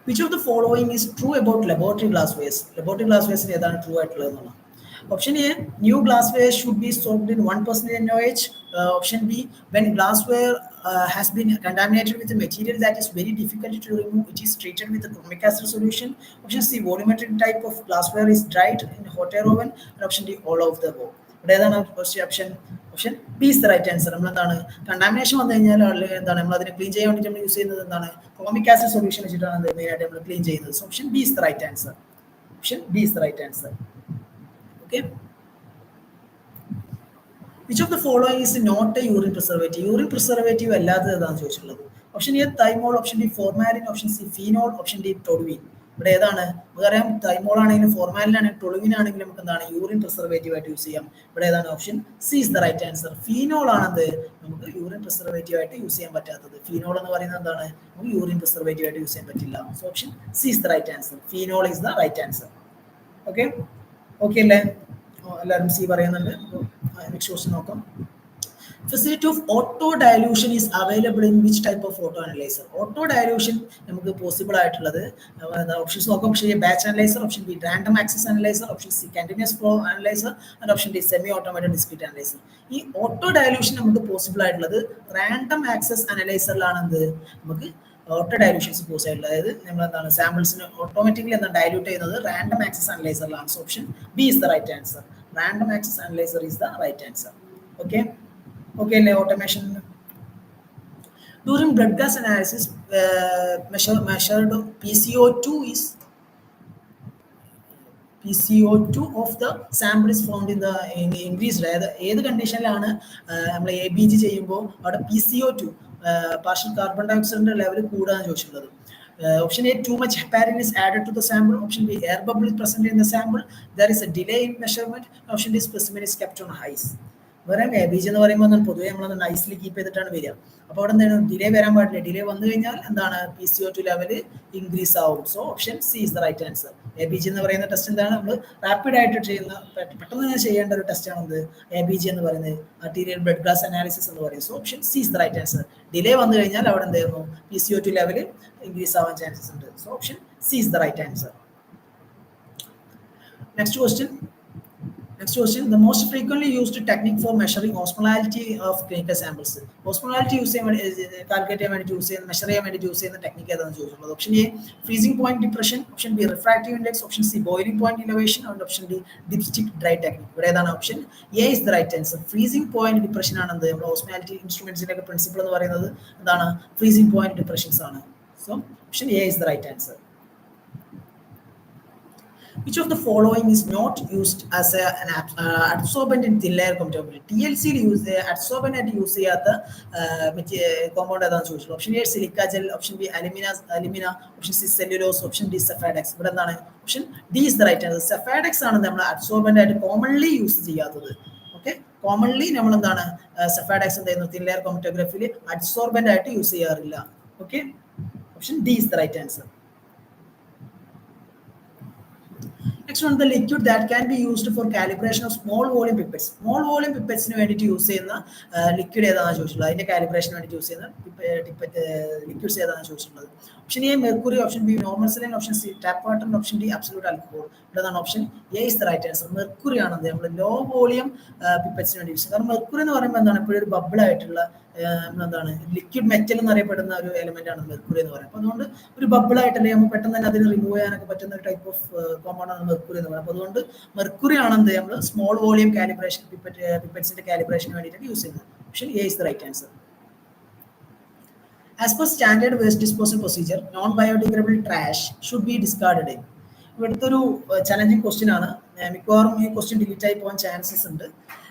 Which of the following is true about laboratory glasswares? Laboratory glasswares ഏതാണ് ട്രൂ ആയിട്ടുള്ളത് എന്നുള്ളത്. Option A, new glassware should be soaked in 1% NaOH. Option B, when glassware has been contaminated with a material that is very difficult to remove, it is treated with a chromic acid solution. Option C, volumetric type of glassware is dried in hot air oven. And option D, all of the above. ഇവിടെ ഏതാണ് option? Option B is the right answer. നമ്മൾ എന്താണ് കണ്ടാമിനേഷൻ വന്നു കഴിഞ്ഞാൽ എന്താണ് നമ്മൾ അതിനെ ക്ലീൻ ചെയ്യാൻ വേണ്ടിയിട്ട് നമ്മൾ യൂസ് ചെയ്യുന്നത് എന്താണ് ക്രോമിക് ആസിഡ് സൊല്യൂഷൻ വെച്ചിട്ടാണ് മെയിൻ ആയിട്ട് നമ്മൾ ക്ലീൻ ചെയ്യുന്നത്. So option B is the right answer. Option B is the right answer. Okay, which of the following is not a urine preservative? Urine preservative അല്ലാത്തത് ഏതാണെന്ന് ചോദിച്ചിട്ടുള്ളത്. Option A thymol, option D formalin, option C phenol, option D toluene. ഇവിടെ ഏതാണ് നമുക്കറിയാം? തൈമോൾ ആണെങ്കിലും ഫോർമാലിൻ ആണെങ്കിലും ടൊളുവിൻ ആണെങ്കിലും നമുക്ക് എന്താണ് യൂറിൻ പ്രിസർവേറ്റീവ് ആയിട്ട് യൂസ് ചെയ്യാം. ഇവിടെ ഏതാണ് option C is the right answer. Phenol ആണത് നമുക്ക് യൂറിൻ പ്രിസർവേറ്റീവ് ആയിട്ട് യൂസ് ചെയ്യാൻ പറ്റാത്തത്. ഫീനോൾ എന്ന് പറയുന്നത് എന്താണ് നമുക്ക് യൂറിൻ പ്രിസർവേറ്റീവ് ആയിട്ട് യൂസ് ചെയ്യാൻ പറ്റില്ല. So option C is the right answer. Phenol is the right answer. Okay, okay അല്ലേ? എല്ലാവരും സി പറയുന്നുണ്ട്. നെക്സ്റ്റ് ക്വസ്റ്റ്യൻ നോക്കാം. Facility of auto dilution is available in which type of auto analyzer? Auto dilution നമുക്ക് പോസിബിൾ ആയിട്ടുള്ളത് ഓപ്ഷൻസ് നോക്കാം. Option A batch analyser, option B random access analyser, option C continuous flow analyser and option D semi automatic discrete analyser. ഈ ഓട്ടോ ഡയലൂഷൻ നമുക്ക് പോസിബിൾ ആയിട്ടുള്ളത് റാൻഡം ആക്സസ് അനലൈസറിലാണ്. എന്ത് നമുക്ക് ഓട്ടോ ഡയലൂഷൻസ് പോസിബിൾ ആയിട്ടുള്ളത്. അതായത് നമ്മൾ എന്താണ് സാമ്പിൾസിന് ഓട്ടോമാറ്റിക്കലി എന്താണ് ഡയലൂട്ട് ചെയ്യുന്നത് റാൻഡം ആക്സസ് അനലൈസറിലാണ്. So option B is the right answer. Random access analyser is the right answer. Okay, okay അല്ലേ? Automation. During blood gas analysis, measured PCO2 of the sample is found in the increased. അതായത് ഏത് കണ്ടീഷനിലാണ് നമ്മൾ ABG ചെയ്യുമ്പോൾ അവിടെ PCO2 പാർഷ്യൽ കാർബൺ ഡൈ ഓക്സൈഡിന്റെ ലെവൽ കൂടാന്ന് ചോദിച്ചിട്ടുള്ളത്. Option A, too much heparin is added to the sample. Option B, air bubble is present in the sample. There is a delay in measurement. Option D, specimen is kept on ice. പറയാം ABG എന്ന് പറയുമ്പോൾ പൊതുവെ നമ്മൾ ഐസിൽ കീപ്പ് ചെയ്തിട്ടാണ് വരിക. അപ്പോൾ അവിടെ എന്താണ് ഡിലേ വരാൻ പാടില്ല. ഡിലേ വന്നു കഴിഞ്ഞാൽ എന്താണ് PCO2 ലെവൽ ഇൻക്രീസ് ആവും. So option C is the right answer. ABG എന്ന് പറയുന്ന ടെസ്റ്റ് എന്താണ് നമ്മൾ റാപ്പിഡ് ആയിട്ട് ചെയ്യുന്ന പെട്ടെന്ന് തന്നെ ചെയ്യേണ്ട ഒരു ടെസ്റ്റ് ആണ് ABG എന്ന് പറയുന്നത്, ആർട്ടീരിയൽ ബ്ലഡ് ഗ്ലാസ് അനാലിസിസ് എന്ന് പറയുന്നത്. So option C is the right answer. Delay വന്നു കഴിഞ്ഞാൽ അവിടെ എന്തായിരുന്നു PCO2 ലെവൽ ഇൻക്രീസ് ആവാൻ ചാൻസസ് ഉണ്ട്. So option C is the right answer. Next question. The most frequently used technique for measuring osmolality of clinical samples. Osmolality use ചെയ്യാൻ വേണ്ടി കാൽക്കുലേറ്റ് ചെയ്യാൻ വേണ്ടി യൂസ് ചെയ്യുന്ന മെഷർ ചെയ്യാൻ വേണ്ടി യൂസ് ചെയ്യുന്ന ടെക്നിക്ക് ഏതാണെന്ന് ചോദിച്ചിട്ടുള്ളത്. Option A freezing point depression, option B refractive index, option C boiling point elevation and option D dipstick dry technique. ഇവിടെ ഏതാണ് option A is the right answer. Freezing point depression ആണ് എന്ത് നമ്മുടെ ഓസ്മോലാലിറ്റി ഇൻസ്ട്രുമെന്റ്സിന്റെ ഒക്കെ പ്രിൻസിപ്പിൾ എന്ന് പറയുന്നത് എന്താണ് ഫ്രീസിംഗ് പോയിന്റ് ഡിപ്രഷൻസ് ആണ്. So option A is the right answer. Which of the following is not used as an adsorbent in thin layer chromatography? TLC use adsorbent ആയിട്ട് യൂസ് ചെയ്യാത്ത കോമ്പൗണ്ട് ഏതാണെന്ന് ചോദിച്ചു. Option A silica gel, option B alumina, option C cellulose, option D Sephadex. ഇവിടെ എന്താണ് option D is the right answer. Sephadex ആണ് നമ്മൾ അഡ്സോർബന്റ് ആയിട്ട് കോമൺലി യൂസ് ചെയ്യാത്തത്. ഓക്കെ, കോമൺലി നമ്മൾ എന്താണ് സെഫാഡെക്സ് എന്ത് ചെയ്യുന്നു തിൻ ലെയർ ക്രോമറ്റോഗ്രഫിയിൽ അഡ്സോർബന്റ് ആയിട്ട് യൂസ് ചെയ്യാറില്ല. Okay, option D is the right answer. Next one, the liquid that can be used for calibration of small volume pipettes. Small volume pipettes വേണ്ടിയിട്ട് യൂസ് ചെയ്യുന്ന ലിക്വിഡ് ഏതാണെന്ന് ചോദിച്ചിട്ടുള്ളത്. അതിന്റെ കാലിബ്രേഷൻ വേണ്ടിയിട്ട് യൂസ് ചെയ്യുന്ന ലിക്വിഡ്സ് ഏതാണെന്ന് ചോദിച്ചിട്ടുള്ളത്. Option A mercury, option B normal saline, option C tap water, option D absolute alcohol. ഇതാണ് option A is the right answer. Mercury ആണ് നമ്മൾ ലോ വോളിയം പിപ്പറ്റ്സിന് വേണ്ടി യൂസ് ചെയ്യുന്നത്. കാരണം മെർക്കുറി എന്ന് പറയുമ്പോൾ എന്താണ് എപ്പോഴും ഒരു ബബിൾ ആയിട്ടുള്ള എന്താണ് ലിക്വിഡ് മെറ്റൽ എന്നറിയപ്പെടുന്ന ഒരു എലമെന്റ് ആണ് മെർക്കുറി എന്ന് പറയുന്നത്. അപ്പോൾ അതുകൊണ്ട് ഒരു ബബിൾ ആയിട്ടല്ലേ നമുക്ക് പെട്ടെന്ന് തന്നെ അതിന് റിമൂവ് ചെയ്യാനൊക്കെ പറ്റുന്ന ഒരു ടൈപ്പ് ഓഫ് കോമ്പൗണ്ട് ആണ് മെർക്കുറി എന്ന് പറയുന്നത്. അപ്പോൾ അതുകൊണ്ട് മെർക്കുറി ആണ് എന്ത് നമ്മൾ സ്മോൾ വോളിയം കാലിബ്രേഷൻ പിപ്പറ്റ്സിന്റെ കാലിബ്രേഷന് വേണ്ടിയിട്ട് യൂസ് ചെയ്യുന്നത്. Option A is the right answer. As per standard waste disposal procedure, non-biodegradable trash should be discarded. ഇവിടുത്തെ ഒരു ചലഞ്ചിങ് ക്വസ്റ്റ്യൻ ആണ്. മിക്കവാറും ഈ ക്വസ്റ്റ്യൻ ഡിലീറ്റ് ആയി പോകാൻ ചാൻസസ് ഉണ്ട്.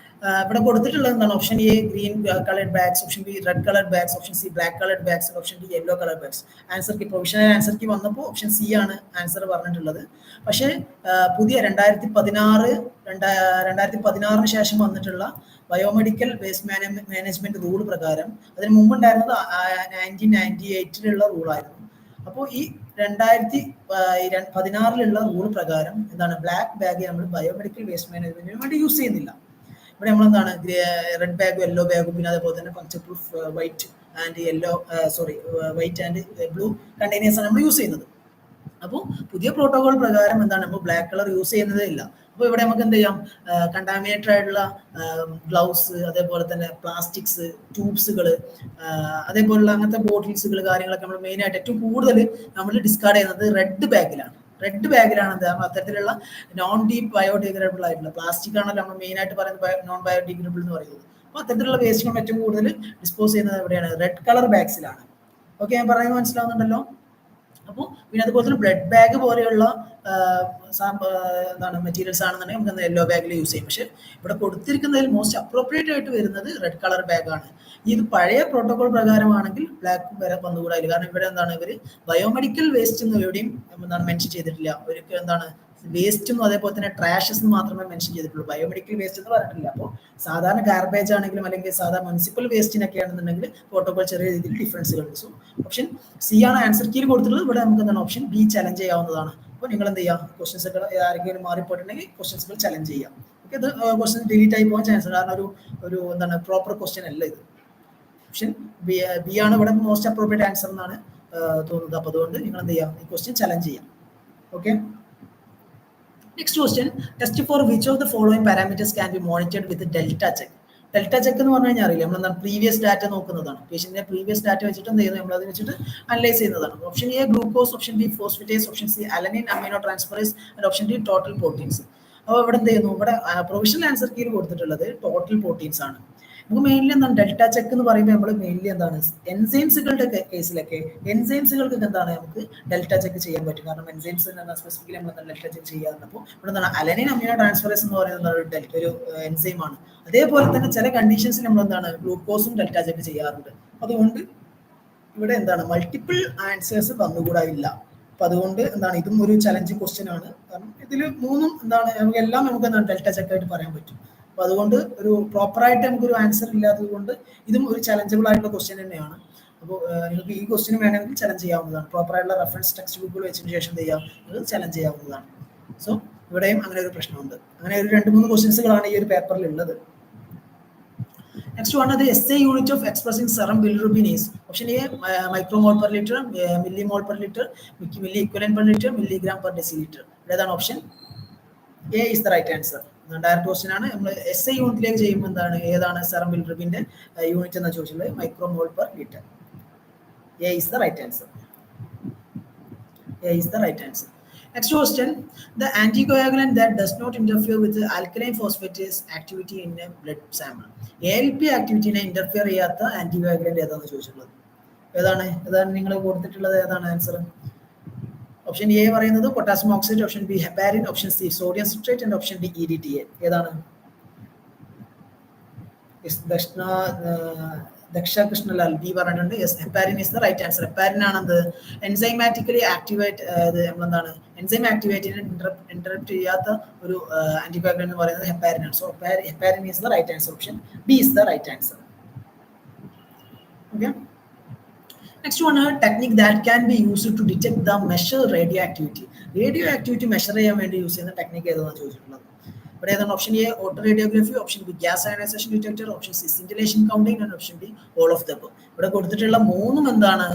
ഇവിടെ കൊടുത്തിട്ടുള്ളത് എന്താണ്? Option A green coloured bags, option B red coloured bags, option C black coloured bags, option D yellow coloured bags. Answer key provisional answer key വന്നപ്പോൾ ഓപ്ഷൻ സി ആണ് ആൻസർ പറഞ്ഞിട്ടുള്ളത്. പക്ഷേ പുതിയ 2016 ശേഷം വന്നിട്ടുള്ള ബയോമെഡിക്കൽ വേസ്റ്റ് മാനേജ്മെന്റ് റൂൾ പ്രകാരം, അതിന് മുമ്പ് ഉണ്ടായിരുന്നത് 1998 റൂളായിരുന്നു. അപ്പോൾ ഈ 2016 റൂൾ പ്രകാരം എന്താണ്? ബ്ലാക്ക് ബാഗ് നമ്മൾ ബയോമെഡിക്കൽ വേസ്റ്റ് മാനേജ്മെന്റിന് വേണ്ടി യൂസ് ചെയ്യുന്നില്ല. ഇവിടെ നമ്മൾ എന്താണ്? റെഡ് ബാഗും യെല്ലോ ബാഗും, പിന്നെ അതേപോലെ തന്നെ puncture proof white and white and blue containers ആണ് നമ്മൾ യൂസ് ചെയ്യുന്നത്. അപ്പോൾ പുതിയ പ്രോട്ടോകോൾ പ്രകാരം എന്താണ്? നമ്മൾ ബ്ലാക്ക് കളർ യൂസ് ചെയ്യുന്നതേ ഇല്ല. അപ്പോൾ ഇവിടെ നമുക്ക് എന്ത് ചെയ്യാം? കണ്ടാമിനേറ്റഡ് ആയിട്ടുള്ള ഗ്ലൗസ്, അതേപോലെ തന്നെ പ്ലാസ്റ്റിക്സ്, ട്യൂബ്സുകൾ, അതേപോലുള്ള അങ്ങനത്തെ ബോട്ടിൽസുകൾ, കാര്യങ്ങളൊക്കെ നമ്മൾ മെയിനായിട്ട് ഏറ്റവും കൂടുതൽ നമ്മൾ ഡിസ്കാർഡ് ചെയ്യുന്നത് റെഡ് ബാഗിലാണ്. എന്താ? അത്തരത്തിലുള്ള നോൺ ഡീപ് ബയോഡിഗ്രേഡബിൾ ആയിട്ടുള്ള പ്ലാസ്റ്റിക് ആണല്ലോ നമ്മൾ മെയിനായിട്ട് പറയുന്നത് നോൺ ബയോഡിഗ്രേഡബിൾ എന്ന് പറയുന്നത്. അപ്പോൾ അത്തരത്തിലുള്ള വേസ്റ്റുകൾ ഏറ്റവും കൂടുതൽ ഡിസ്പോസ് ചെയ്യുന്നത് എവിടെയാണ്? Red colour ബാഗ്സിലാണ്. ഓക്കെ, ഞാൻ പറയുന്നത് മനസ്സിലാവുന്നുണ്ടല്ലോ? അപ്പോൾ പിന്നെ അതുപോലെ തന്നെ ബ്ലഡ് ബാഗ് പോലെയുള്ള എന്താണ് മെറ്റീരിയൽസ് ആണെന്നുണ്ടെങ്കിൽ നമുക്ക് യെല്ലോ ബാഗിൽ യൂസ് ചെയ്യും. പക്ഷെ ഇവിടെ കൊടുത്തിരിക്കുന്നതിൽ മോസ്റ്റ് അപ്രോപ്രിയേറ്റ് ആയിട്ട് വരുന്നത് റെഡ് കളർ ബാഗാണ്. ഇത് പഴയ പ്രോട്ടോകോൾ പ്രകാരമാണെങ്കിൽ ബ്ലാക്ക് വരെ വന്നുകൂടായില്ല. കാരണം ഇവിടെ എന്താണ്? ഇവർ ബയോമെഡിക്കൽ വേസ്റ്റ് എന്ന് എവിടെയും എന്താണ് മെൻഷൻ ചെയ്തിട്ടില്ല. അവർക്ക് എന്താണ് വേസ്റ്റും അതേപോലെ തന്നെ ട്രാഷസ് മാത്രമേ മെൻഷൻ ചെയ്തിട്ടുള്ളൂ. ബയോമെഡിക്കൽ വേസ്റ്റ് എന്ന് പറഞ്ഞിട്ടില്ല. അപ്പോൾ സാധാരണ ഗാർബേജ് ആണെങ്കിലും അല്ലെങ്കിൽ സാധാരണ മുനിസിപ്പൽ വേസ്റ്റിനൊക്കെ ആണെന്നുണ്ടെങ്കിൽ പ്രോട്ടോകോൾ ചെറിയ രീതിയിൽ ഡിഫറൻസുകളുണ്ട്. സോ ഓപ്ഷൻ സി ആണ് ആൻസർ കീയിൽ കൊടുത്തിട്ടുള്ളത്. ഇവിടെ നമുക്ക് എന്താണ്? ഓപ്ഷൻ ബി ചലഞ്ച് ചെയ്യാവുന്നതാണ്. അപ്പോൾ നിങ്ങൾ എന്ത് ചെയ്യാം? ക്വസ്റ്റ്യൻസ് ഒക്കെ ആരെങ്കിലും മാറിപ്പോയിട്ടുണ്ടെങ്കിൽ ക്വസ്റ്റ്യൻസുകൾ ചലഞ്ച് ചെയ്യാം. ഓക്കെ, ഇത് ക്വസ്റ്റ്യൻ ഡിലീറ്റ് ആയി പോകാൻ ചാൻസ് ഉണ്ട്. കാരണം ഒരു എന്താണ്? പ്രോപ്പർ ക്വസ്റ്റ്യൻ അല്ല ഇത്. ഓപ്ഷൻ ബി ആണ് ഇവിടെ മോസ്റ്റ് അപ്രോപ്രിയേറ്റ് ആൻസർ എന്നാണ് തോന്നുന്നത്. അപ്പോൾ അതുകൊണ്ട് നിങ്ങൾ എന്ത് ചെയ്യാം? ഈ ക്വസ്റ്റ്യൻ ചലഞ്ച് ചെയ്യാം. Okay, next question. Test for which of the following parameters can be monitored with delta check. Delta check എന്ന് പറഞ്ഞു കഴിഞ്ഞാൽ അറിയില്ല, നമ്മൾ എന്താണ്? പ്രീവിയസ് ഡാറ്റ നോക്കുന്നതാണ്. പേഷ്യന്റിന്റെ പ്രീവിയസ് ഡാറ്റ വെച്ചിട്ട് എന്ത് ചെയ്യുന്നത്? നമ്മൾ അത് വെച്ചിട്ട് അനലൈസ് ചെയ്യുന്നതാണ്. Option A glucose, option B phosphatase, option C alanine amino transferase, and option D total proteins. അപ്പോൾ ഇവിടെ എന്ത് ചെയ്യുന്നു? ഇവിടെ പ്രൊവിഷണൽ ആൻസർ കീയിൽ കൊടുത്തിട്ടുള്ളത് ടോട്ടൽ പ്രോട്ടീൻസ് ആണ്. നമുക്ക് മെയിൻലി എന്താണ്? ഡെൽറ്റ ചെക്ക് എന്ന് പറയുമ്പോൾ നമ്മൾ മെയിൻലി എന്താണ്? എൻസൈംസുകളുടെ കേസിലൊക്കെ എൻസൈംസുകൾക്ക് എന്താണ്? നമുക്ക് ഡെൽറ്റ ചെക്ക് ചെയ്യാൻ പറ്റും. കാരണം എൻസൈംസ് സ്പെസിഫിക്കലി നമ്മൾ ഡെൽറ്റ ചെക്ക് ചെയ്യാറുണ്ട്. അപ്പോൾ ഇവിടെ എന്താണ്? അലനിൻ അമൈനോ ട്രാൻസ്ഫറേസ് എന്ന് പറയുന്നത് ഒരു എൻസൈം ആണ്. അതേപോലെ തന്നെ ചില കണ്ടീഷൻസിൽ നമ്മൾ എന്താണ്? ഗ്ലൂക്കോസും ഡെൽറ്റ ചെക്ക് ചെയ്യാറുണ്ട്. അതുകൊണ്ട് ഇവിടെ എന്താണ്? മൾട്ടിപ്പിൾ ആൻസേഴ്സ് വന്നുകൂടായില്ല. അപ്പൊ അതുകൊണ്ട് എന്താണ്? ഇതും ഒരു ചലഞ്ചിങ് ക്വസ്റ്റ്യൻ ആണ്. കാരണം ഇതിൽ മൂന്നും എന്താണ്? നമുക്കെല്ലാം നമുക്ക് എന്താണ്? ഡെൽറ്റ ചെക്ക് ആയിട്ട് പറയാൻ പറ്റും. അപ്പൊ അതുകൊണ്ട് ഒരു പ്രോപ്പറായിട്ട് നമുക്കൊരു ആൻസർ ഇല്ലാത്തത് കൊണ്ട് ഇതും ഒരു ചലഞ്ചബിൾ ആയിട്ടുള്ള ക്വസ്റ്റ്യൻ തന്നെയാണ്. അപ്പോൾ നിങ്ങൾക്ക് ഈ ക്വസ്റ്റ്യൻ വേണമെങ്കിൽ ചലഞ്ച് ചെയ്യാവുന്നതാണ്. പ്രോപ്പറായിട്ടുള്ള റെഫറൻസ് ടെക്സ്റ്റ് ബുക്കുകൾ വെച്ചതിന് ശേഷം എന്ത് ചെയ്യാം? അത് ചലഞ്ച് ചെയ്യാവുന്നതാണ്. സോ ഇവിടെയും അങ്ങനെ ഒരു പ്രശ്നമുണ്ട്. അങ്ങനെ ഒരു 2-3 ക്വസ്റ്റ്യൻസുകളാണ് ഈ ഒരു പേപ്പറിൽ ഉള്ളത്. Next one, the SI unit of expressing serum bilirubin is option A micromole per liter, millimole per liter, milli equivalent per liter, milligram per deciliter. ഏതാണ് option? A is the right answer. Direct question ആണ്. നമ്മൾ SI യൂണിറ്റിലേക്ക് ചെയ്യുമ്പോൾ എന്താണ്? ഏതാണ് സെറം ബിലിറുബിന്റെ യൂണിറ്റ് എന്ന് ചോദിച്ചിട്ടുള്ളത്? Micromole per litre. A is the right answer. A is the right answer. Next question, the anticoagulant that does not interfere with the alkaline phosphatase activity in a blood sample. ALP activity ne interfere ചെയ്യാത്ത ആന്റികോയാഗുലന്റ് ഏതാണെന്ന് ചോദിച്ചിട്ടുള്ളത്? ഏതാണ് നിങ്ങൾ കൊടുത്തിട്ടുള്ളത്? ഏതാണ് ആൻസർ? ഓപ്ഷൻ എ പറയുന്നത് potassium oxide, option B heparin, option C sodium citrate, and option D EDTA. ഏതാണ്? ദക്ഷകൃഷ്ണലാൽ ബി പറഞ്ഞിട്ടുണ്ട്. Yes, heparin is the right answer. Heparin ആണെന്ത്? എൻസൈമാറ്റിക്കലി ആക്ടിവേറ്റ്, നമ്മളെന്താണ്? എൻസൈം ആക്ടിവേറ്റിനെ ഇന്ററപ്റ്റ് ചെയ്യാത്ത ഒരു ആന്റികോയാഗുലന്റ് എന്ന് പറയുന്നത് ഹെപ്പാരിൻ ആണ്. So heparin is the right answer. Option B is the right answer. Okay, next one, technique that can be used to detect the measure radio activity measure ചെയ്യാൻ വേണ്ടി യൂസ് ചെയ്യുന്ന ടെക്നിക് ഏതാണെന്ന് ചോദിച്ചിട്ടുള്ളത്? ഇവിടെ ഏതാണ്? Option A autoradiography, option B gas ionisation detector, option C scintillation counting, and option D all of the above. ഇവിടെ കൊടുത്തിട്ടുള്ള മൂന്നും എന്താണ്?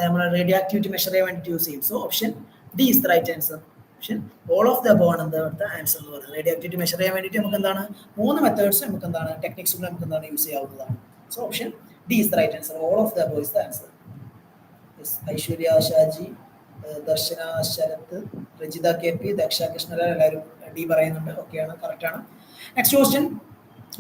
നമ്മുടെ റേഡിയോ ആക്ടിവിറ്റി മെഷർ ചെയ്യാൻ വേണ്ടി യൂസ് ചെയ്യും. So option D is the right answer. Option all of the above ആണ് ഇവിടുത്തെ ആൻസർ എന്ന് പറയുന്നത്. റേഡിയോ ആക്ടിവിറ്റി മെഷർ ചെയ്യാൻ വേണ്ടിയിട്ട് നമുക്ക് എന്താണ്? 3 മെത്തേഡ്സ് നമുക്ക് എന്താണ്? ടെക്നിക്സുകൾ നമുക്ക് എന്താണ്? യൂസ് ചെയ്യാവുന്നതാണ്. So option D is the right answer. All of the above is the answer. Aishwarya Shaji, Darshana Sarath, Rajitha KP, Daksha Krishnalal എല്ലാവരും ഡി പറയുന്നുണ്ട്. ഓക്കെയാണ്, കറക്റ്റ് ആണ്. Next question,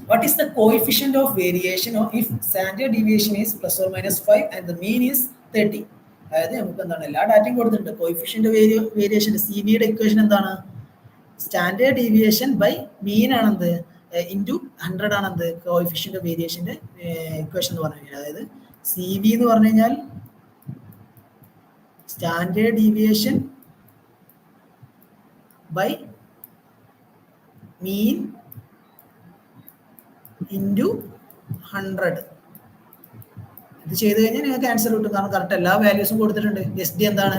what is the coefficient of variation if standard deviation is +or-5 and the mean is 30? അതായത് നമുക്ക് എന്താണ്? എല്ലാ ഡാറ്റയും കൊടുത്തിട്ടുണ്ട്. കോഎഫിഷ്യന്റ് വേരിയേഷൻ CVയുടെ ഇക്വേഷൻ എന്താണ്? സ്റ്റാൻഡേർഡ് ഡീവിയേഷൻ ബൈ മീൻ ആണെന്ത് ഇൻറ്റു 100 ആണെന്ത് കോഎഫിഷ്യന്റ് ഓഫ് വേരിയേഷന്റെ ഇക്വേഷൻ എന്ന് പറഞ്ഞു കഴിഞ്ഞാൽ. അതായത് സി വി എന്ന് പറഞ്ഞു കഴിഞ്ഞാൽ standard deviation by mean into 100. ഇത് ചെയ്ത് കഴിഞ്ഞാൽ നിങ്ങൾക്ക് ആൻസർ കിട്ടും. കാരണം കറക്റ്റ് എല്ലാ വാല്യൂസും കൊടുത്തിട്ടുണ്ട്. എസ് ഡി എന്താണ്,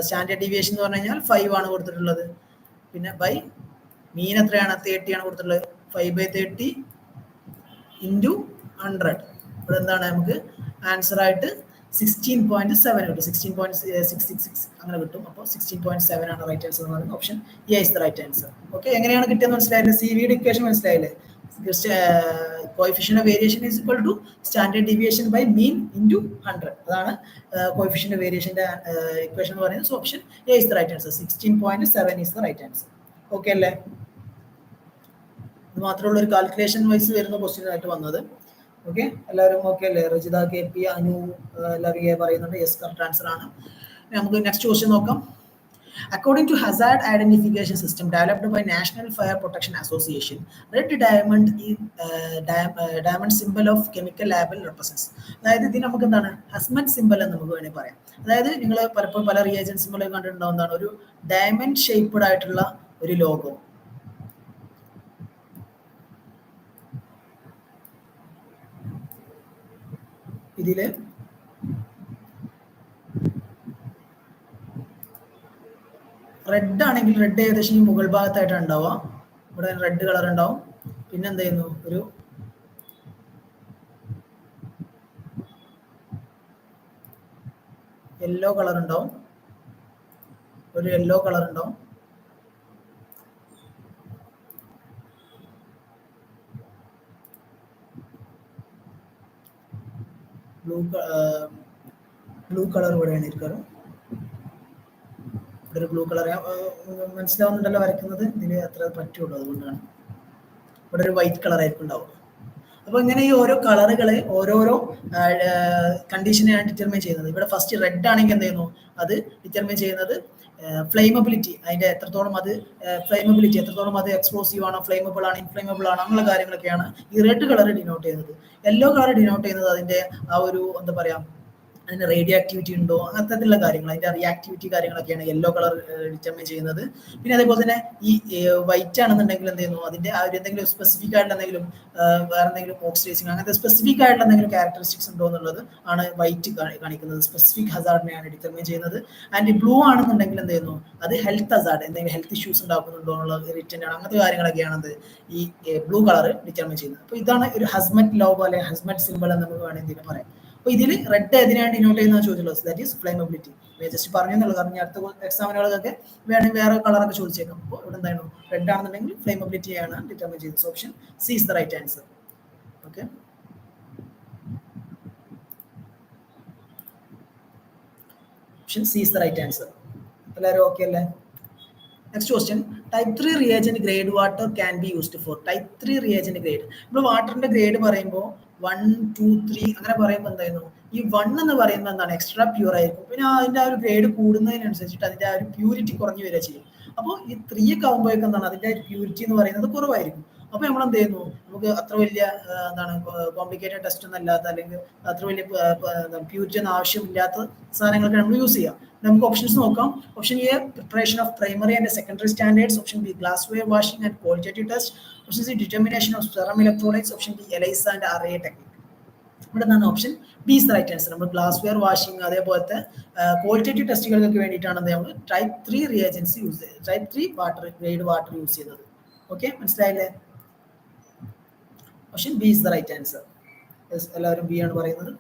സ്റ്റാൻഡേർഡ് ഡീവിയേഷൻ എന്ന് പറഞ്ഞു കഴിഞ്ഞാൽ 5 ആണ് കൊടുത്തിട്ടുള്ളത്. പിന്നെ ബൈ മീൻ എത്രയാണ്, 30 ആണ് കൊടുത്തിട്ടുള്ളത്. 5/30 ഇൻറ്റു 100. ഇവിടെ എന്താണ് നമുക്ക് ആൻസർ ആയിട്ട് 16.7 കിട്ടും. 16.666 അങ്ങനെ കിട്ടും. അപ്പോൾ 16.7 ആണ് റൈറ്റ് ആൻസർ എന്ന് പറയുന്നത്. Option A is the right answer. Okay, എങ്ങനെയാണ് കിട്ടിയെന്ന് മനസ്സിലായില്ലേ? സി വിയുടെ ഇക്വേഷൻ മനസ്സിലായില്ലേ? Coefficient of variation is equal to standard deviation by mean into 100. അതാണ് കോഎഫിഷ്യന്റ് ഓഫ് വേരിയേഷന്റെ ഇക്വേഷൻ എന്ന് പറയുന്നത്. So option A is the right answer. 16.7 is the right answer. Okay അല്ലേ? ഇത് മാത്രമുള്ള ഒരു കാൽക്കുലേഷൻ വൈസ് വരുന്ന ക്വസ്റ്റ്യൻ ആയിട്ട് വന്നത്. ഓക്കെ, എല്ലാവരും ഓക്കെ അല്ലേ? റജിത, കെ പി, അനു എല്ലാവരും പറയുന്നുണ്ട് യെസ്, കറക്റ്റ് ആൻസർ ആണ്. നമുക്ക് നെക്സ്റ്റ് ക്വസ്റ്റ്യൻ നോക്കാം. According to hazard identification system developed by National Fire Protection Association, red diamond is diamond symbol of chemical label represents. അതായത് ഇത് നമുക്ക് എന്താണ് ഹസ്മറ്റ് സിമ്പൽ എന്ന് നമുക്ക് വേണമെങ്കിൽ പറയാം. അതായത് നിങ്ങൾ പലപ്പോഴും പല റിയേജൻ സിമ്പൽ കണ്ടിട്ടുണ്ടാവുന്നതാണ് ഒരു ഡയമണ്ട് ഷേപ്പ്ഡ് ആയിട്ടുള്ള ഒരു ലോഗോ. ഇതില് റെഡ് ആണെങ്കിൽ റെഡ് ഏകദേശം ഈ മുകൾ ഭാഗത്തായിട്ടാണ് ഉണ്ടാവുക. ഇവിടെ റെഡ് കളർ ഉണ്ടാവും. പിന്നെ എന്ത് ചെയ്യുന്നു, ഒരു യെല്ലോ കളർ ഉണ്ടാവും. ഒരു യെല്ലോ കളർ ഉണ്ടാവും. ബ്ലൂ കളർ ഇവിടെയാണ് ഇരിക്കാറ്. ഒരു ബ്ലൂ കളർ മനസ്സിലാവുന്നുണ്ടല്ലോ വരയ്ക്കുന്നത്. ഇതിൽ അത്ര പറ്റുള്ളൂ, അതുകൊണ്ടാണ്. ഇവിടെ ഒരു വൈറ്റ് കളർ ആയിരിക്കും ഉണ്ടാവുക. അപ്പോൾ ഇങ്ങനെ ഈ ഓരോ കളറുകളെ ഓരോരോ കണ്ടീഷനെയാണ് ഡിറ്റർമൈൻ ചെയ്യുന്നത്. ഇവിടെ ഫസ്റ്റ് റെഡ് ആണെങ്കിൽ എന്ത് ചെയ്യുന്നു, അത് ഡിറ്റർമൈൻ ചെയ്യുന്നത് ഫ്ലെയിമബിലിറ്റി, അതിന്റെ എത്രത്തോളം അത് ഫ്ലെയിമബിലിറ്റി, എത്രത്തോളം അത് എക്സ്പ്ലോസീവ് ആണോ, ഫ്ലെയിമബിൾ ആണ്, ഇൻഫ്ലെയിമബിൾ ആണോ, അങ്ങനെയുള്ള കാര്യങ്ങളൊക്കെയാണ് ഈ റെഡ് കളർ ഡിനോട്ട് ചെയ്യുന്നത്. യെല്ലോ കളർ ഡിനോട്ട് ചെയ്യുന്നത് അതിന്റെ ആ ഒരു എന്താ പറയാ, അതിന് റേഡിയോ ആക്ടിവിറ്റി ഉണ്ടോ, അങ്ങനത്തെ കാര്യങ്ങൾ, അതിന്റെ റിയാക്ടിവിറ്റി കാര്യങ്ങളൊക്കെയാണ് യെല്ലോ കളർ ഡിറ്റർമൈൻ ചെയ്യുന്നത്. പിന്നെ അതേപോലെ തന്നെ ഈ വൈറ്റ് ആണെന്നുണ്ടെങ്കിൽ എന്ത് ചെയ്യുന്നു, അതിന്റെ ആ ഒരു എന്തെങ്കിലും സ്പെസിഫിക് ആയിട്ടുള്ള എന്തെങ്കിലും വേറെ എന്തെങ്കിലും ഓക്സിഡൈസിങ് അങ്ങനത്തെ സ്പെസിഫിക് ആയിട്ടുള്ള എന്തെങ്കിലും ക്യാരക്ടറിസ്റ്റിക്സ് ഉണ്ടോ എന്നുള്ളത് ആണ് വൈറ്റ് കാണിക്കുന്നത്. സ്പെസിഫിക് ഹസാർഡിനെയാണ് ഡിറ്റർമൈൻ ചെയ്യുന്നത്. ആൻഡ് ബ്ലൂ ആണെന്നുണ്ടെങ്കിൽ എന്ത് ചെയ്യുന്നു, അത് ഹെൽത്ത് ഹസാർഡ്, എന്തെങ്കിലും ഹെൽത്ത് ഇഷ്യൂസ് ഉണ്ടാക്കുന്നുണ്ടോ എന്നുള്ളത്, ഇറിറ്റന്റ് ആണ്, അങ്ങനത്തെ കാര്യങ്ങളൊക്കെയാണ് അത് ഈ ബ്ലൂ കളർ ഡിറ്റർമൈൻ ചെയ്യുന്നത്. അപ്പോൾ ഇതാണ് ഒരു ഹസ്മറ്റ് ലോഗോ അല്ലെങ്കിൽ ഹസ്മറ്റ് സിമ്പിൾ എന്ന് നമുക്ക് വേണമെങ്കിൽ ഇതിന് പറയാം. അപ്പോൾ ഇതിൽ റെഡ് ഏതിനാണ് ഡിനോട്ട് ചെയ്യുന്ന ചോദിച്ചുള്ളത്, ദാറ്റ് ഈസ് ഫ്ലെയിമബിലിറ്റി. ജസ്റ്റ് പറഞ്ഞെന്നുള്ളൂ, കാരണം ഞാൻ അടുത്ത എക്സാമിനുകളൊക്കെ വേണമെങ്കിൽ വേറെ കളറൊക്കെ ചോദിച്ചേക്കാം. അപ്പോൾ ഇവിടെ എന്തായിരുന്നു, റെഡ് ആണെന്നുണ്ടെങ്കിൽ ഫ്ലെയിമബിലിറ്റി ആണ് ഡിറ്റർമൈൻ ചെയ്യുന്നത്. Option C is the right answer. Okay, option C is the right answer. എല്ലാവരും ഓക്കെ അല്ലേ? Next question, type 3 reagent grade water can be used for. Type 3 reagent grade, നമ്മൾ വാട്ടറിന്റെ ഗ്രേഡ് പറയുമ്പോൾ 1, 2, 3 അങ്ങനെ പറയുമ്പോൾ എന്തായിരുന്നു, ഈ 1 എന്ന് പറയുമ്പോൾ എന്താണ് എക്സ്ട്രാ പ്യൂർ ആയിരിക്കും. പിന്നെ അതിന്റെ ആ ഒരു ഗ്രേഡ് കൂടുന്നതിനനുസരിച്ചിട്ട് അതിന്റെ ആ ഒരു പ്യൂരിറ്റി കുറഞ്ഞു വരിക ചെയ്യും. അപ്പോൾ ഈ 3 ഒക്കെ ആകുമ്പോഴേക്കും എന്താണ് അതിന്റെ പ്യൂരിറ്റി എന്ന് പറയുന്നത് കുറവായിരിക്കും. അപ്പോൾ നമ്മൾ എന്ത് ചെയ്യുന്നു, നമുക്ക് അത്ര വലിയ എന്താണ് കോംപ്ലിക്കേറ്റഡ് ടെസ്റ്റ് ഒന്നും അല്ലാത്ത അല്ലെങ്കിൽ അത്ര വലിയ പ്യൂരിറ്റി ഒന്നും ആവശ്യമില്ലാത്ത സാധനങ്ങളൊക്കെ നമ്മൾ യൂസ് ചെയ്യാം. നമുക്ക് ഓപ്ഷൻസ് നോക്കാം. Option A, preparation of primary and secondary standards. Option B, glassware washing and qualitative test. Option C, determination of serum electrolytes. Option D, ELISA and array technique. ഇവിടെ നിന്നാണ് option B is right answer. നമ്മൾ ഗ്ലാസ് വെയർ വാഷിംഗ് അതേപോലത്തെ ക്വാളിറ്റേറ്റീവ് ടെസ്റ്റുകൾക്ക് വേണ്ടിയിട്ടാണ് നമ്മൾ ടൈപ്പ് 3 റിയേജൻസ് യൂസ് ചെയ്തത്, type 3 water grade water use ചെയ്തത്. ഓക്കെ, മനസ്സിലായില്ലേ? Option B is the right answer. എല്ലാവരും ബി ആണ് പറയുന്നത്.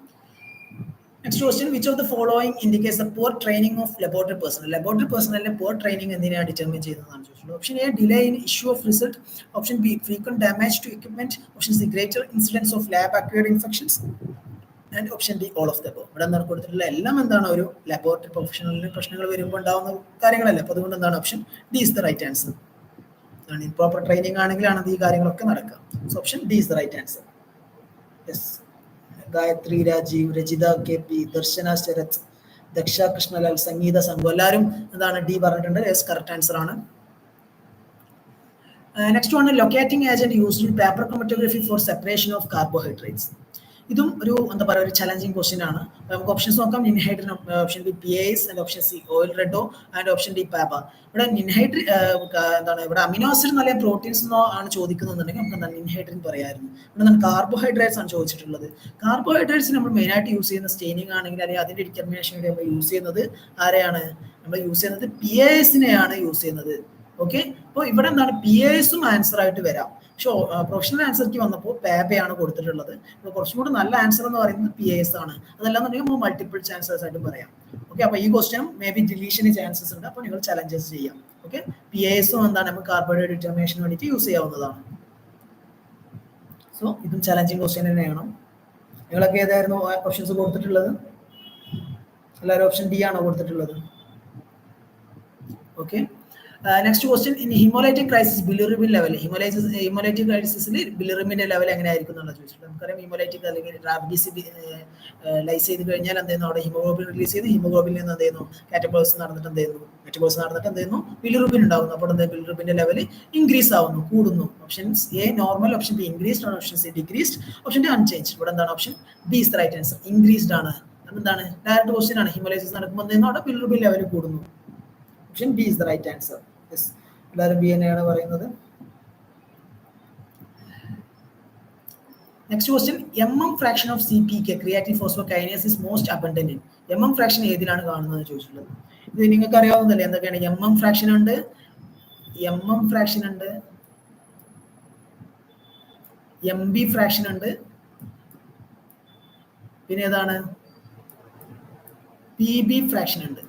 Next question, which of the following indicates the poor training of laboratory personnel. Laboratory പേഴ്സണലിന്റെ പുവർ ട്രെയിനിങ് എന്തിനാണ് ഡിറ്റർമിൻ ചെയ്യുന്നതാണ് ചോദിച്ചിട്ടുള്ളത്. Option A, delay in issue of result. Option B, frequent damage to equipment. Option C, greater incidence of lab acquired infections. And option D, all of the above. ഇവിടെ എന്താണ് കൊടുത്തിട്ടുള്ള എല്ലാം എന്താണ് ഒരു ലബോറട്ടറി പ്രൊഫഷണലിന് പ്രശ്നങ്ങൾ വരുമ്പോൾ ഉണ്ടാകുന്ന കാര്യങ്ങളല്ല. അപ്പോൾ അതുകൊണ്ട് എന്താണ് option D is the right answer. Proper training ആണെങ്കിലാണ് ഈ കാര്യങ്ങളൊക്കെ നടക്കുക. So option D is the right answer. Yes, Gayathri, Rajeev, Rajitha, K P, Darshana, Sarath, Daksha, Krishnalal, Sangeetha, സംഘം എല്ലാവരും എന്താണ് ഡി പറഞ്ഞിട്ടുണ്ട്. യെസ്, കറക്റ്റ് ആൻസർ ആണ്. Next one locating agent used in paper chromatography for separation of carbohydrates. ഇതും ഒരു എന്താ പറയുക ഒരു ചലഞ്ചിങ് ക്വസ്റ്റ്യൻ ആണ്. നമുക്ക് ഓപ്ഷൻസ് നോക്കാം. Ninhydrin, option B PAS and option C oil red O and option D PABA. ഇവിടെ നിൻഹൈഡ്രൻ എന്താണ് ഇവിടെ അമിനോ ആസിഡ് എന്നല്ല പ്രോട്ടീൻസ് എന്നോ ആണ് ചോദിക്കുന്നുണ്ടെങ്കിൽ നമുക്ക് എന്താണ് നിൻഹൈഡ്രൻ പറയായിരുന്നു. ഇവിടെ എന്താണ് കാർബോഹൈഡ്രേറ്റ്സ് ആണ് ചോദിച്ചിട്ടുള്ളത്. കാർബോഹൈഡ്രേറ്റ്സ് നമ്മൾ മെയിനായിട്ട് യൂസ് ചെയ്യുന്ന സ്റ്റെയിനിങ് ആണെങ്കിൽ അല്ലെങ്കിൽ അതിന്റെ ഡിറ്റർമിനേഷൻ വേണ്ടി നമ്മൾ യൂസ് ചെയ്യുന്നത് ആരെയാണ്? നമ്മൾ യൂസ് ചെയ്യുന്നത് PASനെയാണ് യൂസ് ചെയ്യുന്നത്. ഓക്കെ, അപ്പോൾ ഇവിടെ എന്താണ് PASും ആൻസർ ആയിട്ട് വരാം. പക്ഷെ പ്രൊഫഷണൽ ആൻസർക്ക് വന്നപ്പോൾ പാബയാണ് കൊടുത്തിട്ടുള്ളത്. ഇപ്പോൾ കുറച്ചും കൂടി നല്ല ആൻസർ എന്ന് പറയുന്നത് PAS ആണ്. അതല്ലാന്നുണ്ടെങ്കിൽ നമ്മൾ മൾട്ടിപ്പിൾ ചാൻസസ് ആയിട്ട് പറയാം. ഓക്കെ, അപ്പോൾ ഈ ക്വസ്റ്റ്യൻ മേ ബി ഡിലീഷന് ചാൻസസ് ഉണ്ട്. അപ്പോൾ നിങ്ങൾ ചലഞ്ചസ് ചെയ്യാം. ഓക്കെ, PASും എന്താണ് നമുക്ക് കാർബോഹൈഡ്രേറ്റ് ഡിറ്റർമിനേഷന് വേണ്ടിയിട്ട് യൂസ് ചെയ്യാവുന്നതാണ്. സോ ഇതും ചലഞ്ചിങ് ക്വസ്റ്റ്യൻ തന്നെയാണ്. നിങ്ങളൊക്കെ ഏതായിരുന്നു ഓപ്ഷൻസ് കൊടുത്തിട്ടുള്ളത്? എല്ലാവരും ഓപ്ഷൻ ഡി ആണോ കൊടുത്തിട്ടുള്ളത്? Okay, next question. In haemolytic crisis bilirubin level, haemolytic ക്രൈസിസിൽ ബിലിറുബിന്റെ ലെവൽ എങ്ങനെയായിരിക്കും എന്നുള്ള ചോദിച്ചിട്ടുണ്ട്. നമുക്കറിയാം ഹിമോലൈറ്റിക് അല്ലെങ്കിൽ റാബിഡിസ് ലൈസ് ചെയ്ത് കഴിഞ്ഞാൽ എന്ത് ചെയ്യുന്നു? അവിടെ ഹിമോഗ്ലോബിൻ റിലീസ് ചെയ്ത് ഹിമോഗ്ലോബിനിൽ നിന്ന് എന്ത് ചെയ്യുന്നു? കാറ്റബോളിസ് നടന്നിട്ട് എന്ത് ചെയ്യുന്നു? മെറ്റബോളിസ് നടന്നിട്ട് എന്ത് ചെയ്യുന്നു? ബിലിറുബിൻ ഉണ്ടാകുന്നു. അപ്പോൾ എന്താ ബിലിറുബിന്റെ ലെവൽ ഇൻക്രീസ് ആവുന്നു, കൂടുന്നു. Options A normal, option B increased ആണ്, option C decreased, option D unchanged. ഇവിടെ എന്താണ്? Option B is the right answer. Increased ആണ്. എന്താണ്? ഡയറക്റ്റ് ക്വസ്റ്റ്യൻ ആണ്. ഹിമോലൈസിസ് നടക്കുമ്പോൾ എന്ത് ചെയ്യുന്നു? അവിടെ ബിലിറുബിൻ ലെവൽ കൂടുന്നു. Option B is the right answer. Yes, എല്ലാവരും ബി തന്നെയാണ് പറയുന്നത്. Next question. Fraction of CPK creatine phosphokinase is most abundant in. Fraction ഏതിലാണ് കാണുന്നത് ചോദിച്ചിട്ടുള്ളത്. ഇത് നിങ്ങൾക്ക് അറിയാവുന്നതല്ലേ എന്തൊക്കെയാണ്? ഫ്രാക്ഷൻ ഉണ്ട്, ഫ്രാക്ഷൻ ഉണ്ട്, MB ഫ്രാക്ഷൻ ഉണ്ട്, പിന്നെ ഏതാണ്? PB ഫ്രാക്ഷൻ ഉണ്ട്,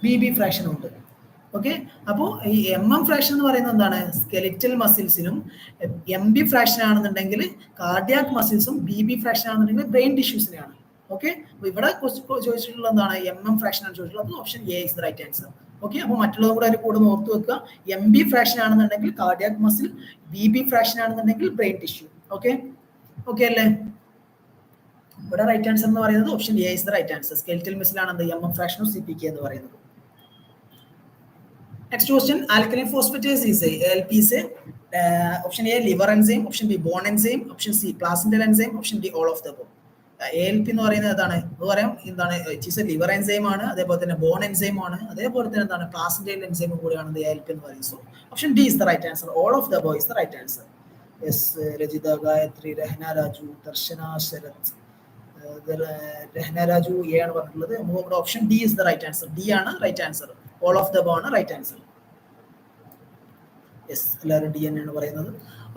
BB ഫ്രാക്ഷൻ ഉണ്ട്. ഓക്കെ, അപ്പോൾ ഈ ഫ്രാക്ഷൻ എന്ന് പറയുന്നത് എന്താണ്? സ്കെലിറ്റൽ മസിൽസിനും. MB ഫ്രാക്ഷൻ ആണെന്നുണ്ടെങ്കിൽ കാർഡിയാക് മസിൽസും. BB ഫ്രാക്ഷൻ ആണെന്നുണ്ടെങ്കിൽ ബ്രെയിൻ ടിഷ്യൂസിനെയാണ്. ഓക്കെ, അപ്പോൾ ഇവിടെ ചോദിച്ചിട്ടുള്ളത് എന്താണ്? ഫ്രാക്ഷൻ ആണ് ചോദിച്ചിട്ടുള്ളത്. അപ്പോൾ option A is the right answer. Okay, അപ്പോൾ മറ്റുള്ളതും കൂടെ അതിൽ കൂടെ ഓർത്ത് വെക്കുക. MB ഫ്രാക്ഷൻ ആണെന്നുണ്ടെങ്കിൽ കാർഡിയാക് മസിൽ, BB ഫ്രാക്ഷൻ ആണെന്നുണ്ടെങ്കിൽ ബ്രെയിൻ ടിഷ്യൂ. ഓക്കെ, ഓക്കെ അല്ലേ? ഇവിടെ റൈറ്റ് ആൻസർ എന്ന് പറയുന്നത് option A is the right answer. Skeletal മസിലാണ് എന്ത്? ഫ്രാക്ഷൻ ഓഫ് CPK എന്ന് പറയുന്നത്. Next question. Alkaline phosphatase is ALP is option A liver enzyme, option B bone enzyme, option C placental enzyme, option D all of the above. ALP എന്ന് പറയുന്നത് എന്താണ്? പറയാം എന്താണ്? It is A liver enzyme ആണ്, അതേപോലെ തന്നെ ബോൺ എൻസൈം ആണ്, അതേപോലെ തന്നെ എന്താണ്? പ്ലാസന്റൽ എൻസൈം കൂടിയാണ് ALP എന്ന് പറയുന്നത്. So option D is the right answer. All of the above is the right answer. Yes, Rajitha, Gayathri, Rahna Raju, Darshana, Sarath, Rahna Raju A ആണ് പറഞ്ഞിട്ടുള്ളത്. നമ്മുടെ option D is the right answer. D ആണ് right answer. All of the above ആണ് റൈറ്റ് ആൻസർ. യെസ്, എല്ലാവരും ഡി തന്നെയാണ് പറയുന്നത്.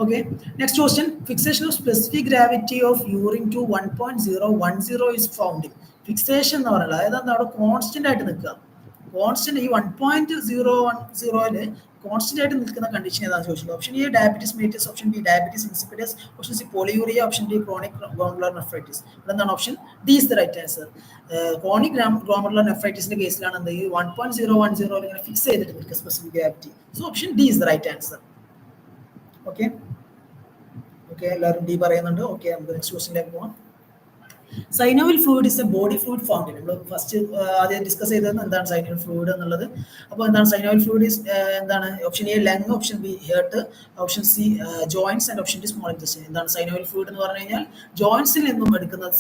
Okay, next question. Fixation of specific gravity of urine to 1.010 is found in. Fixation എന്ന് പറയുന്നത് അതായത് അവിടെ കോൺസ്റ്റന്റ് ആയിട്ട് നിൽക്കുക. കോൺസ്റ്റന്റ് ഈ 1.010 കോൺസ്റ്റന്റ് ആയിട്ട് നിൽക്കുന്ന കണ്ടീഷൻ ഏതാണെന്ന് ചോദിച്ചത്. Option A diabetes mellitus, option B diabetes insipidus, option C polyuria, option D chronic glomerular nephritis. ഇവിടെ എന്താണ്? Option D is the right answer. Chronic glomerular നെഫ്രൈറ്റിസിന്റെ കേസിലാണ് എന്ത് ഈ 1.010 ഇങ്ങനെ ഫിക്സ് ചെയ്തിട്ട് നിൽക്കുക specific gravity. So option D is the right answer. Okay, okay എല്ലാവരും ഡി പറയുന്നുണ്ട്. ഓക്കെ, നമുക്ക് നെക്സ്റ്റ് ക്വസ്റ്റ്യനിലേക്ക് പോകാം. Synovial fluid is a body fluid found. നമ്മൾ ഫസ്റ്റ് ആദ്യം ഡിസ്കസ് ചെയ്തത് എന്താണ് സൈനോവിൽ ഫ്ലൂയിഡ് എന്നുള്ളത്. അപ്പോൾ എന്താണ് സൈനോവിൽ ഫ്ലൂയിഡ്? എന്താണ്? Option A lung, option B heart, option C joints and option D small intestine. എന്താണ് സൈനോവിൽ ഫ്ലൂയിഡ് എന്ന് പറഞ്ഞു കഴിഞ്ഞാൽ ജോയിന്റ്സിൽ നിന്നും എടുക്കുന്ന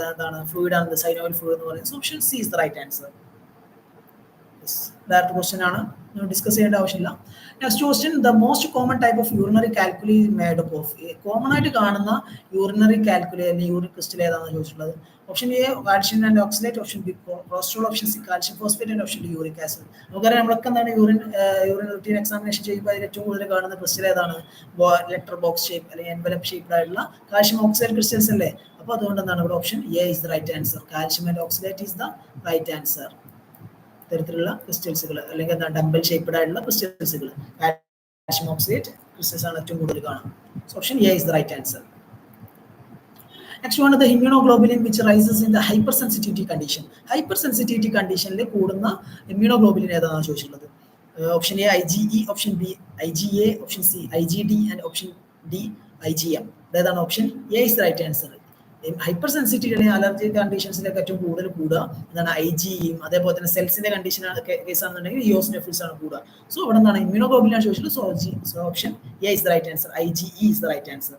എന്താണ് ഫ്ലൂയിഡ് ആണ് സൈനോവിൽ ഫ്ലൂയിഡ് എന്ന് പറയുന്നത്. Option C is the right answer. Direct question ആണ്, ഡിസ്കസ് ചെയ്യേണ്ട ആവശ്യമില്ല. Next question. The most common type of urinary calculi made up of. Common ആയിട്ട് കാണുന്ന യൂറിനറി കാൽക്കുലി അല്ലെങ്കിൽ യൂറിൻ ക്രിസ്റ്റൽ ഏതാണെന്ന് ചോദിച്ചിട്ടുള്ളത്. Option A calcium and oxalate, option B cholesterol, option C calcium phosphate and option D uric acid. നമുക്കറിയാം നമ്മളൊക്കെ എന്താണ് യൂറിൻ റൂട്ടീൻ എക്സാമിനേഷൻ ചെയ്യുമ്പോൾ അതിൽ ഏറ്റവും കൂടുതൽ കാണുന്ന ക്രിസ്റ്റൽ ഏതാണ്? ലെറ്റർ ബോക്സ് ഷേപ്പ് അല്ലെങ്കിൽ എൻവലപ്പ് ഷേപ്ഡ് ആയിട്ടുള്ള കാൽഷ്യം ഓക്സലേറ്റ് ക്രിസ്റ്റൽസ് അല്ലേ? അപ്പോൾ അതുകൊണ്ട് എന്താണ് ഇവിടെ option A is the right answer. Calcium and oxalate is the right answer. ഇത്തരത്തിലുള്ള ക്രിസ്റ്റൽസുകൾ അല്ലെങ്കിൽ എന്താ ഡംബൽ ഷേപ്ഡ് ആയിട്ടുള്ള ക്രിസ്റ്റൽസുകൾ കാൽഷ്യം ഓക്സലേറ്റ് ക്രിസ്റ്റൽസ് ആണ് ഏറ്റവും കൂടുതൽ കാണുന്നത്. Option A is the right answer. Next one. The immunoglobulin which rises in the hypersensitivity condition. Hypersensitivity കണ്ടീഷനിൽ കൂടുന്ന ഇമ്മ്യൂണോഗ്ലോബുലിൻ ഏതാണെന്ന് ചോദിച്ചിട്ടുള്ളത്. Option A IgE, option B IgA, option C IgD and option D IgM. ഏതാണ്? Option A is the right answer. Hypersensitivity allergy കണ്ടീഷൻസിലൊക്കെ ഏറ്റവും കൂടുതൽ കൂടുക എന്താണ് IgEയും അതേപോലെ തന്നെ സെൽസിന്റെ കണ്ടീഷൻ കേസ് ആണെന്നുണ്ടെങ്കിൽ ഇയോസിനോഫിൽസ് ആണ് കൂടുക. സോ ഇവിടെ എന്താണ് ഇമ്മ്യൂണോഗ്ലോബുലിനാണ് ചോദിച്ചത്. So option A is the right answer. IgE is the right answer.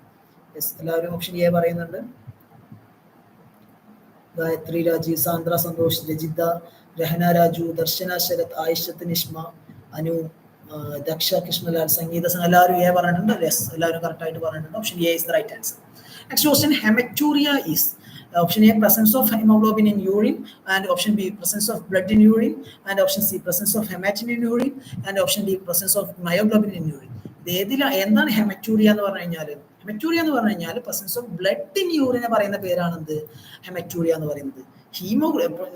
എല്ലാവരും ഓപ്ഷൻ എ പറയുന്നുണ്ട്. ഗായത്രി, രാജീവ്, സാന്ദ്ര, സന്തോഷ്, രജിത, രഹന, രാജു, ദർശന, ശരത്, ആയിഷത്ത്, നിഷ്മ, അനു, ദക്ഷ, കൃഷ്ണലാൽ, സംഗീത, എല്ലാവരും എ പറഞ്ഞിട്ടുണ്ട്. യെസ്, എല്ലാവരും കറക്റ്റ് ആയിട്ട് പറഞ്ഞിട്ടുണ്ട്. Option A is the right answer. Next question, hematuria is option A presence of hemoglobin in urine, and option B presence of blood in urine, and option C presence of hematin in urine, and option D presence of myoglobin in urine. എന്താണ് ഹെമറ്റൂറിയ എന്ന് പറഞ്ഞു കഴിഞ്ഞാൽ? ഹെമറ്റൂറിയ എന്ന് പറഞ്ഞു കഴിഞ്ഞാൽ പ്രസൻസ് ഓഫ് ബ്ലഡ് ഇൻ യൂറിനെ പറയുന്ന പേരാണെന്ത് ഹെമറ്റൂറിയ എന്ന് പറയുന്നത്.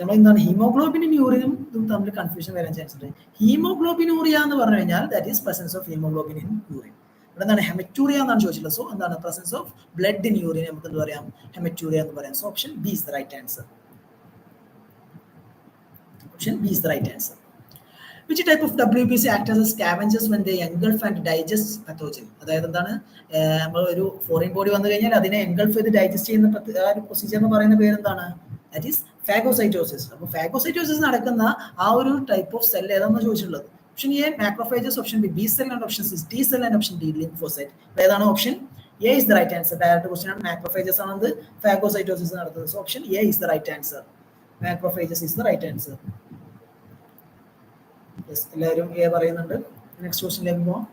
നമ്മൾ എന്താണ് ഹീമോഗ്ലോബിൻ ഇൻ യൂറിനും തമ്മിൽ കൺഫ്യൂഷൻ വരാൻ ചാൻസ് ഉണ്ട്. ഹീമോഗ്ലോബിനൂറിയ എന്ന് പറഞ്ഞു കഴിഞ്ഞാൽ that is presence of haemoglobin in urine. ഇവിടെ എന്താണ് ഹെമറ്റൂറിയ എന്നാണ് ചോദിച്ചിട്ടുള്ളത്. സോ എന്താണ് presence of blood in urine നമുക്ക് എന്ത് പറയാം? ഹെമറ്റൂറിയ എന്ന് പറയാം. So option B is the right answer. Option B is the right answer. Which type of WBC act as scavengers when they engulf and digest pathogen? അതായത് എന്താണ് നമ്മൾ ഒരു ഫോറിൻ ബോഡി വന്നു കഴിഞ്ഞാൽ അതിനെ എൻഗൾഫ് ചെയ്ത് ഡൈജസ്റ്റ് ചെയ്യുന്ന ആ ഒരു പ്രൊസീജിയർ എന്ന് പറയുന്ന പേര് എന്താണ്? That is phagocytosis. അപ്പോൾ ഫാഗോസൈറ്റോസിസ് നടക്കുന്ന ആ ഒരു ടൈപ്പ് ഓഫ് സെൽ ഏതാണെന്ന് ചോദിച്ചിട്ടുള്ളത്. Option A macrophages, option B B cell, and option C T cell, and option D lymphocyte. ഏതാണ്? Option A is the right answer. Direct question ആണ്. മാക്രോഫേജസ് ആണെന്ന് ഫാഗോസൈറ്റോസിസ് നടത്തുന്നത്. So option A is the right answer. Macrophages is the right answer. എല്ലാവരും എ പറയുന്നുണ്ട്. നെക്സ്റ്റ് ക്വസ്റ്റ്യനിലേക്ക് പോകാം.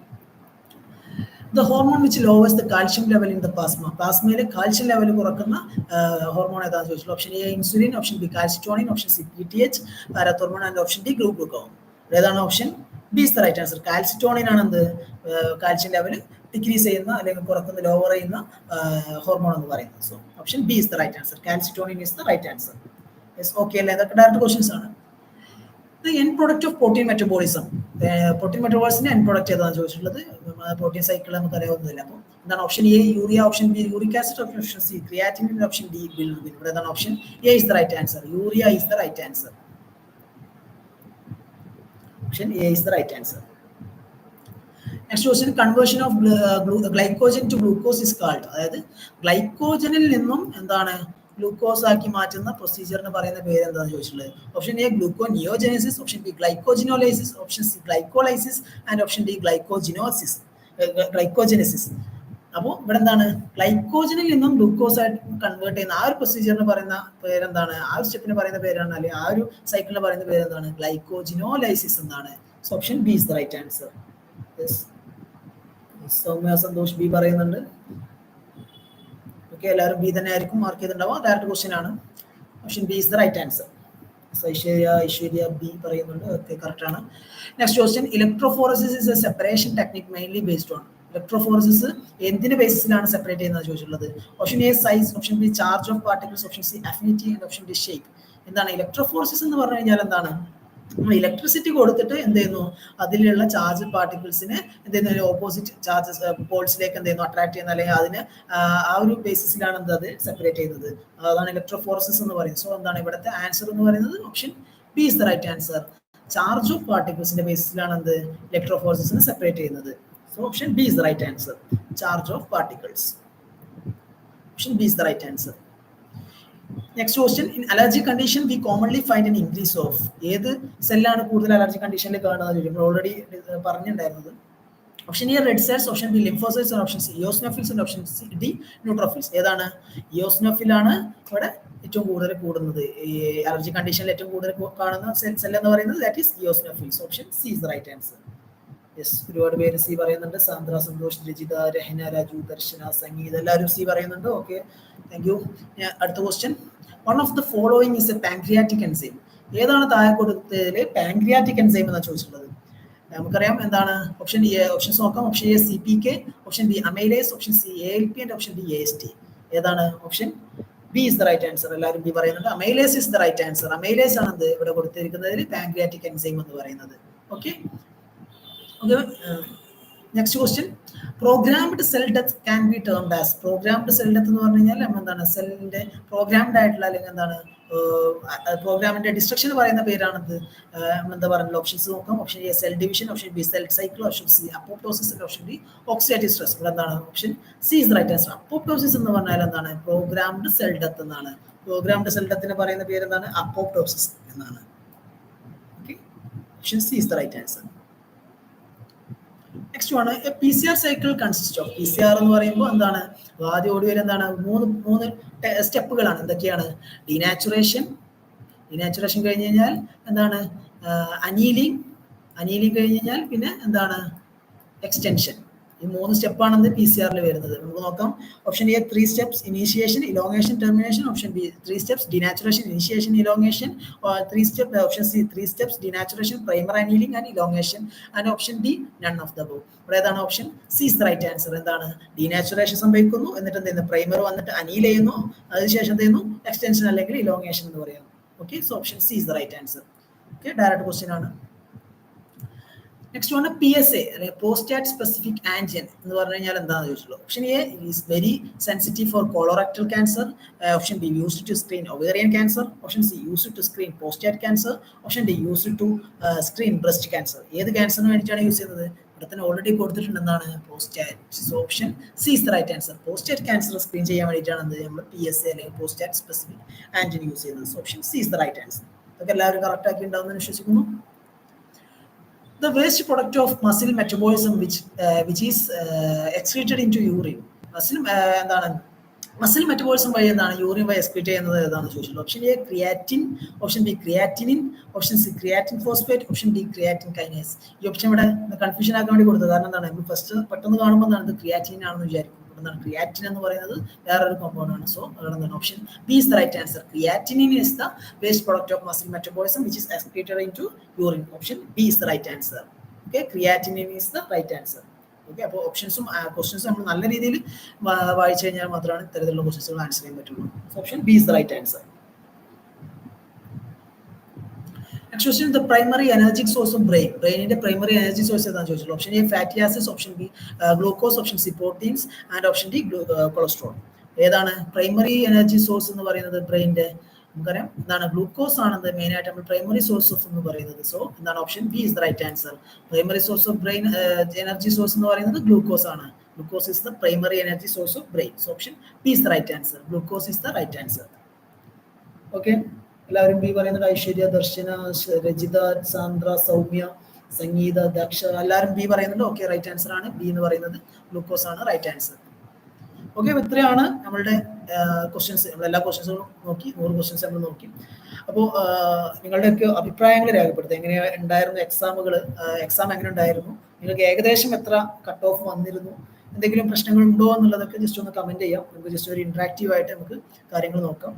The hormone which lowers the calcium level in the plasma. പ്ലാസ്മയിലെ കാൽഷ്യം ലെവൽ കുറക്കുന്ന ഹോർമോൺ ഏതാണെന്ന് ചോദിച്ചു. Option A insulin, option B calcitonin, option C PTH, parathormone, and option D glucagon. ഏതാണ്? Option B is the right answer. Calcitonin ആണ് എന്ത് കാൽഷ്യം ലെവൽ ഡിക്രീസ് ചെയ്യുന്ന അല്ലെങ്കിൽ കുറക്കുന്ന ലോവർ ചെയ്യുന്ന ഹോർമോൺ എന്ന് പറയുന്നത്. So option B is the right answer. Calcitonin is the right answer. Yes, okay അല്ലേ? ഇതൊക്കെ ഡയറക്റ്റ് ക്വസ്റ്റ്യൻസ് ആണ്. The end product of protein metabolism. Protein മെറ്റബോളിസിന്റെ എൻഡ് പ്രൊഡക്റ്റ് ഏതാണെന്ന് ചോദിച്ചിട്ടുള്ളത്. പ്രോട്ടീൻ സൈക്കിൾ നമുക്ക് അറിയാവുന്നതില്ല. അപ്പോൾ എന്താണ്? Option A urea, option B uric acid, option C creatinine, option D bilirubin. ഇവിടെ ഏതാണ്? Option A is the right answer. Urea is the right answer. Option A is the right answer. Next question, conversion of glycogen to glucose is called. അതായത് ഗ്ലൈക്കോജനിൽ നിന്നും എന്താണ് ഗ്ലൂക്കോസ് ആക്കി മാറ്റുന്ന പ്രൊസീജിയറിന് പറയുന്ന പേര് എന്താണെന്ന് ചോദിച്ചിട്ടുള്ളത്. Option A gluconeogenesis, option B glycogenolysis, option C glycolysis, and option D glycogenesis. അപ്പോൾ ഇവിടെ എന്താണ് ഗ്ലൈക്കോജനിൽ നിന്നും ഗ്ലൂക്കോസ് ആയിട്ട് കൺവേർട്ട് ചെയ്യുന്ന ആ ഒരു പ്രൊസീജിയറിന് പറയുന്ന പേരെന്താണ്? ആ ഒരു സ്റ്റെപ്പിന് പറയുന്ന പേരാണ്, അല്ലെങ്കിൽ ആ ഒരു സൈക്കിളിന് പറയുന്ന പേര് എന്താണ്? ഗ്ലൈക്കോജിനോലൈസിസ് എന്നാണ്. So option B is the right answer. Soumya Santhosh B പറയുന്നുണ്ട്. എല്ലാവരും ബി തന്നെ ആയിരിക്കും മാർക്ക് ചെയ്തിട്ടുണ്ടാവുക. ഡയറക്റ്റ് ക്വസ്റ്റ്യൻ ആണ്. Option B is the right answer. Aishwarya B പറയുന്നുണ്ട്. ഓക്കെ, കറക്റ്റ് ആണ്. Next question, electrophoresis is a separation technique mainly based on. Electrophoresis എന്തിന്റെ ബേസിസിലാണ് സെപ്പറേറ്റ് ചെയ്യുന്നത് ചോദിച്ചിട്ടുള്ളത്. Option A size, option B charge of particles, option C affinity, and option D shape. എന്താണ് ഇലക്ട്രോഫോറസിസ് എന്ന് പറഞ്ഞു കഴിഞ്ഞാൽ? എന്താണ് നമ്മൾ ഇലക്ട്രിസിറ്റി കൊടുത്തിട്ട് എന്ത് ചെയ്യുന്നു? അതിലുള്ള ചാർജ് പാർട്ടിക്കിൾസിനെ എന്ത് ചെയ്യുന്നു? ഓപ്പോസിറ്റ് ചാർജസ് പോൾസിലേക്ക് എന്ത് ചെയ്യുന്നു? അട്രാക്ട് ചെയ്യുന്ന, അല്ലെങ്കിൽ അതിന് ആ ഒരു ബേസിസിലാണ് എന്ത് അത് സെപ്പറേറ്റ് ചെയ്യുന്നത്. അതാണ് ഇലക്ട്രോഫോറസിസ് എന്ന് പറയുന്നത്. സോ എന്താണ് ഇവിടുത്തെ ആൻസർ എന്ന് പറയുന്നത്? Option B is the right answer. Charge of പാർട്ടിക്കിൾസിന്റെ ബേസിസിലാണ് എന്ത് ഇലക്ട്രോഫോറസിസിനെ സെപ്പറേറ്റ് ചെയ്യുന്നത്. So option B is the right answer. Charge of particles. Option B is the right answer. Next question, in allergic condition we commonly find an increase of. ഏത് സെല്ലാണ് കൂടുതൽ അലർജി കണ്ടീഷനിൽ കാണുന്നത്? നമ്മൾ ഓൾറെഡി പറഞ്ഞിട്ടുണ്ടായിരുന്നത്. Option A red cells, option B lymphocytes, option C eosinophils, and option D neutrophils. ഏതാണ്? ഇയോസിനോഫിൽ ആണ് ഇവിടെ ഏറ്റവും കൂടുതൽ കൂടുന്നത്. ഈ അലർജി കണ്ടീഷനിൽ ഏറ്റവും കൂടുതൽ കാണുന്ന സെൽ എന്ന് പറയുന്നത് that is eosinophils. Option C is the right answer. Yes, ഒരുപാട് പേര് സി പറയുന്നുണ്ട്. സാന്ദ്ര, സന്തോഷ്, രജിത, രഹന, രാജു, ദർശന, സംഗീത, എല്ലാവരും സി പറയുന്നുണ്ട്. Okay, thank you. അടുത്ത question, one of the following is a pancreatic enzyme. ഏതാണ് താഴെ കൊടുത്തതിൽ പാൻക്രിയാറ്റിക് എൻസൈം എന്നാണ് ചോദിച്ചിട്ടുള്ളത്. നമുക്കറിയാം എന്താണ് ഓപ്ഷൻ എ. ഓപ്ഷൻസ് നോക്കാം. Option A CPK, option B amylase, option C ALP, and option D AST. ഏതാണ്? Option B is the right answer. എല്ലാവരും ബി പറയുന്നുണ്ട്. Amylase is the right answer. Amylase ആണ് ഇവിടെ കൊടുത്തിരിക്കുന്നതിൽ പാൻക്രിയാറ്റിക് എൻസൈം എന്ന് പറയുന്നത്. Okay, next question, programmed cell death can be termed as. Programmed cell death എന്ന് പറഞ്ഞു കഴിഞ്ഞാൽ നമ്മൾ എന്താണ് സെല്ലിന്റെ പ്രോഗ്രാംഡ് ആയിട്ടുള്ള അല്ലെങ്കിൽ എന്താണ് പ്രോഗ്രാമിന്റെ ഡിസ്ട്രക്ഷൻ പറയുന്ന പേരാണത്. നമ്മൾ എന്താ പറയുന്നത് ഓപ്ഷൻസ് നോക്കാം. Option A cell division, option B cell cycle, option C apoptosis, option D oxidative stress. ഇവിടെ എന്താണ് option C is right answer. Apoptosis എന്ന് പറഞ്ഞാൽ എന്താണ് പ്രോഗ്രാംഡ് സെൽ ഡെത്ത് എന്നാണ്. പ്രോഗ്രാംഡ് സെൽ ഡെത്തിന് പറയുന്ന പേര് എന്താണ് അപ്പോപ്റ്റോസിസ് എന്നാണ്. Okay, option C is the right answer. Next ആണ് a PCR cycle consist of. PCR എന്ന് പറയുമ്പോൾ എന്താണ് ആദ്യം ഓടി വരും എന്താണ് മൂന്ന് സ്റ്റെപ്പുകളാണ്. എന്തൊക്കെയാണ്? ഡിനാച്ചുറേഷൻ, ഡിനാച്ചുറേഷൻ കഴിഞ്ഞ് കഴിഞ്ഞാൽ എന്താണ് അനീലിംഗ്, അനീലിംഗ് കഴിഞ്ഞ് കഴിഞ്ഞാൽ പിന്നെ എന്താണ് എക്സ്റ്റൻഷൻ. ഈ 3 സ്റ്റെപ്പാണ് PCR വരുന്നത്. നമുക്ക് നോക്കാം. Option A 3 steps initiation, elongation, termination. Option B 3 steps denaturation, initiation, elongation. 3 step option C 3 steps denaturation, primer annealing and elongation. And option D none of the above. ഇവിടെ ഏതാണ് option C is the right answer. എന്താണ് ഡിനാച്ചുറേഷൻ സംഭവിക്കുന്നു, എന്നിട്ട് എന്ത് ചെയ്യുന്നു പ്രൈമർ വന്നിട്ട് അനീൽ ചെയ്യുന്നു, അതിനുശേഷം എന്ത് ചെയ്യുന്നു എക്സ്റ്റൻഷൻ അല്ലെങ്കിൽ ഇലോങ്ങേഷൻ എന്ന് പറയുന്നു. Okay, so option C is the right answer. Okay, direct question ആണ്. നെക്സ്റ്റ് ആണ് PSA പ്രോസ്റ്റാറ്റ് സ്പെസിഫിക് ആൻറ്റിജൻ എന്ന് പറഞ്ഞു കഴിഞ്ഞാൽ എന്താണെന്ന് ചോദിച്ചുള്ളൂ. Option A is very sensitive for colorectal cancer. Option B used to screen ovarian cancer. Option C used to screen prostate cancer. Option D used to screen breast cancer. ഏത് ക്യാൻസറിന് വേണ്ടിയിട്ടാണ് യൂസ് ചെയ്യുന്നത്? ഇവിടെ തന്നെ ഓൾറെഡി കൊടുത്തിട്ടുണ്ട് എന്താണ് prostate. So option C is the right answer. Prostate cancer screen ചെയ്യാൻ വേണ്ടിയിട്ടാണ് നമ്മൾ PSA അല്ലെങ്കിൽ പ്രോസ്റ്റാറ്റ് സ്പെസിഫിക് ആൻറ്റിജൻ യൂസ് ചെയ്യുന്നത്. So option C is the right answer. ഇതൊക്കെ എല്ലാവരും കറക്റ്റ് ആക്കി ഉണ്ടാവുമെന്ന് വിശ്വസിക്കുന്നു. The waste product of muscle metabolism which is excreted into urine. എന്താണ് മസിൽ മെറ്റബോളിസം വഴി എന്താണ് യൂറിൻ വഴി എക്സ്ക്രീറ്റ് ചെയ്യുന്നത് ഏതാണെന്ന് ചോദിച്ചിട്ടുള്ളത്. Option A creatine, option B creatinine, option C creatine phosphate, option D creatine kinase. ഈ ഓപ്ഷൻ ഇവിടെ കൺഫ്യൂഷൻ ആക്കാൻ വേണ്ടി കൊടുത്തത്. കാരണം എന്താണ് നമ്മൾ ഫസ്റ്റ് പെട്ടെന്ന് കാണുമ്പോൾ എന്താണ് ക്രിയാറ്റിൻ ആണെന്ന് വിചാരിക്കും. എന്താണ് ക്രിയാറ്റിൻ എന്ന് പറയുന്നത് വേറൊരു കോമ്പൗണ്ട് ആണ്. സോ എന്താണ് option B is the right answer. Creatinine is the waste product of muscle metabolism which is excreted into urine. Option B is the right answer. Okay, creatinine is the right answer. Okay, അപ്പോൾ ഓപ്ഷൻസും ക്വസ്റ്റ്യൻസും നമ്മൾ നല്ല രീതിയിൽ വായിച്ചു കഴിഞ്ഞാൽ മാത്രമാണ് ഇത്തരത്തിലുള്ള ക്വസ്റ്റ്യൻസുകൾ ആൻസർ ചെയ്യാൻ പറ്റുള്ളൂ. Option B is the right answer. Next question, the primary energy source of brain. Brainന്റെ primary energy source ഏതാണെന്ന് ചോദിച്ചല്ലോ. Option A fatty acids, option B glucose, option C proteins and option D cholesterol. ഏതാണ് പ്രൈമറി എനർജി സോഴ്സ് എന്ന് പറയുന്നത് ബ്രെയിനിന്റെ? നമുക്കറിയാം എന്താണ് ഗ്ലൂക്കോസ് ആണ് മെയിൻ ആയിട്ട് നമ്മൾ പ്രൈമറി സോഴ്സ് ഓഫ് എന്ന് പറയുന്നത്. സോ എന്താണ് option B is the right answer. Primary source of brain energy source എന്ന് പറയുന്നത് ഗ്ലൂക്കോസ് ആണ്. Glucose is the primary energy source of brain. So option B is the right answer. Glucose is the right answer. Okay, എല്ലാവരും ബി പറയുന്നത്. ഐശ്വര്യ, ദർശന, രജിത, സാന്ദ്ര, സൗമ്യ, സംഗീത, ദക്ഷ എല്ലാവരും ബി പറയുന്നുണ്ട്. ഓക്കെ, റൈറ്റ് ആൻസർ ആണ് ബി എന്ന് പറയുന്നത്. ഗ്ലൂക്കോസ് ആണ് റൈറ്റ് ആൻസർ. ഓക്കെ, ഇത്രയാണ് നമ്മളുടെ ക്വസ്റ്റ്യൻസ്. നമ്മളെല്ലാ ക്വസ്റ്റ്യൻസും നോക്കി, 100 ക്വസ്റ്റ്യൻസ് നമ്മൾ നോക്കി. അപ്പോൾ നിങ്ങളുടെയൊക്കെ അഭിപ്രായങ്ങൾ രേഖപ്പെടുത്തുക. എങ്ങനെ ഉണ്ടായിരുന്നു എക്സാം എങ്ങനെ ഉണ്ടായിരുന്നു? നിങ്ങൾക്ക് ഏകദേശം എത്ര കട്ട് ഓഫ് വന്നിരുന്നു? എന്തെങ്കിലും പ്രശ്നങ്ങൾ ഉണ്ടോ എന്നുള്ളതൊക്കെ ജസ്റ്റ് ഒന്ന് കമന്റ് ചെയ്യാം. നമുക്ക് ജസ്റ്റ് ഒരു ഇന്ററാക്റ്റീവ് ആയിട്ട് നമുക്ക് കാര്യങ്ങൾ നോക്കാം.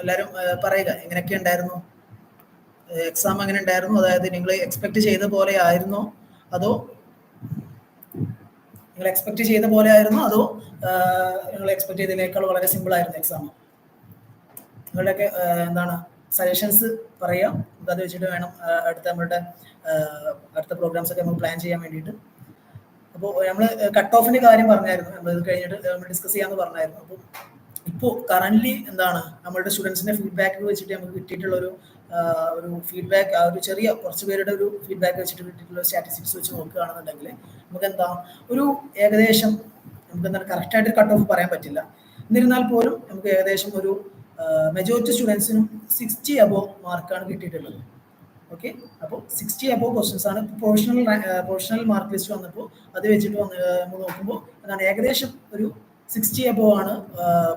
എല്ലാവരും പറയുക എങ്ങനെയൊക്കെ ഉണ്ടായിരുന്നു എക്സാം, എങ്ങനെ ഉണ്ടായിരുന്നു? അതായത് നിങ്ങൾ എക്സ്പെക്ട് ചെയ്ത പോലെ ആയിരുന്നോ അതോ നിങ്ങൾ എക്സ്പെക്ട് ചെയ്തതിനേക്കാൾ വളരെ സിമ്പിൾ ആയിരുന്നു എക്സാം? നിങ്ങളുടെയൊക്കെ എന്താണ് സജഷൻസ് പറയാം. അത് വെച്ചിട്ട് വേണം അടുത്ത പ്രോഗ്രാംസ് ഒക്കെ നമ്മൾ പ്ലാൻ ചെയ്യാൻ വേണ്ടിയിട്ട്. അപ്പോൾ നമ്മൾ കട്ട് ഓഫിന്റെ കാര്യം പറഞ്ഞായിരുന്നു, നമ്മൾ ഇത് കഴിഞ്ഞിട്ട് നമ്മൾ ഡിസ്കസ് ചെയ്യാമെന്ന് പറഞ്ഞായിരുന്നു. അപ്പോൾ ഇപ്പോൾ കറന്റ് എന്താണ് നമ്മളുടെ സ്റ്റുഡൻസിന്റെ ഫീഡ്ബാക്ക് വെച്ചിട്ട് നമുക്ക് കിട്ടിയിട്ടുള്ള ഒരു ഫീഡ്ബാക്ക്, ഒരു ചെറിയ കുറച്ച് പേരുടെ ഒരു ഫീഡ്ബാക്ക് വെച്ചിട്ട് കിട്ടിയിട്ടുള്ള സ്റ്റാറ്റിസ്റ്റിക്സ് വെച്ച് നോക്കുകയാണെന്നുണ്ടെങ്കിൽ നമുക്ക് എന്താ ഒരു ഏകദേശം നമുക്ക് എന്താണ് കറക്റ്റായിട്ട് കട്ട് ഓഫ് പറയാൻ പറ്റില്ല. എന്നിരുന്നാൽ പോലും നമുക്ക് ഏകദേശം ഒരു മെജോറിറ്റി സ്റ്റുഡൻസിനും 60 അബോവ് മാർക്കാണ് കിട്ടിയിട്ടുള്ളത്. ഓക്കെ, അപ്പോൾ 60 അബോവ് ക്വസ്റ്റ്യൻസ് ആണ്. പ്രൊഫഷണൽ മാർക്ക് ലിസ്റ്റ് വന്നപ്പോൾ അത് വെച്ചിട്ട് നമ്മൾ നോക്കുമ്പോൾ എന്താണ് ഏകദേശം ഒരു 60 അബോവ് ആണ്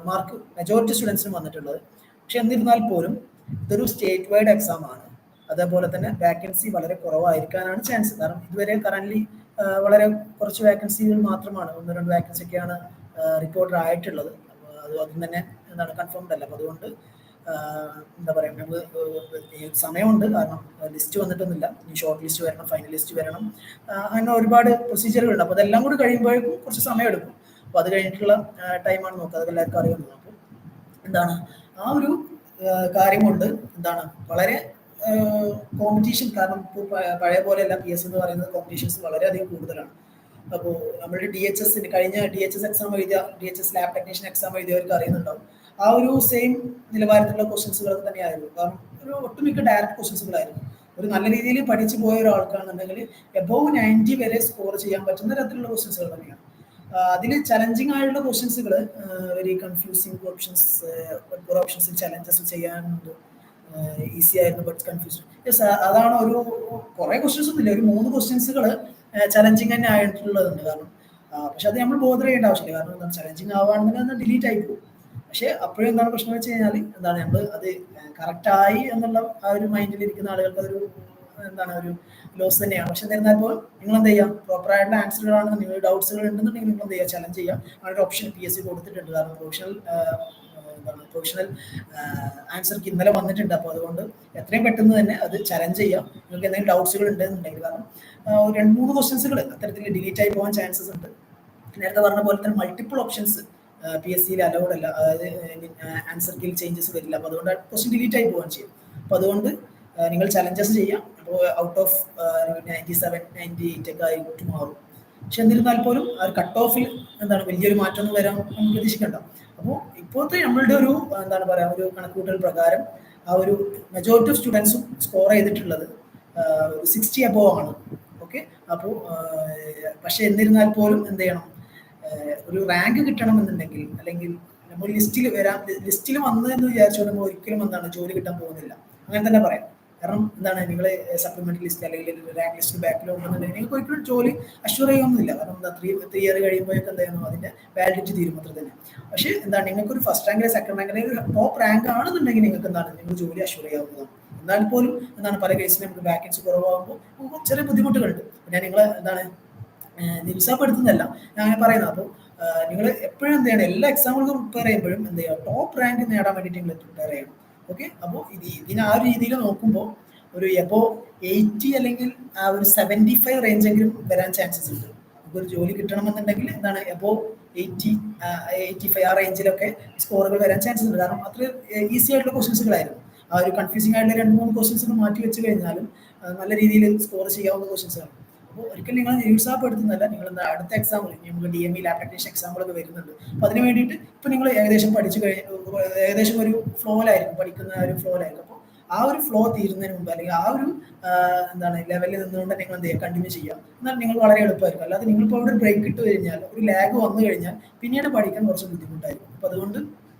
മാർക്ക് മെജോറിറ്റി സ്റ്റുഡൻസിനും വന്നിട്ടുള്ളത്. പക്ഷെ എന്നിരുന്നാൽ പോലും ഇതൊരു സ്റ്റേറ്റ് വൈഡ് എക്സാം ആണ്. അതേപോലെ തന്നെ വേക്കൻസി വളരെ കുറവായിരിക്കാനാണ് ചാൻസ്. കാരണം ഇതുവരെ കറന്റ് വളരെ കുറച്ച് വേക്കൻസികൾ മാത്രമാണ്, 1-2 വേക്കൻസി ഒക്കെയാണ് റിപ്പോർട്ട് ആയിട്ടുള്ളത്. അതും തന്നെ എന്താണ് കൺഫേംഡ് അല്ല. അപ്പോൾ അതുകൊണ്ട് എന്താ പറയുക, നമ്മൾ സമയമുണ്ട്, കാരണം ലിസ്റ്റ് വന്നിട്ടൊന്നുമില്ല. ഇനി ഷോർട്ട് ലിസ്റ്റ് വരണം, ഫൈനൽ ലിസ്റ്റ് വരണം, അങ്ങനെ ഒരുപാട് പ്രൊസീജിയറുകളുണ്ട്. അപ്പോൾ അതെല്ലാം കൂടി കഴിയുമ്പോഴേക്കും കുറച്ച് സമയം എടുക്കും. അപ്പോൾ അത് കഴിഞ്ഞിട്ടുള്ള ടൈമാണ് നോക്കുക, അത് എല്ലാവർക്കും അറിയുന്നത്. അപ്പോൾ എന്താണ് ആ ഒരു കാര്യം കൊണ്ട് എന്താണ് വളരെ കോമ്പറ്റീഷൻ, കാരണം ഇപ്പോൾ പഴയ പോലെയല്ല, PS എന്ന് പറയുന്നത് കോമ്പറ്റീഷൻസ് വളരെയധികം കൂടുതലാണ്. അപ്പോൾ നമ്മുടെ DHS കഴിഞ്ഞ DHS എക്സാം എഴുതിയ, DHS ലാബ് ടെക്നീഷ്യൻ എക്സാം എഴുതിയവർക്ക് അറിയുന്നുണ്ടാവും, ആ ഒരു സെയിം നിലവാരത്തിലുള്ള ക്വസ്റ്റ്യൻസുകൾ തന്നെയായിരുന്നു. കാരണം ഒരു ഒട്ടുമിക്ക ഡയറക്റ്റ് ക്വസ്റ്റ്യൻസുകളായിരുന്നു. ഒരു നല്ല രീതിയിൽ പഠിച്ചു പോയ ഒരാൾക്കാണെന്നുണ്ടെങ്കിൽ എബോവ് 90 വരെ സ്കോർ ചെയ്യാൻ പറ്റുന്ന തരത്തിലുള്ള ക്വസ്റ്റ്യൻസുകൾ തന്നെയാണ്. അതിൽ ചലഞ്ചിങ് ആയിട്ടുള്ള ക്വസ്റ്റ്യൻസുകൾ, വെരി കൺഫ്യൂസിങ് ഓപ്ഷൻസിൽ ചലഞ്ചസ് ചെയ്യാനുണ്ട്. ഈസി ആയിരുന്നു ബട്ട് കൺഫ്യൂഷൻ. യെസ്, അതാണ് ഒരു കുറേ ക്വസ്റ്റ്യൻസ് ഒന്നുമില്ല, ഒരു 3 ക്വസ്റ്റ്യൻസുകൾ ചലഞ്ചിങ് തന്നെ ആയിട്ടുള്ളതുണ്ട്. കാരണം പക്ഷെ അത് നമ്മൾ ബോധർ ചെയ്യേണ്ട ആവശ്യമില്ല, കാരണം എന്താണ്, ചലഞ്ചിങ് ആവുകയാണെന്നുണ്ടെങ്കിൽ ഡിലീറ്റ് ആയി പോകും. പക്ഷെ അപ്പോഴും എന്താണ് പ്രശ്നം വെച്ച് കഴിഞ്ഞാൽ, എന്താണ് നമ്മൾ അത് കറക്റ്റായി എന്നുള്ള ആ ഒരു മൈൻഡിൽ ഇരിക്കുന്ന ആളുകൾക്ക് അതൊരു എന്താണ് ഒരു ലോസ് തന്നെയാണ്. പക്ഷെ എന്നിരുന്നാൽ നിങ്ങൾ എന്ത് ചെയ്യുക, പ്രോപ്പർ ആയിട്ടുള്ള ആൻസറുകളാണെന്ന് നിങ്ങൾ ഡൗട്ട്സുകൾ ഉണ്ടെന്നുണ്ടെങ്കിൽ നിങ്ങൾ എന്ത് ചെയ്യുക, ചലഞ്ച് ചെയ്യുക. അങ്ങനെ ഒരു ഓപ്ഷൻ PSC കൊടുത്തിട്ടുണ്ട്. കാരണം പ്രൊഫഷണൽ ആൻസർക്ക് ഇന്നലെ വന്നിട്ടുണ്ട്. അപ്പോൾ അതുകൊണ്ട് എത്രയും പെട്ടെന്ന് തന്നെ അത് ചലഞ്ച് ചെയ്യാം. നിങ്ങൾക്ക് എന്തെങ്കിലും ഡൗട്ട്സുകൾ ഉണ്ടെന്നുണ്ടെങ്കിൽ, കാരണം 2-3 ക്വസ്റ്റ്യൻസുകൾ അത്തരത്തിൽ ഡിലീറ്റ് ആയി പോകാൻ ചാൻസസ് ഉണ്ട്. നേരത്തെ പറഞ്ഞ പോലെ തന്നെ മൾട്ടിപ്പിൾ ഓപ്ഷൻസ് PSCയിൽ അലൗഡ് അല്ല, അതായത് ആൻസർ കീൽ ചേഞ്ചസ് വരില്ല. അപ്പോൾ അതുകൊണ്ട് ക്വസ്റ്റ്യൻ ഡിലീറ്റ് ആയി പോകാൻ ചെയ്യും. അപ്പോൾ അതുകൊണ്ട് നിങ്ങൾ ചലഞ്ചസ് ചെയ്യാം. അപ്പോൾ ഔട്ട് ഓഫ് 97-98 ഒക്കെ ആയിട്ട് മാറും. പക്ഷെ എന്നിരുന്നാൽ പോലും ആ ഒരു കട്ട് ഓഫിൽ എന്താണ് വലിയൊരു മാറ്റമൊന്നും വരാൻ നമുക്ക് പ്രതീക്ഷിക്കണ്ട. അപ്പോൾ ഇപ്പോഴത്തെ നമ്മളുടെ ഒരു എന്താണ് പറയുക, ഒരു കണക്കുകൂട്ടൽ പ്രകാരം ആ ഒരു മെജോറിറ്റി ഓഫ് സ്റ്റുഡൻസും സ്കോർ ചെയ്തിട്ടുള്ളത് 60 അബോവ് ആണ്. ഓക്കെ, അപ്പോൾ പക്ഷെ എന്നിരുന്നാൽ പോലും എന്ത് ചെയ്യണം, ഒരു റാങ്ക് കിട്ടണമെന്നുണ്ടെങ്കിൽ, അല്ലെങ്കിൽ നമ്മൾ ലിസ്റ്റിൽ വന്നു എന്ന് വിചാരിച്ചുകൊണ്ട് നമ്മൾ ഒരിക്കലും എന്താണ് ജോലി കിട്ടാൻ പോകുന്നില്ല, അങ്ങനെ തന്നെ പറയാം. കാരണം എന്താണ്, നിങ്ങൾ സപ്ലിമെന്ററി ലിസ്റ്റ് അല്ലെങ്കിൽ റാങ്ക് ലിസ്റ്റ് ബാക്കിൽ ഉണ്ടെന്നുണ്ടെങ്കിൽ നിങ്ങൾക്ക് ഒരിക്കലും ജോലി അഷ്യൂർ ചെയ്യുന്നില്ല. കാരണം എന്താ, 3 ഇയർ കഴിയുമ്പോഴേക്കും എന്ത് ചെയ്യുന്നു, അതിന്റെ വാലിഡിറ്റി തീരും, അത്ര തന്നെ. പക്ഷേ എന്താണ്, നിങ്ങൾക്ക് ഒരു ഫസ്റ്റ് റാങ്കിൽ സെക്കൻഡ് റാങ്കിൽ ഒരു ടോപ്പ് റാങ്ക് ആണെന്നുണ്ടെങ്കിൽ നിങ്ങൾക്ക് എന്താണ്, നിങ്ങൾ ജോലി അഷ്യൂർ ചെയ്യാവുന്നതാണ്. എന്നാൽ പോലും എന്താണ്, പല കേസിലും നമുക്ക് വാക്കൻസി കുറവാകുമ്പോൾ ചെറിയ ബുദ്ധിമുട്ടുകളുണ്ട്. ഞാൻ നിങ്ങളെ എന്താണ് നിരുത്സാഹപ്പെടുത്തുന്നതല്ല, ഞാൻ അങ്ങനെ പറയുന്നത്. അപ്പോൾ നിങ്ങൾ എപ്പോഴും എന്ത് ചെയ്യണം, എല്ലാ എക്സാമുകൾക്കും പ്രിപ്പയർ ചെയ്യുമ്പോഴും എന്ത് ചെയ്യുക, ടോപ്പ് റാങ്ക് നേടാൻ വേണ്ടിയിട്ട് നിങ്ങൾ പ്രിപ്പയർ ചെയ്യണം. ഓക്കെ, അപ്പോൾ ഇതിന് ആ ഒരു രീതിയിൽ നോക്കുമ്പോൾ ഒരു എബോ 80 അല്ലെങ്കിൽ ആ ഒരു 75 റേഞ്ചെങ്കിലും വരാൻ ചാൻസസ് ഉണ്ട്. നമുക്കൊരു ജോലി കിട്ടണമെന്നുണ്ടെങ്കിൽ എന്താണ്, എബോ 80-85 ആ റേഞ്ചിലൊക്കെ സ്കോറുകൾ വരാൻ ചാൻസസ് ഉണ്ട്. കാരണം അത്ര ഈസി ആയിട്ടുള്ള ക്വസ്റ്റ്യൻസുകളായിരുന്നു. ആ ഒരു കൺഫ്യൂസിംഗ് ആയിട്ടുള്ള 2-3 ക്വസ്റ്റ്യൻസ് മാറ്റി വെച്ച് കഴിഞ്ഞാലും നല്ല രീതിയിൽ സ്കോർ ചെയ്യാവുന്ന ക്വസ്റ്റ്യൻസാണ്. അപ്പോൾ ഒരിക്കലും നിങ്ങൾ നിരുത്സാഹപ്പെടുത്തുന്നതല്ല. നിങ്ങൾ എന്താ, അടുത്ത എക്സാമ്പിൾ നമുക്ക് DME ലാബ് ടെക്നീഷ്യൻ എക്സാമ്പിളൊക്കെ വരുന്നുണ്ട്. അപ്പോൾ അതിന് വേണ്ടിയിട്ട് ഇപ്പോൾ നിങ്ങൾ ഏകദേശം പഠിച്ചു ഏകദേശം ഒരു ഫ്ലോയിലായിരിക്കും, പഠിക്കുന്ന ഒരു ഫ്ലോയിലായിരിക്കും. അപ്പോൾ ആ ഒരു ഫ്ലോ തീരുന്നതിന് മുമ്പ്, അല്ലെങ്കിൽ ആ ഒരു എന്താണ് ലെവലിൽ നിന്നുകൊണ്ട് നിങ്ങൾ എന്ത് ചെയ്യുക, കണ്ടിന്യൂ ചെയ്യുക. എന്നാൽ നിങ്ങൾ വളരെ എളുപ്പമായിരിക്കും. അല്ലാതെ നിങ്ങളിപ്പോൾ അവിടെ ഒരു ബ്രേക്ക് ഇട്ട് കഴിഞ്ഞാൽ, ഒരു ലാഗ് വന്നു കഴിഞ്ഞാൽ പിന്നീട് പഠിക്കാൻ കുറച്ച് ബുദ്ധിമുട്ടായിരിക്കും. അപ്പോൾ അതുകൊണ്ട്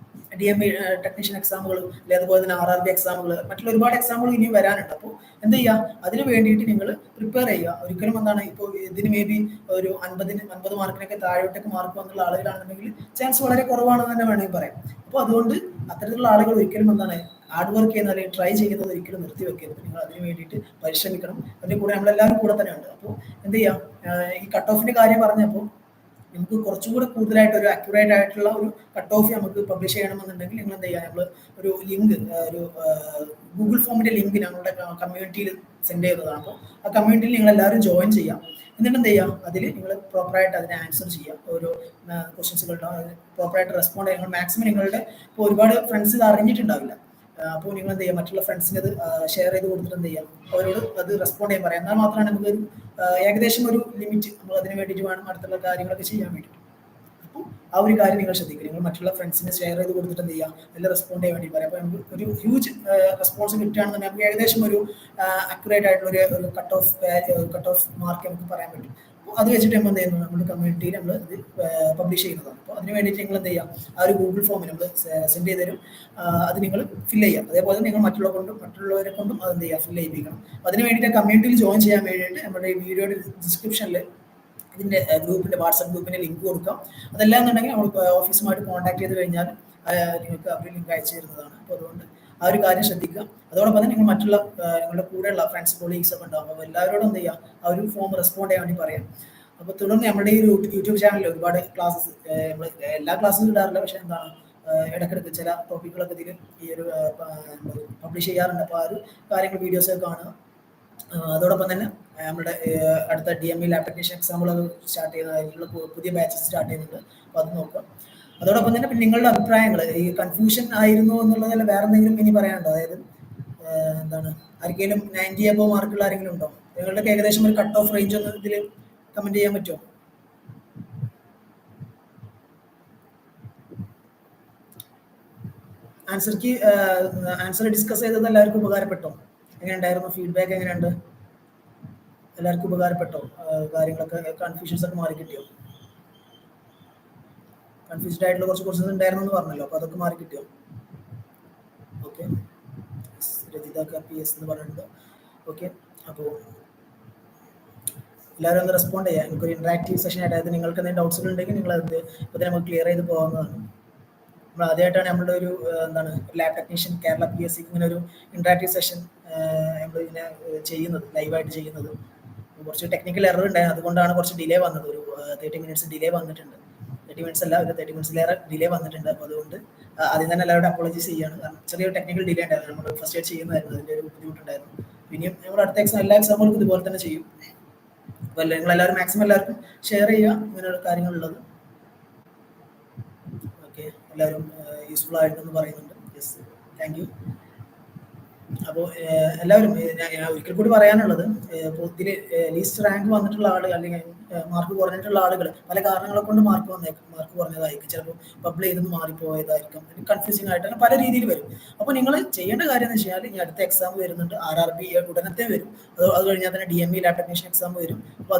DME ടെക്നീഷ്യൻ എക്സാമുകൾ, അല്ലെങ്കിൽ അതുപോലെ തന്നെ RRB എക്സാമുകൾ, മറ്റുള്ള ഒരുപാട് എക്സാമുകൾ ഇനിയും വരാനുണ്ട്. അപ്പോൾ എന്ത് ചെയ്യുക, അതിന് വേണ്ടിയിട്ട് നിങ്ങൾ പ്രിപ്പയർ ചെയ്യുക. ഒരിക്കലും എന്താണ്, ഇപ്പോൾ ഇതിന് മേ ബി ഒരു 50 മാർക്കിനൊക്കെ താഴോട്ടേക്ക് മാർക്ക് വന്നുള്ള ആളുകളാണെന്നുണ്ടെങ്കിൽ ചാൻസ് വളരെ കുറവാണെന്ന് തന്നെ വേണമെങ്കിൽ പറയാം. അപ്പോൾ അതുകൊണ്ട് അത്തരത്തിലുള്ള ആളുകൾ ഒരിക്കലും എന്താണ് ഹാർഡ് വർക്ക് ചെയ്യുന്ന, അല്ലെങ്കിൽ ട്രൈ ചെയ്യുന്നത് ഒരിക്കലും നിർത്തി വെക്കരുത്. നിങ്ങൾ അതിന് വേണ്ടിയിട്ട് പരിശ്രമിക്കണം. അതിൻ്റെ കൂടെ നമ്മളെല്ലാവരും കൂടെ തന്നെ ഉണ്ട്. അപ്പോൾ എന്ത് ചെയ്യാം, ഈ കട്ട് ഓഫിൻ്റെ കാര്യം പറഞ്ഞപ്പോൾ നമുക്ക് കുറച്ചുകൂടെ കൂടുതലായിട്ട് ഒരു അക്യുറേറ്റ് ആയിട്ടുള്ള ഒരു കട്ട് ഓഫ് നമുക്ക് പബ്ലിഷ് ചെയ്യണമെന്നുണ്ടെങ്കിൽ നിങ്ങൾ എന്ത് ചെയ്യുക, നമ്മൾ ഒരു ലിങ്ക്, ഒരു ഗൂഗിൾ ഫോമിൻ്റെ ലിങ്ക് ഞങ്ങളുടെ കമ്മ്യൂണിറ്റിയിൽ സെൻഡ് ചെയ്യുന്നതാണ്. അപ്പോൾ ആ കമ്മ്യൂണിറ്റിയിൽ നിങ്ങൾ എല്ലാവരും ജോയിൻ ചെയ്യാം. എന്നിട്ട് എന്ത് ചെയ്യാം, അതിൽ നിങ്ങൾ പ്രോപ്പറായിട്ട് അതിനെ ആൻസർ ചെയ്യാം. ഓരോ ക്വസ്റ്റ്യൻസുകളുണ്ടാവും, പ്രോപ്പറായിട്ട് റെസ്പോണ്ട് ചെയ്യുക. മാക്സിമം നിങ്ങളുടെ ഇപ്പോൾ ഒരുപാട് ഫ്രണ്ട്സ് ഇത് അറിഞ്ഞിട്ടുണ്ടാവില്ല. അപ്പോൾ നിങ്ങൾ എന്ത് ചെയ്യുക, മറ്റുള്ള ഫ്രണ്ട്സിന് അത് ഷെയർ ചെയ്ത് കൊടുത്തിട്ട് എന്ത് ചെയ്യാം, അവരോട് അത് റെസ്പോണ്ട് ചെയ്യാൻ പറയാം. എന്നാൽ മാത്രമാണ് നമുക്കൊരു ഏകദേശം ഒരു ലിമിറ്റ് നമ്മൾ അതിന് വേണ്ടിയിട്ട് വേണം അടുത്തുള്ള കാര്യങ്ങളൊക്കെ ചെയ്യാൻ വേണ്ടിയിട്ട്. അപ്പോൾ ആ ഒരു കാര്യം നിങ്ങൾ ശ്രദ്ധിക്കുക. നിങ്ങൾ മറ്റുള്ള ഫ്രണ്ട്സിനെ ഷെയർ ചെയ്ത് കൊടുത്തിട്ട് എന്ത് ചെയ്യുക, അതിൽ റെസ്പോണ്ട് ചെയ്യാൻ വേണ്ടി പറയാം. അപ്പോൾ നമുക്ക് ഒരു ഹ്യൂജ് റെസ്പോൺസ് കിട്ടുകയാണെന്നുണ്ടെങ്കിൽ നമുക്ക് ഏകദേശം ഒരു അക്യുറേറ്റ് ആയിട്ടുള്ള ഒരു കട്ട് ഓഫ് മാർക്ക് നമുക്ക് പറയാൻ പറ്റും. അപ്പോൾ അത് വെച്ചിട്ട് നമ്മൾ എന്ത് ചെയ്യുന്നു, നമ്മുടെ കമ്മ്യൂണിറ്റിയിൽ നമ്മൾ ഇത് പബ്ലിഷ് ചെയ്യുന്നതാണ്. അപ്പോൾ അതിന് വേണ്ടിയിട്ട് നിങ്ങൾ എന്ത് ചെയ്യാം, ആ ഒരു ഗൂഗിൾ ഫോം നമ്മൾ സെൻഡ് ചെയ്ത് തരും. അത് നിങ്ങൾ ഫില്ല് ചെയ്യാം. അതേപോലെ നിങ്ങൾ മറ്റുള്ളവരെ കൊണ്ടും അത് എന്ത് ചെയ്യുക, ഫില്ല് ചെയ്യിപ്പിക്കണം. അതിന് വേണ്ടിയിട്ട് കമ്മ്യൂണിറ്റിയിൽ ജോയിൻ ചെയ്യാൻ വേണ്ടിയിട്ട് നമ്മുടെ ഈ വീഡിയോയുടെ ഡിസ്ക്രിപ്ഷനിൽ ഇതിൻ്റെ ഗ്രൂപ്പിൻ്റെ വാട്സപ്പ് ഗ്രൂപ്പിൻ്റെ ലിങ്ക് കൊടുക്കാം. അതെല്ലാം എന്നുണ്ടെങ്കിൽ നമ്മൾ ഓഫീസുമായിട്ട് കോൺടാക്ട് ചെയ്ത് കഴിഞ്ഞാൽ നിങ്ങൾക്ക് അവർ ലിങ്ക് അയച്ചു തരുന്നതാണ്. അപ്പോൾ അതുകൊണ്ട് ആ ഒരു കാര്യം ശ്രദ്ധിക്കുക. അതോടൊപ്പം തന്നെ നിങ്ങൾ മറ്റുള്ള നിങ്ങളുടെ കൂടെയുള്ള ഫ്രണ്ട്സ്, കൊളീഗ്സ് ഒക്കെ ഉണ്ടാകും. അപ്പോൾ എല്ലാവരോടും എന്ത് ചെയ്യുക, ആ ഒരു ഫോം റെസ്പോണ്ട് ചെയ്യാൻ വേണ്ടി പറയാം. അപ്പോൾ തുടർന്ന് നമ്മുടെ ഈ യൂട്യൂബ് ചാനലിൽ ഒരുപാട് ക്ലാസ്സസ്, നമ്മൾ എല്ലാ ക്ലാസ്സും ഇടാറില്ല, പക്ഷേ എന്താണ് ഇടയ്ക്കിടയ്ക്ക് ചില ടോപ്പിക്കുകളൊക്കെ ഇതിൽ ഈ ഒരു പബ്ലിഷ് ചെയ്യാറുണ്ട്. അപ്പോൾ ആ ഒരു കാര്യങ്ങൾ വീഡിയോസ് കാണുക. അതോടൊപ്പം തന്നെ നമ്മുടെ അടുത്ത DME lab technician example start ചെയ്യുന്നതായിട്ടുള്ള പുതിയ ബാച്ചസ് സ്റ്റാർട്ട് ചെയ്യുന്നുണ്ട്. അപ്പോൾ അത് നോക്കുക. അതോടൊപ്പം തന്നെ പിന്നെ നിങ്ങളുടെ അഭിപ്രായങ്ങൾ, ഈ കൺഫ്യൂഷൻ ആയിരുന്നു എന്നുള്ളതല്ല വേറെ എന്തെങ്കിലും ഇനി പറയാനുണ്ടോ? അതായത് എന്താണ്, ആർക്കെങ്കിലും 90 അബോ മാർക്കുള്ള ആരെങ്കിലും ഉണ്ടോ? നിങ്ങളുടെ ഏകദേശം ഒരു കട്ട് ഓഫ് റേഞ്ച് ഒന്ന് ഇതിൽ കമന്റ് ചെയ്യാൻ പറ്റുമോ? ആൻസർ ഡിസ്കസ് ചെയ്തത് എല്ലാവർക്കും ഉപകാരപ്പെട്ടോ? എങ്ങനെയുണ്ടായിരുന്നു? ഫീഡ്ബാക്ക് എങ്ങനെയുണ്ട്? എല്ലാവർക്കും ഉപകാരപ്പെട്ടോ? കാര്യങ്ങളൊക്കെ കൺഫ്യൂഷൻസ് ഒക്കെ മാറി കിട്ടിയോ? കൺഫ്യൂസ്ഡ് ആയിട്ടുള്ള കുറച്ച് ക്വസ്റ്റ്യൻസ് ഉണ്ടായിരുന്നു എന്ന് പറഞ്ഞല്ലോ, അപ്പോൾ അതൊക്കെ മാറി കിട്ടിയോ? ഓക്കെ, രജിത PS എന്ന് പറഞ്ഞിട്ടുണ്ട്. ഓക്കെ, അപ്പോൾ എല്ലാവരും ഒന്ന് റെസ്പോണ്ട് ചെയ്യാം. എനിക്കൊരു ഇന്ററാക്റ്റീവ് സെഷൻ ആയിട്ട്, അതായത് നിങ്ങൾക്ക് എന്തെങ്കിലും ഡൗട്ട്സുകൾ ഉണ്ടെങ്കിൽ നിങ്ങൾ അത് ഇപ്പോൾ നമുക്ക് ക്ലിയർ ചെയ്ത് പോകാവുന്നതാണ്. നമ്മൾ ആദ്യമായിട്ടാണ് നമ്മുടെ ഒരു എന്താണ് ലാബ് ടെക്നീഷ്യൻ കേരള PSC ഇങ്ങനെ ഒരു ഇന്ററാക്റ്റീവ് സെഷൻ നമ്മൾ ഇങ്ങനെ ചെയ്യുന്നത്, ലൈവായിട്ട് ചെയ്യുന്നത്. കുറച്ച് ടെക്നിക്കൽ എറർ ഉണ്ടായിരുന്നു, അതുകൊണ്ടാണ് കുറച്ച് ഡിലേ വന്നത്. ഒരു 30 മിനിറ്റ്സ് ഡിലേ വന്നിട്ടുണ്ട്. 30 മിനിറ്റ്സ് അല്ല, ഒരു 30 മിനിറ്റ്സിലേറെ ഡിലേ വന്നിട്ടുണ്ട്. അപ്പോൾ അതുകൊണ്ട് ആദ്യം തന്നെ എല്ലാവരും അപ്പോളജൈസ് ചെയ്യാണ്. കാരണം ചെറിയൊരു ടെക്നിക്കൽ ഡിലേ ഉണ്ടായിരുന്നു, നമ്മൾ ഫസ്റ്റ് ആയിട്ട് ചെയ്യുന്നതായിരുന്നു, അതിൻ്റെ ഒരു ബുദ്ധിമുട്ടുണ്ടായിരുന്നു. പിന്നെയും നമ്മൾ അടുത്ത എല്ലാ എക്സാമുകൾക്കും ഇതുപോലെ തന്നെ ചെയ്യും. അപ്പോൾ നിങ്ങൾ എല്ലാവരും മാക്സിമം എല്ലാവർക്കും ഷെയർ ചെയ്യുക ഇങ്ങനെയുള്ള കാര്യങ്ങളുള്ളത്. ഓക്കെ, എല്ലാവരും യൂസ്ഫുൾ ആയിട്ടെന്ന് പറയുന്നുണ്ട്. Yes, thank you. അപ്പോൾ എല്ലാവരും ഞാൻ ഒരിക്കൽ കൂടി പറയാനുള്ളത്, ഇപ്പോൾ ഇതിൽ ലീസ്റ്റ് റാങ്ക് വന്നിട്ടുള്ള ആളുകൾ അല്ലെങ്കിൽ മാർക്ക് കുറഞ്ഞിട്ടുള്ള ആളുകൾ പല കാരണങ്ങളെ കൊണ്ട് മാർക്ക് കുറഞ്ഞതായിരിക്കും. ചിലപ്പോൾ പബ്ലിക് ചെയ്തെന്ന് മാറിപ്പോയതായിരിക്കും, കൺഫ്യൂസിങ് ആയിട്ട് അങ്ങനെ പല രീതിയിൽ വരും. അപ്പോൾ നിങ്ങൾ ചെയ്യേണ്ട കാര്യം എന്ന് വെച്ചാൽ, ഇനി അടുത്ത എക്സാം വരുന്നുണ്ട്, RRB ഉടനത്തെ വരും. അത് കഴിഞ്ഞാൽ തന്നെ DME ലാബ് ടെക്നീഷ്യൻ എക്സാം വരും. അപ്പോൾ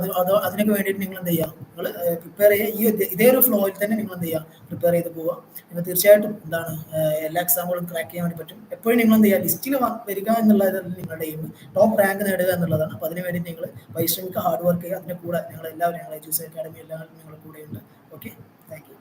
അതിനൊക്കെ വേണ്ടിയിട്ട് നിങ്ങൾ എന്ത് ചെയ്യുക, നിങ്ങൾ പ്രിപ്പയർ ചെയ്യുക. ഇതേ ഒരു ഫ്ലോയിൽ തന്നെ നിങ്ങൾ എന്ത് ചെയ്യുക, പ്രിപ്പയർ ചെയ്ത് പോവുക. നിങ്ങൾ തീർച്ചയായിട്ടും എന്താണ് എല്ലാ എക്സാമുകളും ക്രാക്ക് ചെയ്യാൻ വേണ്ടി പറ്റും. എപ്പോഴും നിങ്ങൾ എന്ത് ചെയ്യുക, ലിസ്റ്റിൽ വരിക എന്നുള്ളത് നിങ്ങളുടെ എയിം, ടോപ്പ് റാങ്ക് നേടുക എന്നുള്ളതാണ്. അപ്പോൾ അതിന് വേണ്ടി നിങ്ങൾ പരിശ്രമിക്കുക, ഹാർഡ് വർക്ക് ചെയ്യുക. അതിൻ്റെ കൂടെ ഞങ്ങൾ എല്ലാവരും, ഞങ്ങൾ എജ്യൂസ് അക്കാഡമി എല്ലാവരും നിങ്ങളുടെ കൂടെയുണ്ട്. Okay, thank U.